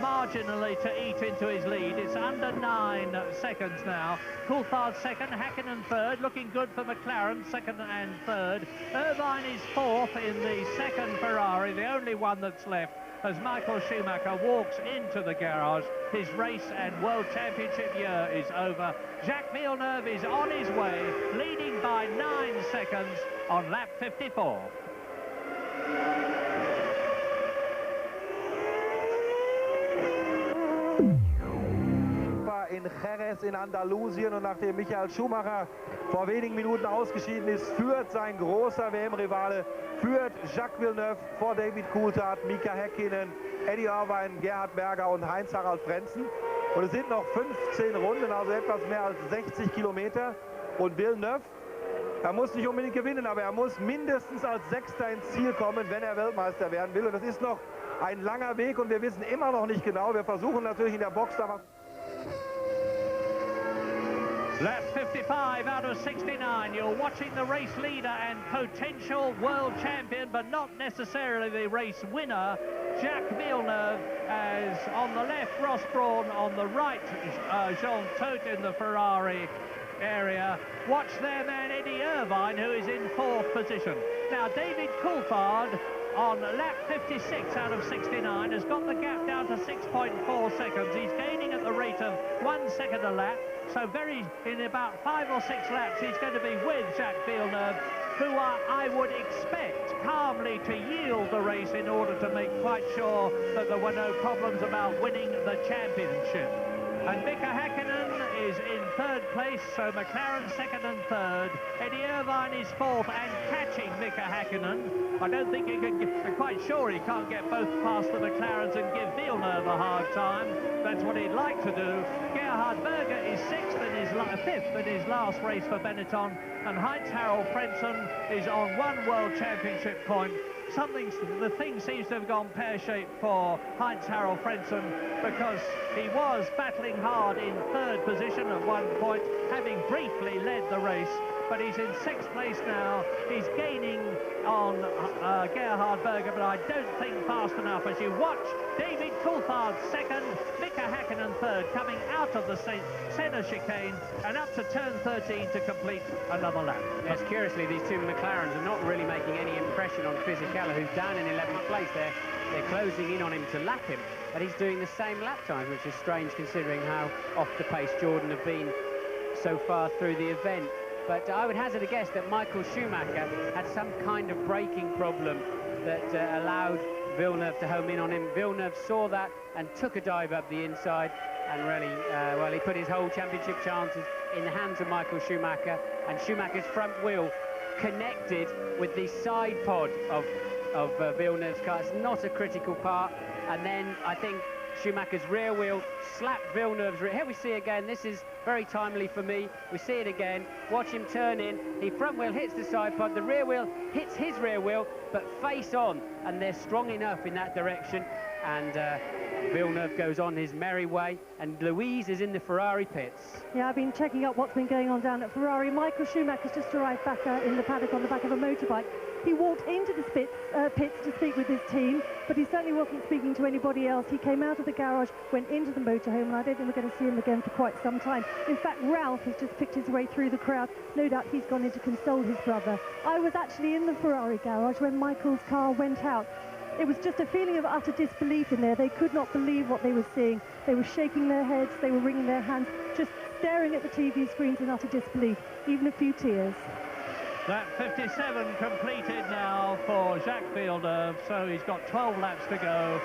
marginally to eat into his lead. It's under 9 seconds now. Coulthard second, Hakkinen third, looking good for McLaren, second and third. Irvine is fourth in the second Ferrari, the only one that's left, as Michael Schumacher walks into the garage. His race and World Championship year is over. Jacques Villeneuve is on his way, leading by 9 seconds on lap 54. In Jerez in Andalusien, und nachdem Michael Schumacher vor wenigen Minuten ausgeschieden ist, führt sein großer WM-Rivale, führt Jacques Villeneuve vor David Coulthard, Mika Häkkinen, Eddie Irvine, Gerhard Berger und Heinz-Harald Frentzen. Und es sind noch 15 Runden, also etwas mehr als 60 Kilometer. Und Villeneuve, er muss nicht unbedingt gewinnen, aber er muss mindestens als Sechster ins Ziel kommen, wenn er Weltmeister werden will. Und das ist noch ein langer Weg und wir wissen immer noch nicht genau. Wir versuchen natürlich in der Box da was. Lap 55 out of 69. You're watching the race leader and potential world champion, but not necessarily the race winner, Jacques Villeneuve, as on the left, Ross Brawn, on the right, Jean Todt in the Ferrari area. Watch their man Eddie Irvine, who is in fourth position. Now, David Coulthard on lap 56 out of 69 has got the gap down to 6.4 seconds. He's gaining at the rate of 1 second a lap. So in about 5 or 6 laps, he's going to be with Jacques Villeneuve, who I would expect calmly to yield the race in order to make quite sure that there were no problems about winning the championship. And Mika Häkkinen is in third place, so McLaren second and third. Eddie Irvine is fourth and catching Mika Häkkinen. I don't think he can I'm quite sure he can't get both past the McLarens and give Villeneuve a hard time. That's what he'd like to do. Gerhard Berger is fifth in his last race for Benetton, and Heinz-Harald Frentzen is on 1 World Championship point. The thing seems to have gone pear-shaped for Heinz-Harald Frentzen, because he was battling hard in third position at one point, having briefly led the race, but he's in 6th place now. He's gaining on Gerhard Berger, but I don't think fast enough. As you watch David Coulthard second, Mika Häkkinen third, coming out of the centre chicane and up to turn 13 to complete another lap. Yes, curiously, these two McLarens are not really making any impression on Fisichella, who's down in 11th place there. They're closing in on him to lap him, but he's doing the same lap times, which is strange considering how off the pace Jordan have been so far through the event. But I would hazard a guess that Michael Schumacher had some kind of braking problem that allowed Villeneuve to home in on him. Villeneuve saw that and took a dive up the inside, and really, well, he put his whole championship chances in the hands of Michael Schumacher, and Schumacher's front wheel connected with the side pod of Villeneuve's car. It's not a critical part, and then I think Schumacher's rear wheel slapped Villeneuve's rear. Here we see again, this is very timely for me. We see it again. Watch him turn in. The front wheel hits the side pod. The rear wheel hits his rear wheel, but face on. and they're strong enough in that direction. And Villeneuve goes on his merry way, and Louise is in the Ferrari pits. Yeah, I've been checking up what's been going on down at Ferrari. Michael Schumacher's just arrived back in the paddock on the back of a motorbike. He walked into the pits to speak with his team, but he certainly wasn't speaking to anybody else. He came out of the garage, went into the motorhome, and I don't think we're going to see him again for quite some time. In fact, Ralph has just picked his way through the crowd. No doubt he's gone in to console his brother. I was actually in the Ferrari garage when Michael's car went out. It was just a feeling of utter disbelief in there. They could not believe what they were seeing. They were shaking their heads, they were wringing their hands, just staring at the TV screens in utter disbelief, even a few tears. That 57 completed now for Jacques Villeneuve, so he's got 12 laps to go,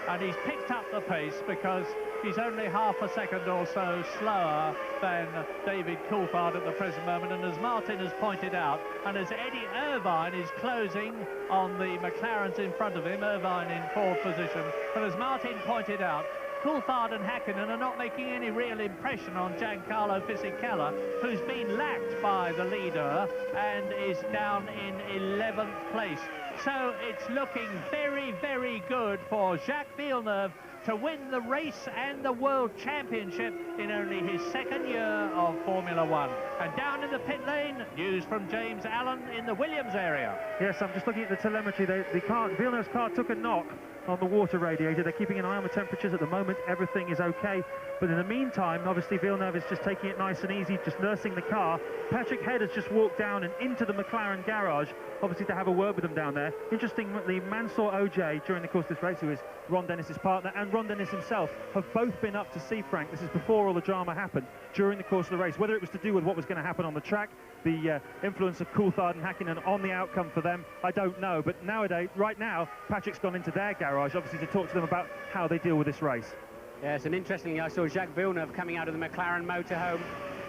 and he's picked up the pace because he's only half a second or so slower than David Coulthard at the present moment. And as Martin has pointed out, and as Eddie Irvine is closing on the McLarens in front of him, Irvine in fourth position, but as Martin pointed out, Coulthard and Häkkinen are not making any real impression on Giancarlo Fisichella, who's been lapped by the leader and is down in 11th place. So it's looking very, very good for Jacques Villeneuve to win the race and the World Championship in only his second year of Formula One. And down in the pit lane, news from James Allen in the Williams area. Yes, I'm just looking at the telemetry. Villeneuve's car took a knock on the water radiator. They're keeping an eye on the temperatures at the moment. Everything is okay. But in the meantime, obviously Villeneuve is just taking it nice and easy, just nursing the car. Patrick Head has just walked down and into the McLaren garage, obviously to have a word with them down there. Interestingly, Mansour OJ, during the course of this race, who is Ron Dennis's partner, and Ron Dennis himself have both been up to see Frank. This is before all the drama happened during the course of the race. Whether it was to do with what was going to happen on the track, the influence of Coulthard and Häkkinen on the outcome for them, I don't know. But nowadays, right now, Patrick's gone into their garage, obviously to talk to them about how they deal with this race. Yes, and interestingly, I saw Jacques Villeneuve coming out of the McLaren motorhome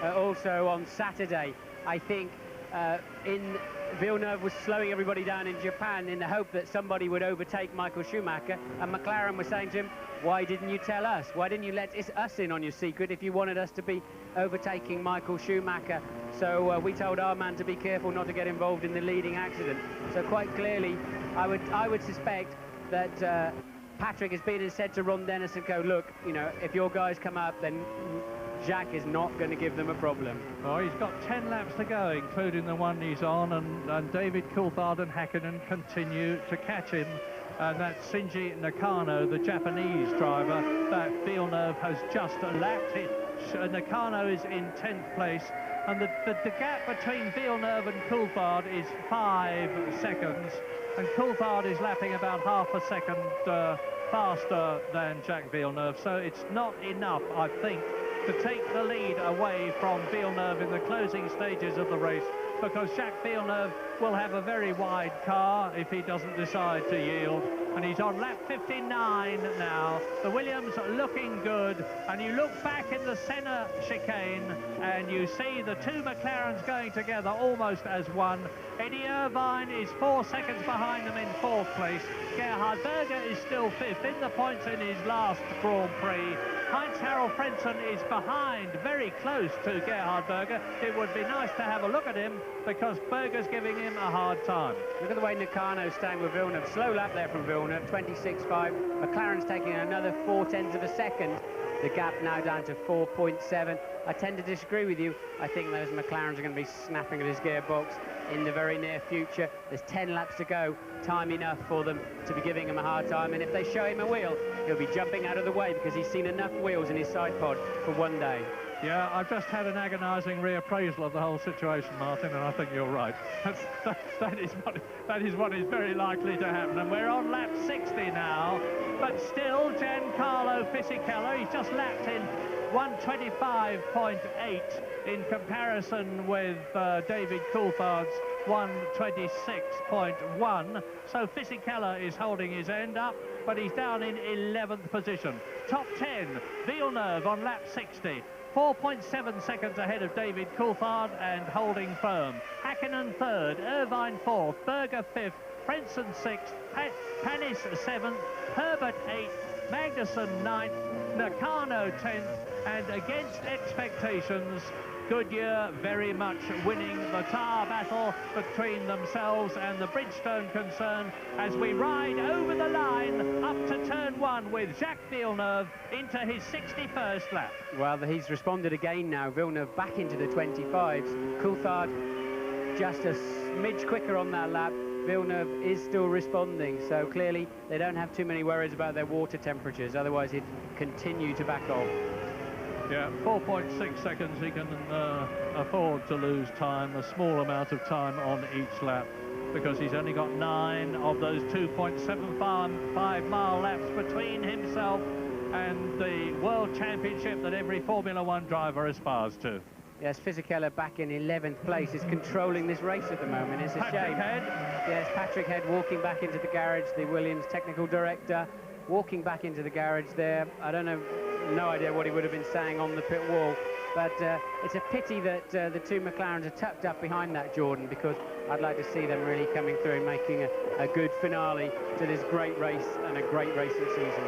also on Saturday. I think Villeneuve was slowing everybody down in Japan in the hope that somebody would overtake Michael Schumacher, and McLaren was saying to him, why didn't you tell us? Why didn't you let us in on your secret if you wanted us to be overtaking Michael Schumacher? So we told our man to be careful not to get involved in the leading accident. So quite clearly, I would suspect that Patrick has been and said to Ron Dennis and co, look, you know, if your guys come up, then Jacques is not going to give them a problem. Oh, he's got 10 laps to go, including the one he's on, and David Coulthard and Häkkinen continue to catch him. And that's Shinji Nakano, the Japanese driver, that Villeneuve has just lapped. Nakano is in 10th place, and the gap between Villeneuve and Coulthard is 5 seconds, and Coulthard is lapping about half a second faster than Jacques Villeneuve, so it's not enough, I think, to take the lead away from Villeneuve in the closing stages of the race, because Jacques Villeneuve will have a very wide car if he doesn't decide to yield. And he's on lap 59 now. The Williams are looking good, and you look back in the Senna chicane and you see the two McLarens going together almost as one. Eddie Irvine is 4 seconds behind them in 4th place. Gerhard Berger is still 5th in the points in his last Grand Prix. Heinz-Harald Frentzen is behind, very close to Gerhard Berger. It would be nice to have a look at him because Berger's giving him a hard time. Look at the way Nakano's staying with Villeneuve. Slow lap there from Villeneuve, 26.5. McLaren's taking another 0.4 of a second. The gap now down to 4.7. I tend to disagree with you. I think those McLarens are going to be snapping at his gearbox in the very near future. There's 10 laps to go, time enough for them to be giving him a hard time, and if they show him a wheel, he'll be jumping out of the way because he's seen enough wheels in his side pod for one day. Yeah, I've just had an agonising reappraisal of the whole situation, Martin, and I think you're right. That is what is very likely to happen. And we're on lap 60 now, but still Giancarlo Fisichella, he's just lapped in 1:25.8 in comparison with David Coulthard's 1:26.1. So Fisichella is holding his end up, but he's down in 11th position. Top 10, Villeneuve on lap 60. 4.7 seconds ahead of David Coulthard and holding firm. Häkkinen 3rd, Irvine 4th, Berger 5th, Frentzen 6th, Panis 7th, Herbert 8th, Magnussen 9th, Nakano 10th, and against expectations, Goodyear very much winning the tar battle between themselves and the Bridgestone concern as we ride over the line up to turn 1 with Jacques Villeneuve into his 61st lap. Well, he's responded again now. Villeneuve back into the 25s. Coulthard just a smidge quicker on that lap. Villeneuve is still responding, so clearly they don't have too many worries about their water temperatures, otherwise he'd continue to back off. Yeah, 4.6 seconds he can afford to lose time, a small amount of time on each lap, because he's only got 9 of those 2.75-mile laps between himself and the World Championship that every Formula One driver aspires to. Yes, Fisichella back in 11th place is controlling this race at the moment. It's a shame. Head. Yes, Patrick Head walking back into the garage, the Williams technical director, walking back into the garage there. I don't know, no idea what he would have been saying on the pit wall, but it's a pity that the two McLarens are tucked up behind that Jordan, because I'd like to see them really coming through and making a good finale to this great race and a great racing season.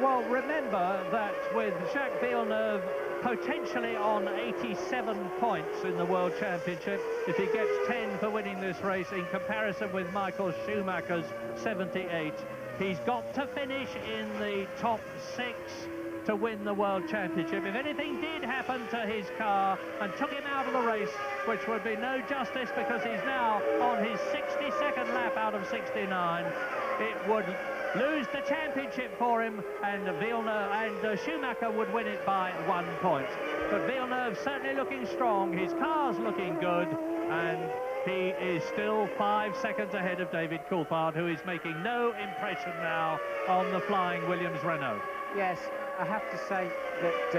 Well, remember that with Jacques Villeneuve potentially on 87 points in the World Championship, if he gets 10 for winning this race, in comparison with Michael Schumacher's 78, he's got to finish in the top 6 to win the World Championship. If anything did happen to his car and took him out of the race, which would be no justice because he's now on his 62nd lap out of 69, it would lose the championship for him, and Villeneuve and Schumacher would win it by 1 point. But Villeneuve certainly looking strong, his car's looking good, and he is still 5 seconds ahead of David Coulthard, who is making no impression now on the flying Williams Renault. Yes, I have to say that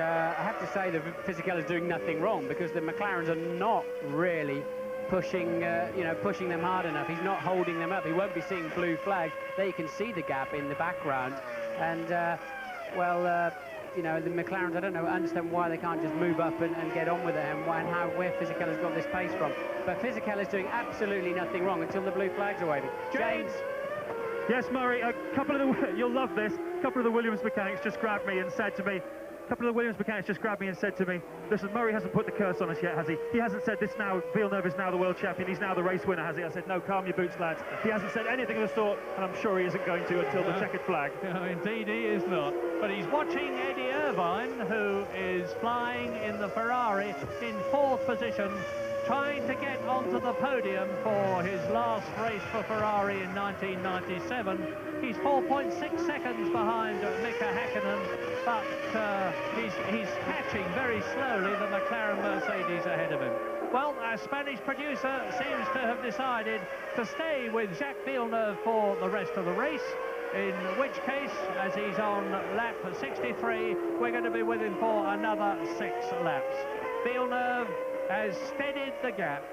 Fisichella is doing nothing wrong, because the McLarens are not really pushing them hard enough. He's not holding them up. He won't be seeing blue flags. There you can see the gap in the background, and the McLarens, I don't know, understand why they can't just move up and get on with it, and where Fisichella's got this pace from. But Fisichella's doing absolutely nothing wrong until the blue flags are waving. James. Yes, Murray, you'll love this. A couple of the Williams mechanics just grabbed me and said to me, listen, Murray hasn't put the curse on us yet, has he? He hasn't said this now, Villeneuve is now the world champion, he's now the race winner, has he? I said, no, calm your boots, lads. He hasn't said anything of the sort, and I'm sure he isn't going to until the checkered flag. No, indeed he is not. But he's watching Eddie Irvine, who is flying in the Ferrari in 4th position, trying to get onto the podium for his last race for Ferrari in 1997. He's 4.6 seconds behind Mika Häkkinen, but he's catching very slowly the McLaren Mercedes ahead of him. Well, our Spanish producer seems to have decided to stay with Jacques Villeneuve for the rest of the race, in which case, as he's on lap 63, we're going to be with him for another 6 laps. Villeneuve has steadied the gap.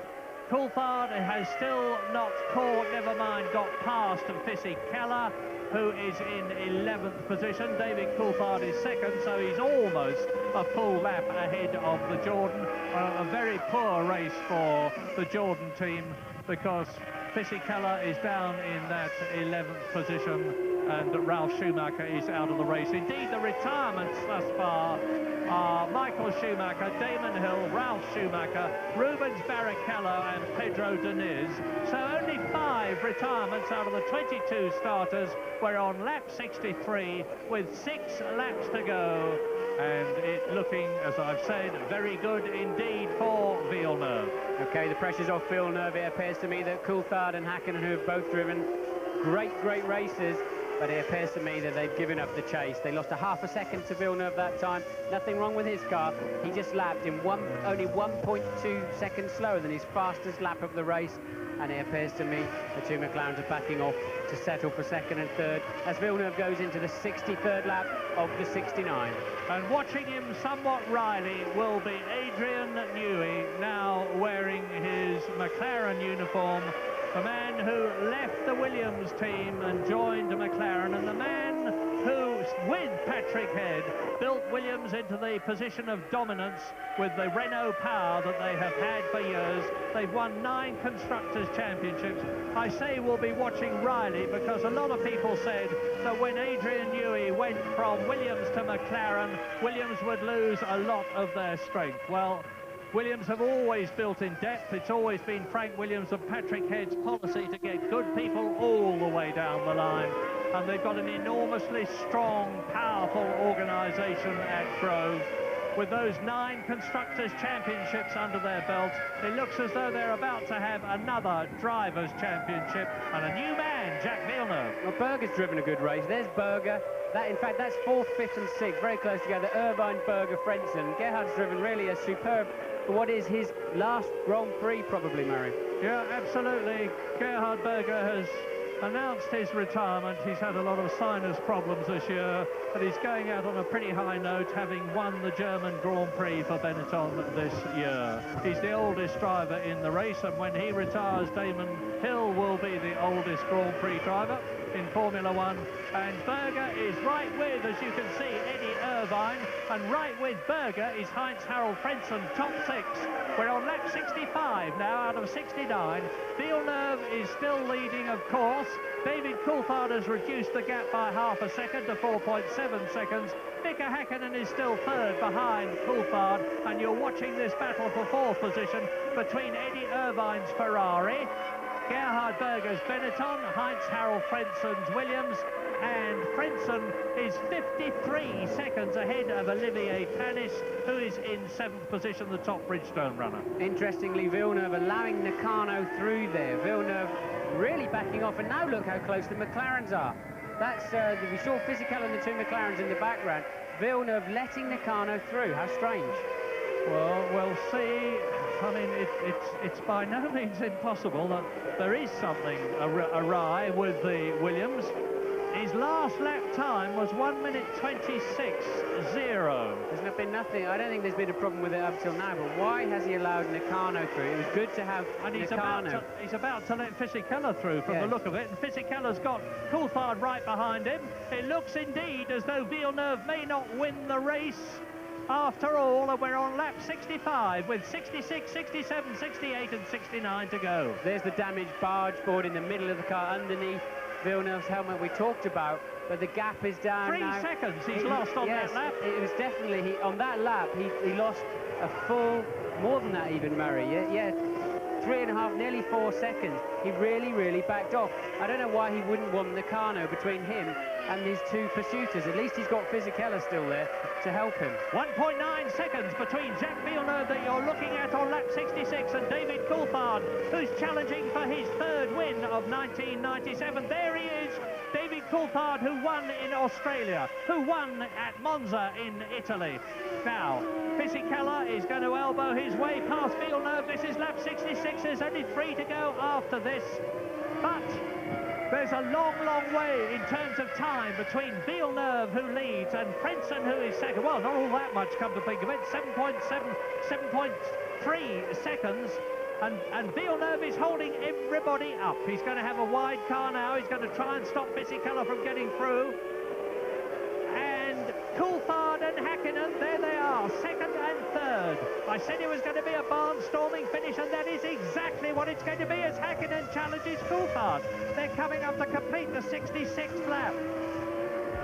Coulthard has still not caught, never mind got past Fisichella, who is in 11th position. David Coulthard is 2nd, so he's almost a full lap ahead of the Jordan. A very poor race for the Jordan team, because Fisichella is down in that 11th position and Ralf Schumacher is out of the race. Indeed, the retirements thus far are Michael Schumacher, Damon Hill, Ralf Schumacher, Rubens Barrichello and Pedro Diniz. So only 5 retirements out of the 22 starters. We're on lap 63 with 6 laps to go, and it looking, as I've said, very good indeed for Villeneuve. Okay, the pressure's off Villeneuve. It appears to me that Coulthard and Häkkinen, who have both driven great races, but it appears to me that they've given up the chase. They lost a half a second to Villeneuve that time. Nothing wrong with his car. He just lapped in only 1.2 seconds slower than his fastest lap of the race. And it appears to me the two McLarens are backing off to settle for 2nd and 3rd as Villeneuve goes into the 63rd lap of the 69. And watching him somewhat wryly will be Adrian Newey, now wearing his McLaren uniform. The man who left the Williams team and joined McLaren, and the man who with Patrick Head, built Williams into the position of dominance with the Renault power that they have had for years. They've won 9 Constructors' Championships. I say we'll be watching Riley because a lot of people said that when Adrian Newey went from Williams to McLaren, Williams would lose a lot of their strength. Well, Williams have always built in depth. It's always been Frank Williams and Patrick Head's policy to get good people all the way down the line. And they've got an enormously strong, powerful organisation at Grove. With those 9 Constructors' Championships under their belt, it looks as though they're about to have another Drivers' Championship and a new man, Jacques Villeneuve. Well, Berger's driven a good race. There's Berger. In fact, that's 4th, 5th and 6th, very close together. Irvine, Berger, Frentzen. Gerhard's driven really a superb, for what is his last Grand Prix, probably, Murray. Yeah, absolutely. Gerhard Berger has announced his retirement. He's had a lot of sinus problems this year, but he's going out on a pretty high note, having won the German Grand Prix for Benetton this year. He's the oldest driver in the race, and when he retires, Damon Hill will be the oldest Grand Prix driver in Formula One. And Berger is right with, as you can see, Eddie Irvine, and right with Berger is Heinz-Harald Frentzen, top 6. We're on lap 65 now out of 69. Villeneuve is still leading, of course. David Coulthard has reduced the gap by half a second to 4.7 seconds. Mika Häkkinen is still 3rd behind Coulthard, and you're watching this battle for 4th position between Eddie Irvine's Ferrari, Gerhard Berger's Benetton, Heinz-Harald Frentzen's Williams, and Frentzen is 53 seconds ahead of Olivier Panis, who is in 7th position, the top Bridgestone runner. Interestingly, Villeneuve allowing Nakano through there. Villeneuve really backing off, and now look how close the McLarens are. That's we saw Fisichella and the 2 McLarens in the background. Villeneuve letting Nakano through. How strange. Well, we'll see. I mean, it's by no means impossible that there is something awry with the Williams. His last lap time was 1 minute 26.0. There's been nothing. I don't think there's been a problem with it up till now, but why has he allowed Nakano through? It was good to have Nakano. He's about to let Fisichella through from the look of it, and Fisichella's got Coulthard right behind him. It looks indeed as though Villeneuve may not win the race after all, and we're on lap 65 with 66, 67, 68 and 69 to go. There's the damaged barge board in the middle of the car underneath Villeneuve's helmet we talked about, but the gap is down 3 now. seconds he's lost on that lap. It was definitely, on that lap, he lost a full, more than that even, Murray. Yeah, 3.5, nearly 4 seconds. He really backed off. I don't know why he wouldn't want Nakano between him and his 2 pursuiters. At least he's got Fisichella still there to help him. 1.9 seconds between Jacques Villeneuve that you're looking at on lap 66 and David Coulthard, who's challenging for his 3rd win of 1997. There he is, David Coulthard, who won in Australia, who won at Monza in Italy. Now, Fisichella is going to elbow his way past Villeneuve. This is lap 66. There's only 3 to go after this. But there's a long way in terms of time between Villeneuve, who leads, and Frentzen, who is 2nd. Well, not all that much, come to think of it. 7.3 seconds. And Villeneuve is holding everybody up. He's going to have a wide car now. He's going to try and stop Fisichella from getting through. And Coulthard and Häkkinen, there they are, 2nd and 3rd. I said it was going to be a barnstorming finish, and that is exactly what it's going to be as Häkkinen challenges Coulthard. They're coming up to complete the 66th lap.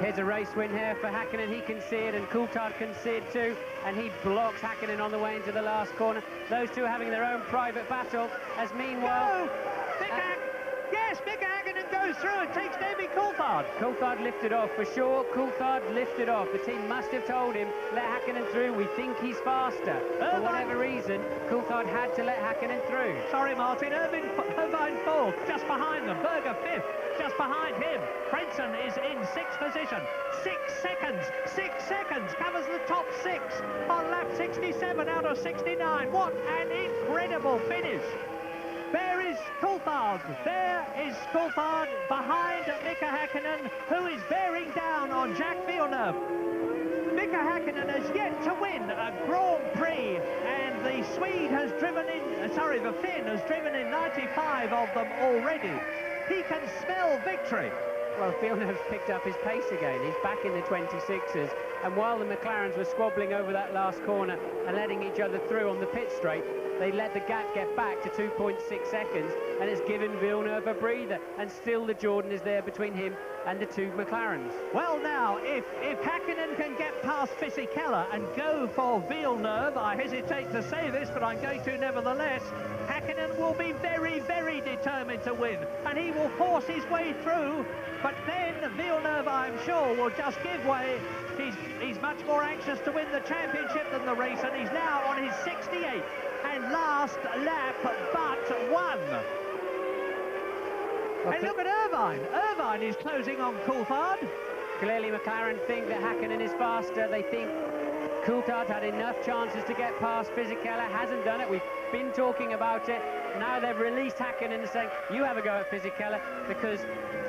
Here's a race win here for Häkkinen. He can see it, and Coulthard can see it too, and he blocks Häkkinen on the way into the last corner. Those two are having their own private battle, as meanwhile... Mika Häkkinen goes through and takes David Coulthard. Coulthard lifted off, for sure. Coulthard lifted off. The team must have told him, let Häkkinen through. We think he's faster. For whatever reason, Coulthard had to let Häkkinen through. Sorry, Martin. Irvine 4th, just behind them. Berger 5th, just behind him. Frentzen is in 6th position. 6 seconds. 6 seconds. Covers the top 6 on lap 67 out of 69. What an incredible finish. There is Coulthard. There is Coulthard behind Mika Häkkinen, who is bearing down on Jacques Villeneuve. Mika Häkkinen has yet to win a Grand Prix, and the Swede has driven in, the Finn has driven in 95 of them already. He can smell victory. Well, Villeneuve's picked up his pace again. He's back in the 26s. And while the McLarens were squabbling over that last corner and letting each other through on the pit straight, they let the gap get back to 2.6 seconds, and it's given Villeneuve a breather. And still the Jordan is there between him and the two McLarens. Well, now, if Häkkinen can get past Fisichella and go for Villeneuve, I hesitate to say this, but I'm going to nevertheless, Häkkinen will be very, very determined to win, and he will force his way through, but then Villeneuve, I'm sure, will just give way. He's much more anxious to win the championship than the race, and he's now on his 68th and last lap but one. And look at Irvine. Irvine is closing on Coulthard. Clearly McLaren think that Häkkinen is faster. They think Coulthard had enough chances to get past Fisichella, hasn't done it. We've been talking about it. Now they've released Häkkinen and saying, you have a go at Fisichella, because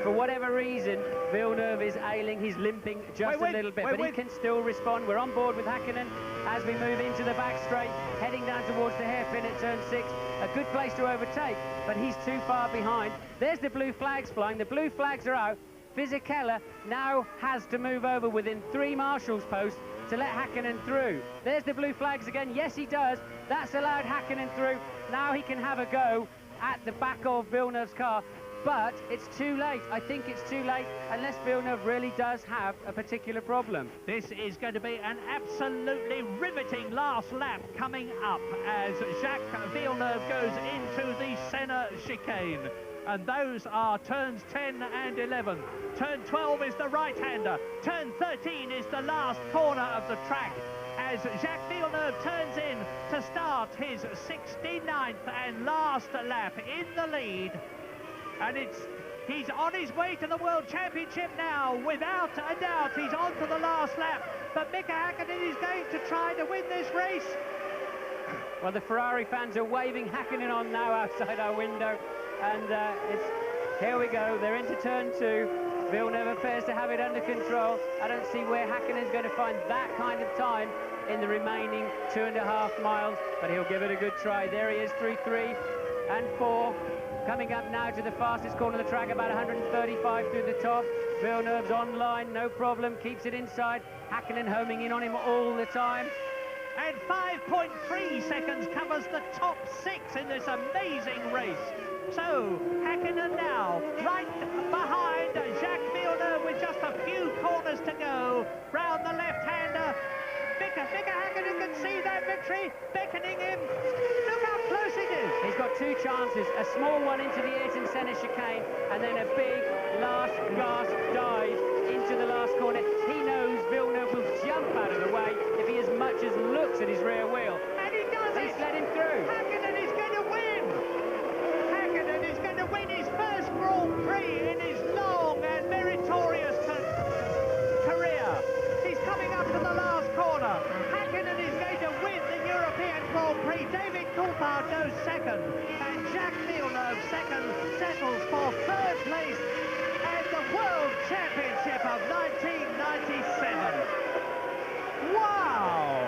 for whatever reason, Villeneuve is ailing, he's limping just a little bit, but he can still respond. We're on board with Häkkinen as we move into the back straight, heading down towards the hairpin at turn 6. A good place to overtake, but he's too far behind. There's the blue flags flying. The blue flags are out. Fisichella now has to move over within 3 marshals posts to let Häkkinen through. There's the blue flags again. Yes, he does. That's allowed Häkkinen through. Now he can have a go at the back of Villeneuve's car, but it's too late. I think it's too late, unless Villeneuve really does have a particular problem. This is going to be an absolutely riveting last lap coming up as Jacques Villeneuve goes into the Senna chicane. And those are turns 10 and 11. Turn 12 is the right-hander. Turn 13 is the last corner of the track as Jacques Villeneuve turns in to start his 69th and last lap in the lead. And he's on his way to the World Championship now, without a doubt. He's on to the last lap. But Mika Häkkinen is going to try to win this race. Well, the Ferrari fans are waving Häkkinen on now outside our window. And here we go, they're into turn 2. Villeneuve appears to have it under control. I don't see where Häkkinen's going to find that kind of time in the remaining 2.5 miles, but he'll give it a good try. There he is, through 3 and 4. Coming up now to the fastest corner of the track, about 135 through the top. Villeneuve's online, no problem, keeps it inside. Häkkinen homing in on him all the time. And 5.3 seconds covers the top 6 in this amazing race. So, Häkkinen now right behind Jacques Villeneuve with just a few corners to go. Round the left-hander. Mika Häkkinen can see that victory beckoning him. Look how close it is. He's got 2 chances, a small one into the Ayrton Senna chicane, and then a big last gasp dive into the last corner. He knows Villeneuve will jump out of the way if he as much as looks at his rear wheel. And he does it. He's let him through. Häkkinen is going to win. Häkkinen is going to win his first Grand Prix in his long and meritorious career. He's coming up to the last corner. Häkkinen is going to win the European Grand Prix. David Coulthard goes second, and Jacques Villeneuve second settles for 3rd place at the World Championship of 1997. Wow!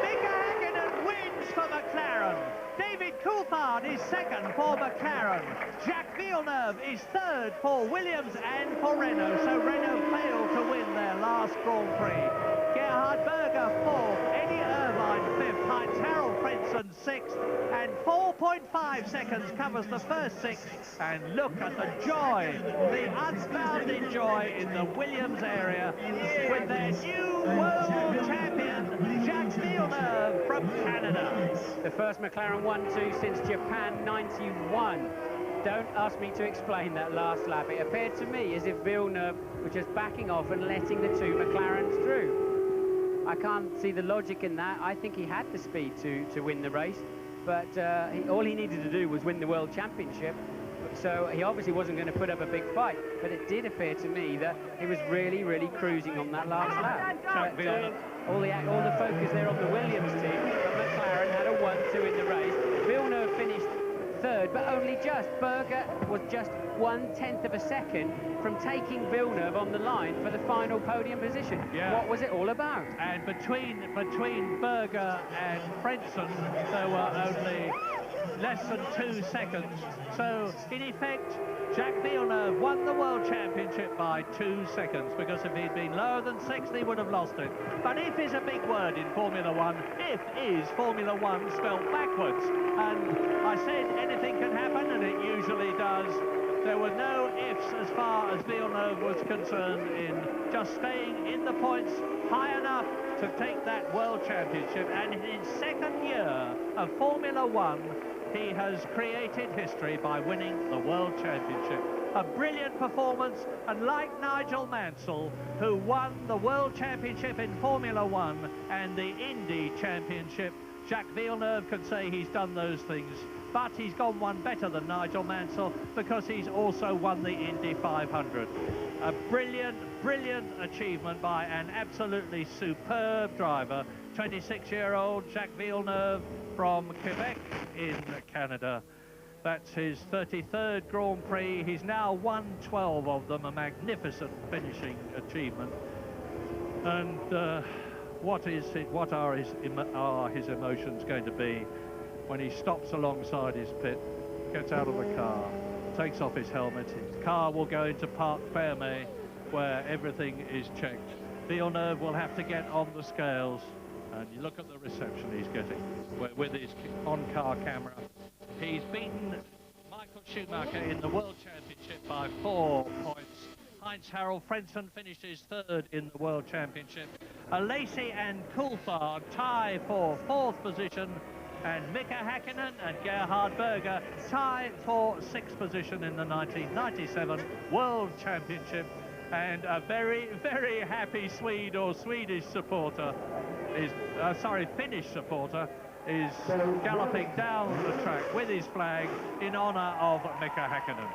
Mika Häkkinen wins for McLaren. David Coulthard is second for McLaren. Jacques Villeneuve is 3rd for Williams and for Renault. So Renault failed to win their last Grand Prix. Gerhard Berger 4th, Eddie Irvine 5th, Heinz Harald Frentzen 6th, and 4.5 seconds covers the first 6. And look at the joy, the unbounded joy in the Williams area with their new world champion, Jacques Villeneuve from Canada. The first McLaren 1-2 since Japan 91. Don't ask me to explain that last lap. It appeared to me as if Villeneuve was just backing off and letting the 2 McLarens through. I can't see the logic in that. I think he had the speed to win the race, but all he needed to do was win the World Championship. So he obviously wasn't going to put up a big fight, but it did appear to me that he was really, really cruising on that last lap. All the focus there on the Williams team, but McLaren had a 1-2 in the race. Villeneuve finished 3rd, but only just. Berger was just 1/10 of a second from taking Villeneuve on the line for the final podium position. Yeah. What was it all about? And between Berger and Frentzen, there were only less than 2 seconds. So, in effect, Jacques Villeneuve won the World Championship by 2 seconds, because if he'd been lower than 6th, he would have lost it. But if is a big word in Formula One. If is Formula One spelled backwards. And I said anything can happen, and it usually does. There were no ifs as far as Villeneuve was concerned in just staying in the points high enough to take that World Championship. And in his second year of Formula One, he has created history by winning the World Championship. A brilliant performance, and like Nigel Mansell, who won the World Championship in Formula One and the Indy Championship, Jacques Villeneuve can say he's done those things, but he's gone one better than Nigel Mansell because he's also won the Indy 500. A brilliant, brilliant achievement by an absolutely superb driver, 26-year-old Jacques Villeneuve from Quebec in Canada. That's his 33rd Grand Prix. He's now won 12 of them, a magnificent finishing achievement. And what are his emotions going to be when he stops alongside his pit, gets out of the car, takes off his helmet. His car will go into Parc Fermé, where everything is checked. Villeneuve will have to get on the scales, and you look at the reception he's getting with his on-car camera. He's beaten Michael Schumacher in the World Championship by 4 points. Heinz-Harald Frentzen finishes 3rd in the World Championship. Lacey and Coulthard tie for 4th position, and Mika Häkkinen and Gerhard Berger tie for 6th position in the 1997 World Championship. And a very, very happy Swede or Swedish supporter is, Finnish supporter is galloping down the track with his flag in honour of Mika Häkkinen.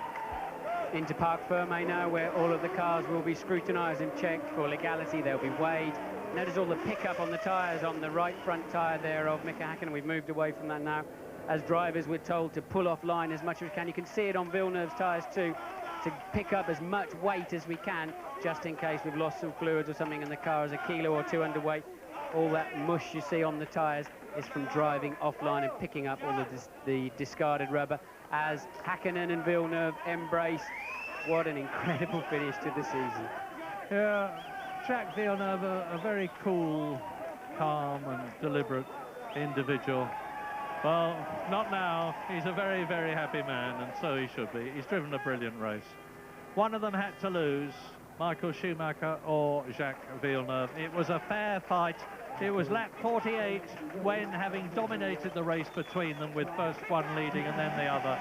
Into Parc Fermé now, where all of the cars will be scrutinised and checked for legality. They'll be weighed. Notice all the pickup on the tyres on the right front tyre there of Mika Häkkinen. We've moved away from that now. As drivers, we're told to pull off line as much as we can. You can see it on Villeneuve's tyres too, to pick up as much weight as we can, just in case we've lost some fluids or something and the car is a kilo or 2 underweight. All that mush you see on the tyres is from driving offline and picking up all of the discarded rubber, as Häkkinen and Villeneuve embrace. What an incredible finish to the season. Yeah, Jacques Villeneuve, a very cool, calm and deliberate individual. Well, not now. He's a very, very happy man, and so he should be. He's driven a brilliant race. One of them had to lose, Michael Schumacher or Jacques Villeneuve. It was a fair fight. It was lap 48 when, having dominated the race between them, with first one leading and then the other,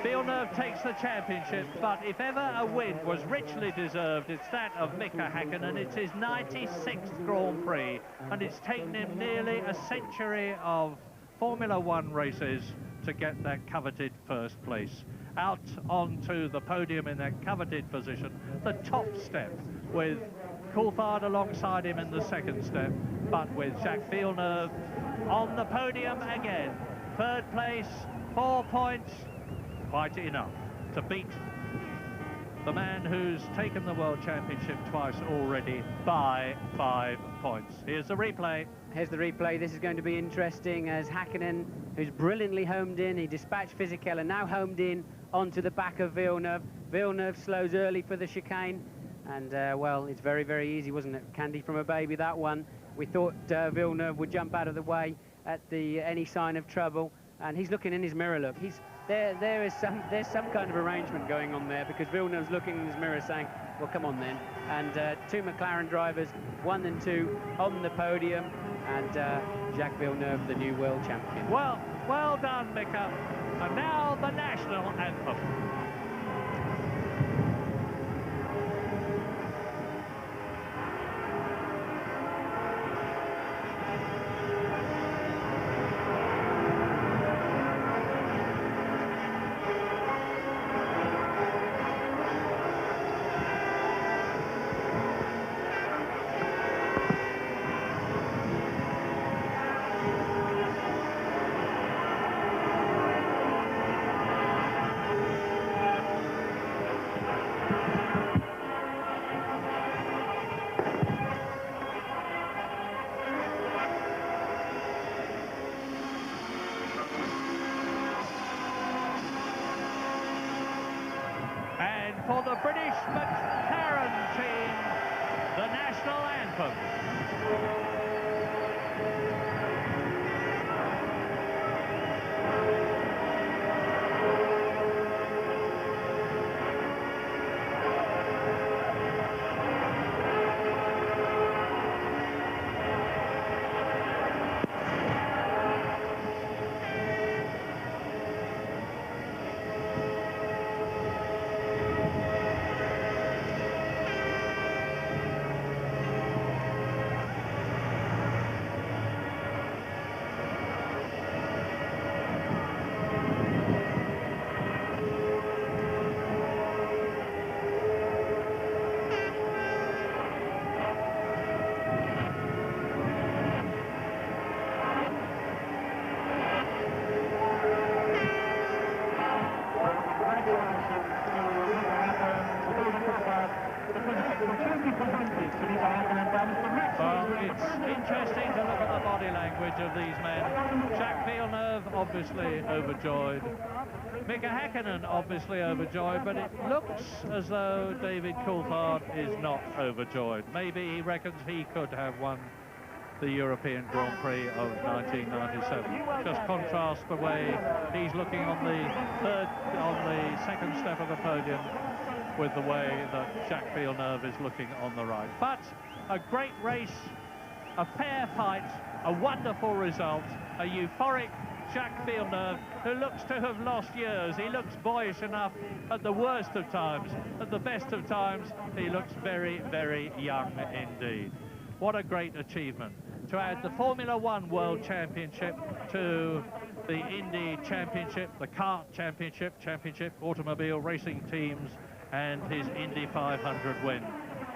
Villeneuve takes the championship. But if ever a win was richly deserved, it's that of Mika Häkkinen. It's his 96th Grand Prix, and it's taken him nearly a century of Formula One races to get that coveted first place. Out onto the podium in that coveted position, the top step, with Coulthard alongside him in the second step, but with Jacques Villeneuve on the podium again. 3rd place, 4 points, quite enough to beat the man who's taken the World Championship twice already by 5 points. Here's the replay. Here's the replay. This is going to be interesting, as Häkkinen, who's brilliantly homed in, he dispatched Fisichella, now homed in onto the back of Villeneuve. Villeneuve slows early for the chicane, and well, it's very, very easy, wasn't it? Candy from a baby, that one. We thought Villeneuve would jump out of the way at any sign of trouble, and he's looking in his mirror. Look, there's some kind of arrangement going on there, because Villeneuve's looking in his mirror saying, well, come on then. And 2 McLaren drivers, 1 and 2 on the podium, and Jacques Villeneuve, the new world champion. Well done, Mika. And now the national anthem. open. Well, it's interesting to look at the body language of these men. Jacques Villeneuve obviously overjoyed. Mika Häkkinen obviously overjoyed, but it looks as though David Coulthard is not overjoyed. Maybe he reckons he could have won the European Grand Prix of 1997. Just contrast the way he's looking on the second step of the podium with the way that Jacques Villeneuve is looking on the right. But a great race, a fair fight, a wonderful result, a euphoric Jacques Villeneuve, who looks to have lost years. He looks boyish enough at the worst of times. At the best of times, he looks very, very young indeed. What a great achievement. To add the Formula One World Championship to the Indy Championship, the Kart Championship, automobile racing teams, and his Indy 500 win.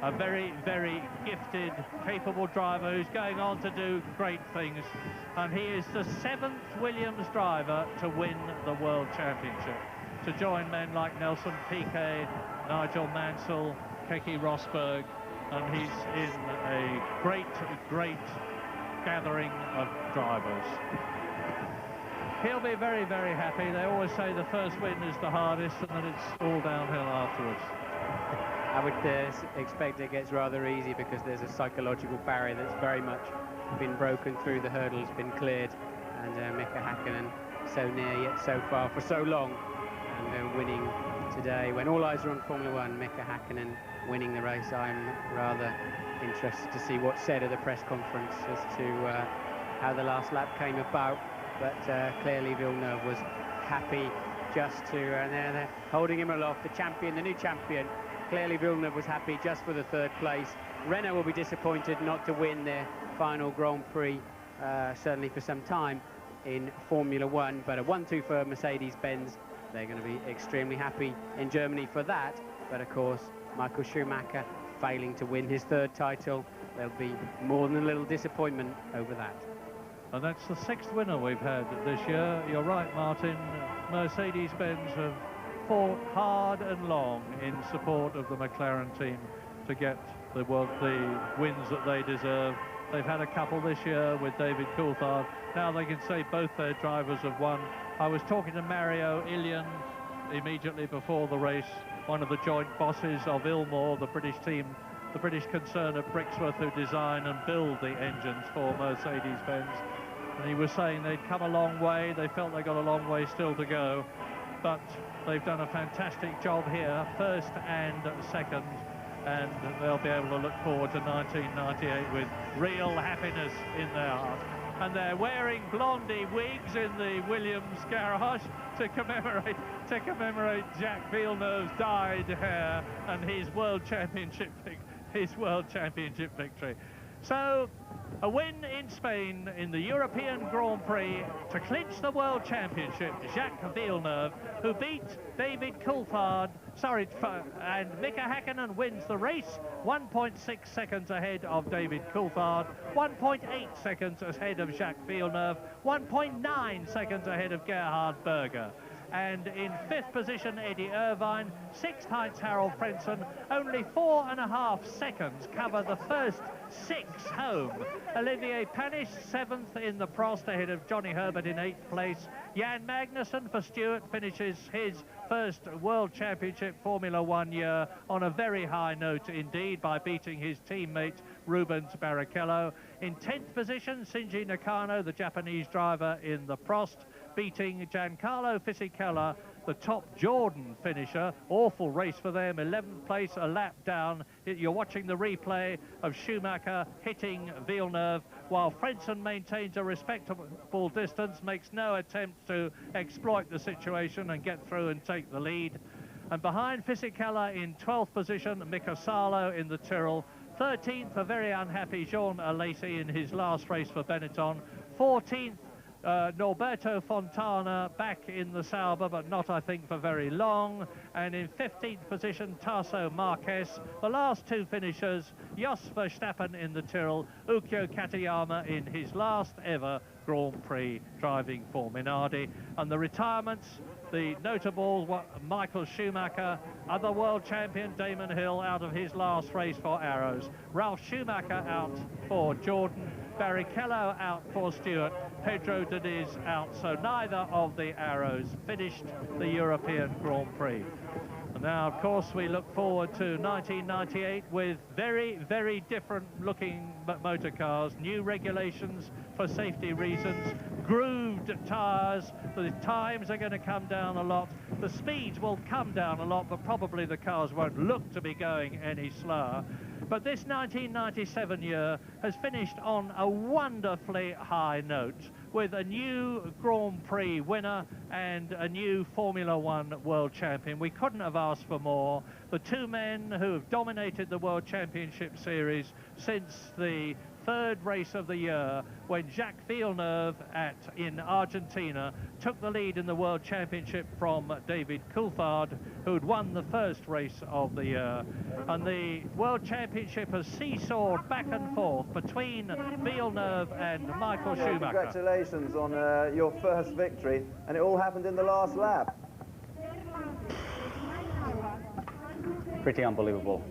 A very, very gifted, capable driver who's going on to do great things. And he is the 7th Williams driver to win the World Championship, to join men like Nelson Piquet, Nigel Mansell, Keke Rosberg, and he's in a great, great gathering of drivers. He'll be very, very happy. They always say the first win is the hardest and then it's all downhill afterwards. I would expect it gets rather easy because there's a psychological barrier that's very much been broken through, the hurdle's been cleared, and Mika Häkkinen so near yet so far for so long, and winning today. When all eyes are on Formula One, Mika Häkkinen winning the race, I'm rather interested to see what's said at the press conference as to how the last lap came about. But clearly Villeneuve was happy just to, and they're holding him aloft, the champion, the new champion. Clearly Villeneuve was happy just for the third place. Renault will be disappointed not to win their final Grand Prix, certainly for some time in Formula One, but a 1-2 for Mercedes-Benz. They're going to be extremely happy in Germany for that. But of course, Michael Schumacher failing to win his third title, there'll be more than a little disappointment over that. And that's the 6th winner we've had this year. You're right, Martin. Mercedes-Benz have fought hard and long in support of the McLaren team to get the wins that they deserve. They've had a couple this year with David Coulthard. Now they can say both their drivers have won. I was talking to Mario Ilian immediately before the race, one of the joint bosses of Ilmor, the British team, the British concern of Brixworth, who design and build the engines for Mercedes-Benz. And he was saying they'd come a long way. They felt they got a long way still to go, but they've done a fantastic job here, first and second, and they'll be able to look forward to 1998 with real happiness in their heart. And they're wearing blondie wigs in the Williams garage to commemorate Jacques Villeneuve's dyed hair and his World Championship victory. So, a win in Spain in the European Grand Prix to clinch the World Championship. Jacques Villeneuve, who beat David Coulthard, and Mika Häkkinen wins the race, 1.6 seconds ahead of David Coulthard, 1.8 seconds ahead of Jacques Villeneuve, 1.9 seconds ahead of Gerhard Berger. And in 5th position, Eddie Irvine. 6th, Heinz-Harald Frentzen. Only 4.5 seconds cover the first 6 home. Olivier Panis, 7th in the Prost, ahead of Johnny Herbert in 8th place. Jan Magnussen for Stewart finishes his first World Championship Formula One year on a very high note indeed by beating his teammate Rubens Barrichello. In 10th position, Shinji Nakano, the Japanese driver in the Prost, beating Giancarlo Fisichella, the top Jordan finisher. Awful race for them. 11th place, a lap down. You're watching the replay of Schumacher hitting Villeneuve, while Frentzen maintains a respectable distance, makes no attempt to exploit the situation and get through and take the lead. And behind Fisichella in 12th position, Mika Salo in the Tyrrell. 13th, a very unhappy Jean Alesi in his last race for Benetton. 14th, Norberto Fontana back in the Sauber, but not, I think, for very long. And in 15th position, Tasso Marquez. The last 2 finishers, Jos Verstappen in the Tyrrell, Ukyo Katayama in his last ever Grand Prix driving for Minardi. And the retirements, the notable Michael Schumacher, other world champion Damon Hill out of his last race for Arrows, Ralf Schumacher out for Jordan, Barrichello out for Stewart, Pedro Diniz out, so neither of the Arrows finished the European Grand Prix. And now, of course, we look forward to 1998 with very, very different looking motor cars, new regulations for safety reasons, grooved tyres, the times are going to come down a lot, the speeds will come down a lot, but probably the cars won't look to be going any slower. But this 1997 year has finished on a wonderfully high note with a new Grand Prix winner and a new Formula One world champion. We couldn't have asked for more. The 2 men who have dominated the World Championship Series since the 3rd race of the year, when Jacques Villeneuve in Argentina took the lead in the World Championship from David Coulthard, who'd won the 1st race of the year. And the World Championship has seesawed back and forth between Villeneuve and Michael Schumacher. Congratulations on your first victory, and it all happened in the last lap. Pretty unbelievable.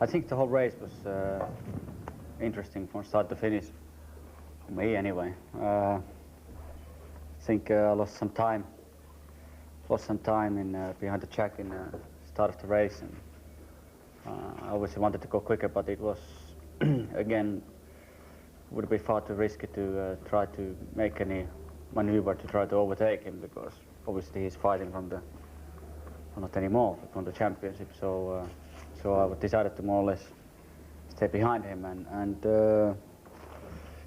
I think the whole race was interesting from start to finish, for me anyway. I think I lost some time in behind the track in the start of the race, and I obviously wanted to go quicker, but it was again would be far too risky to try to make any maneuver to try to overtake him, because obviously he's fighting from the not anymore from the championship. So I decided to more or less stay behind him, and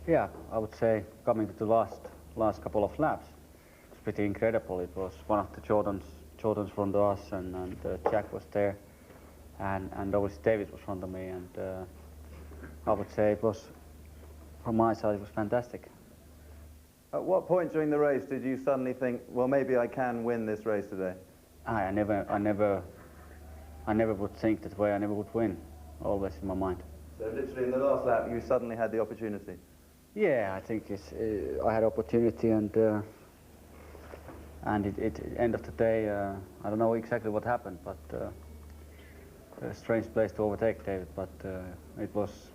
yeah, I would say coming to the last couple of laps, it's pretty incredible. It was one of the Jordans front of us, and Jack was there, and obviously David was front of me, and I would say it was, from my side, it was fantastic. At what point during the race did you suddenly think, well, maybe I can win this race today? I never would think that way. I never would win. Always in my mind. So literally in the last lap, you suddenly had the opportunity. Yeah, I think I had opportunity, and end of the day, I don't know exactly what happened, but a strange place to overtake David. But it was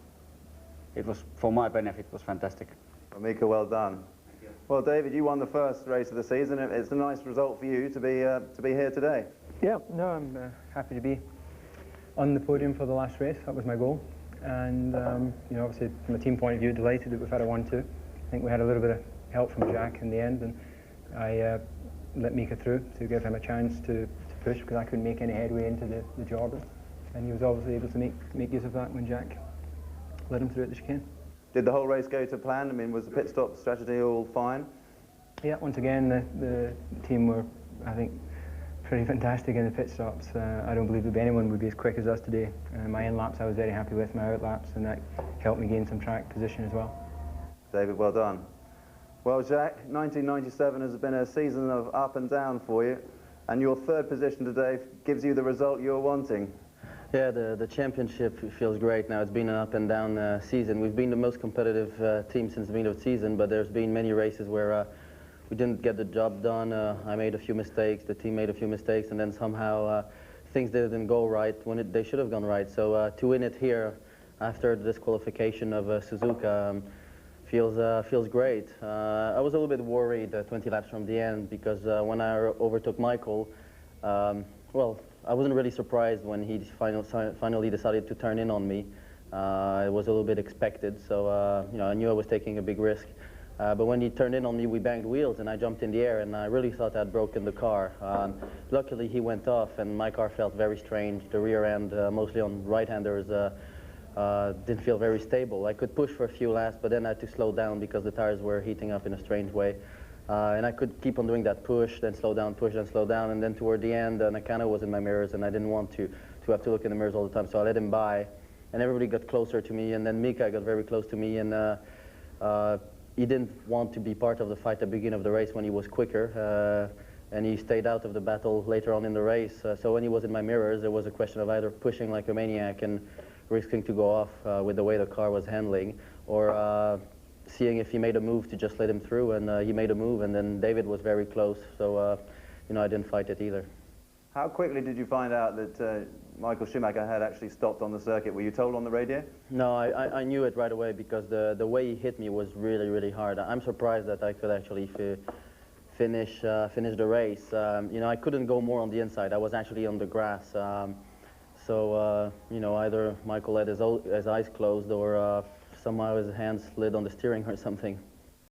for my benefit. It was fantastic. Well, Mika, well done. Well, David, you won the first race of the season. It's a nice result for you to be here today. Yeah, no, I'm happy to be on the podium for the last race. That was my goal. And, you know, obviously, from a team point of view, delighted that we've had a 1-2. I think we had a little bit of help from Jack in the end, and I let Mika through to give him a chance to push, because I couldn't make any headway into the Jordan. And he was obviously able to make use of that when Jack led him through at the chicane. Did the whole race go to plan? I mean, was the pit stop strategy all fine? Yeah, once again, the team were, I think, pretty fantastic in the pit stops. I don't believe anyone would be as quick as us today. My in laps I was very happy with, my out laps, and that helped me gain some track position as well. David, well done. Well, Jack, 1997 has been a season of up and down for you, and your 3rd position today gives you the result you're wanting. Yeah, the championship feels great now. It's been an up and down season. We've been the most competitive team since the beginning of the season, but there's been many races where we didn't get the job done. I made a few mistakes, the team made a few mistakes, and then somehow things didn't go right when they should have gone right. So to win it here after the disqualification of Suzuka feels great. I was a little bit worried 20 laps from the end because when I overtook Michael, well, I wasn't really surprised when he finally decided to turn in on me. It was a little bit expected, so you know, I knew I was taking a big risk. But when he turned in on me, we banged wheels and I jumped in the air and I really thought I'd broken the car. Luckily he went off and my car felt very strange. The rear end, mostly on right-handers, didn't feel very stable. I could push for a few laps, but then I had to slow down because the tires were heating up in a strange way. And I could keep on doing that push, then slow down, push, then slow down, and then toward the end, Nakano was in my mirrors, and I didn't want to have to look in the mirrors all the time, so I let him by. And everybody got closer to me, and then Mika got very close to me, and he didn't want to be part of the fight at the beginning of the race when he was quicker, and he stayed out of the battle later on in the race. So when he was in my mirrors, there was a question of either pushing like a maniac and risking to go off with the way the car was handling, or seeing if he made a move to just let him through, and he made a move, and then David was very close, so you know, I didn't fight it either. How quickly did you find out that Michael Schumacher had actually stopped on the circuit? Were you told on the radio? No, I knew it right away because the way he hit me was really, really hard. I'm surprised that I could actually finish the race. You know, I couldn't go more on the inside. I was actually on the grass. So, you know, either Michael had his eyes closed or somehow his hands slid on the steering or something.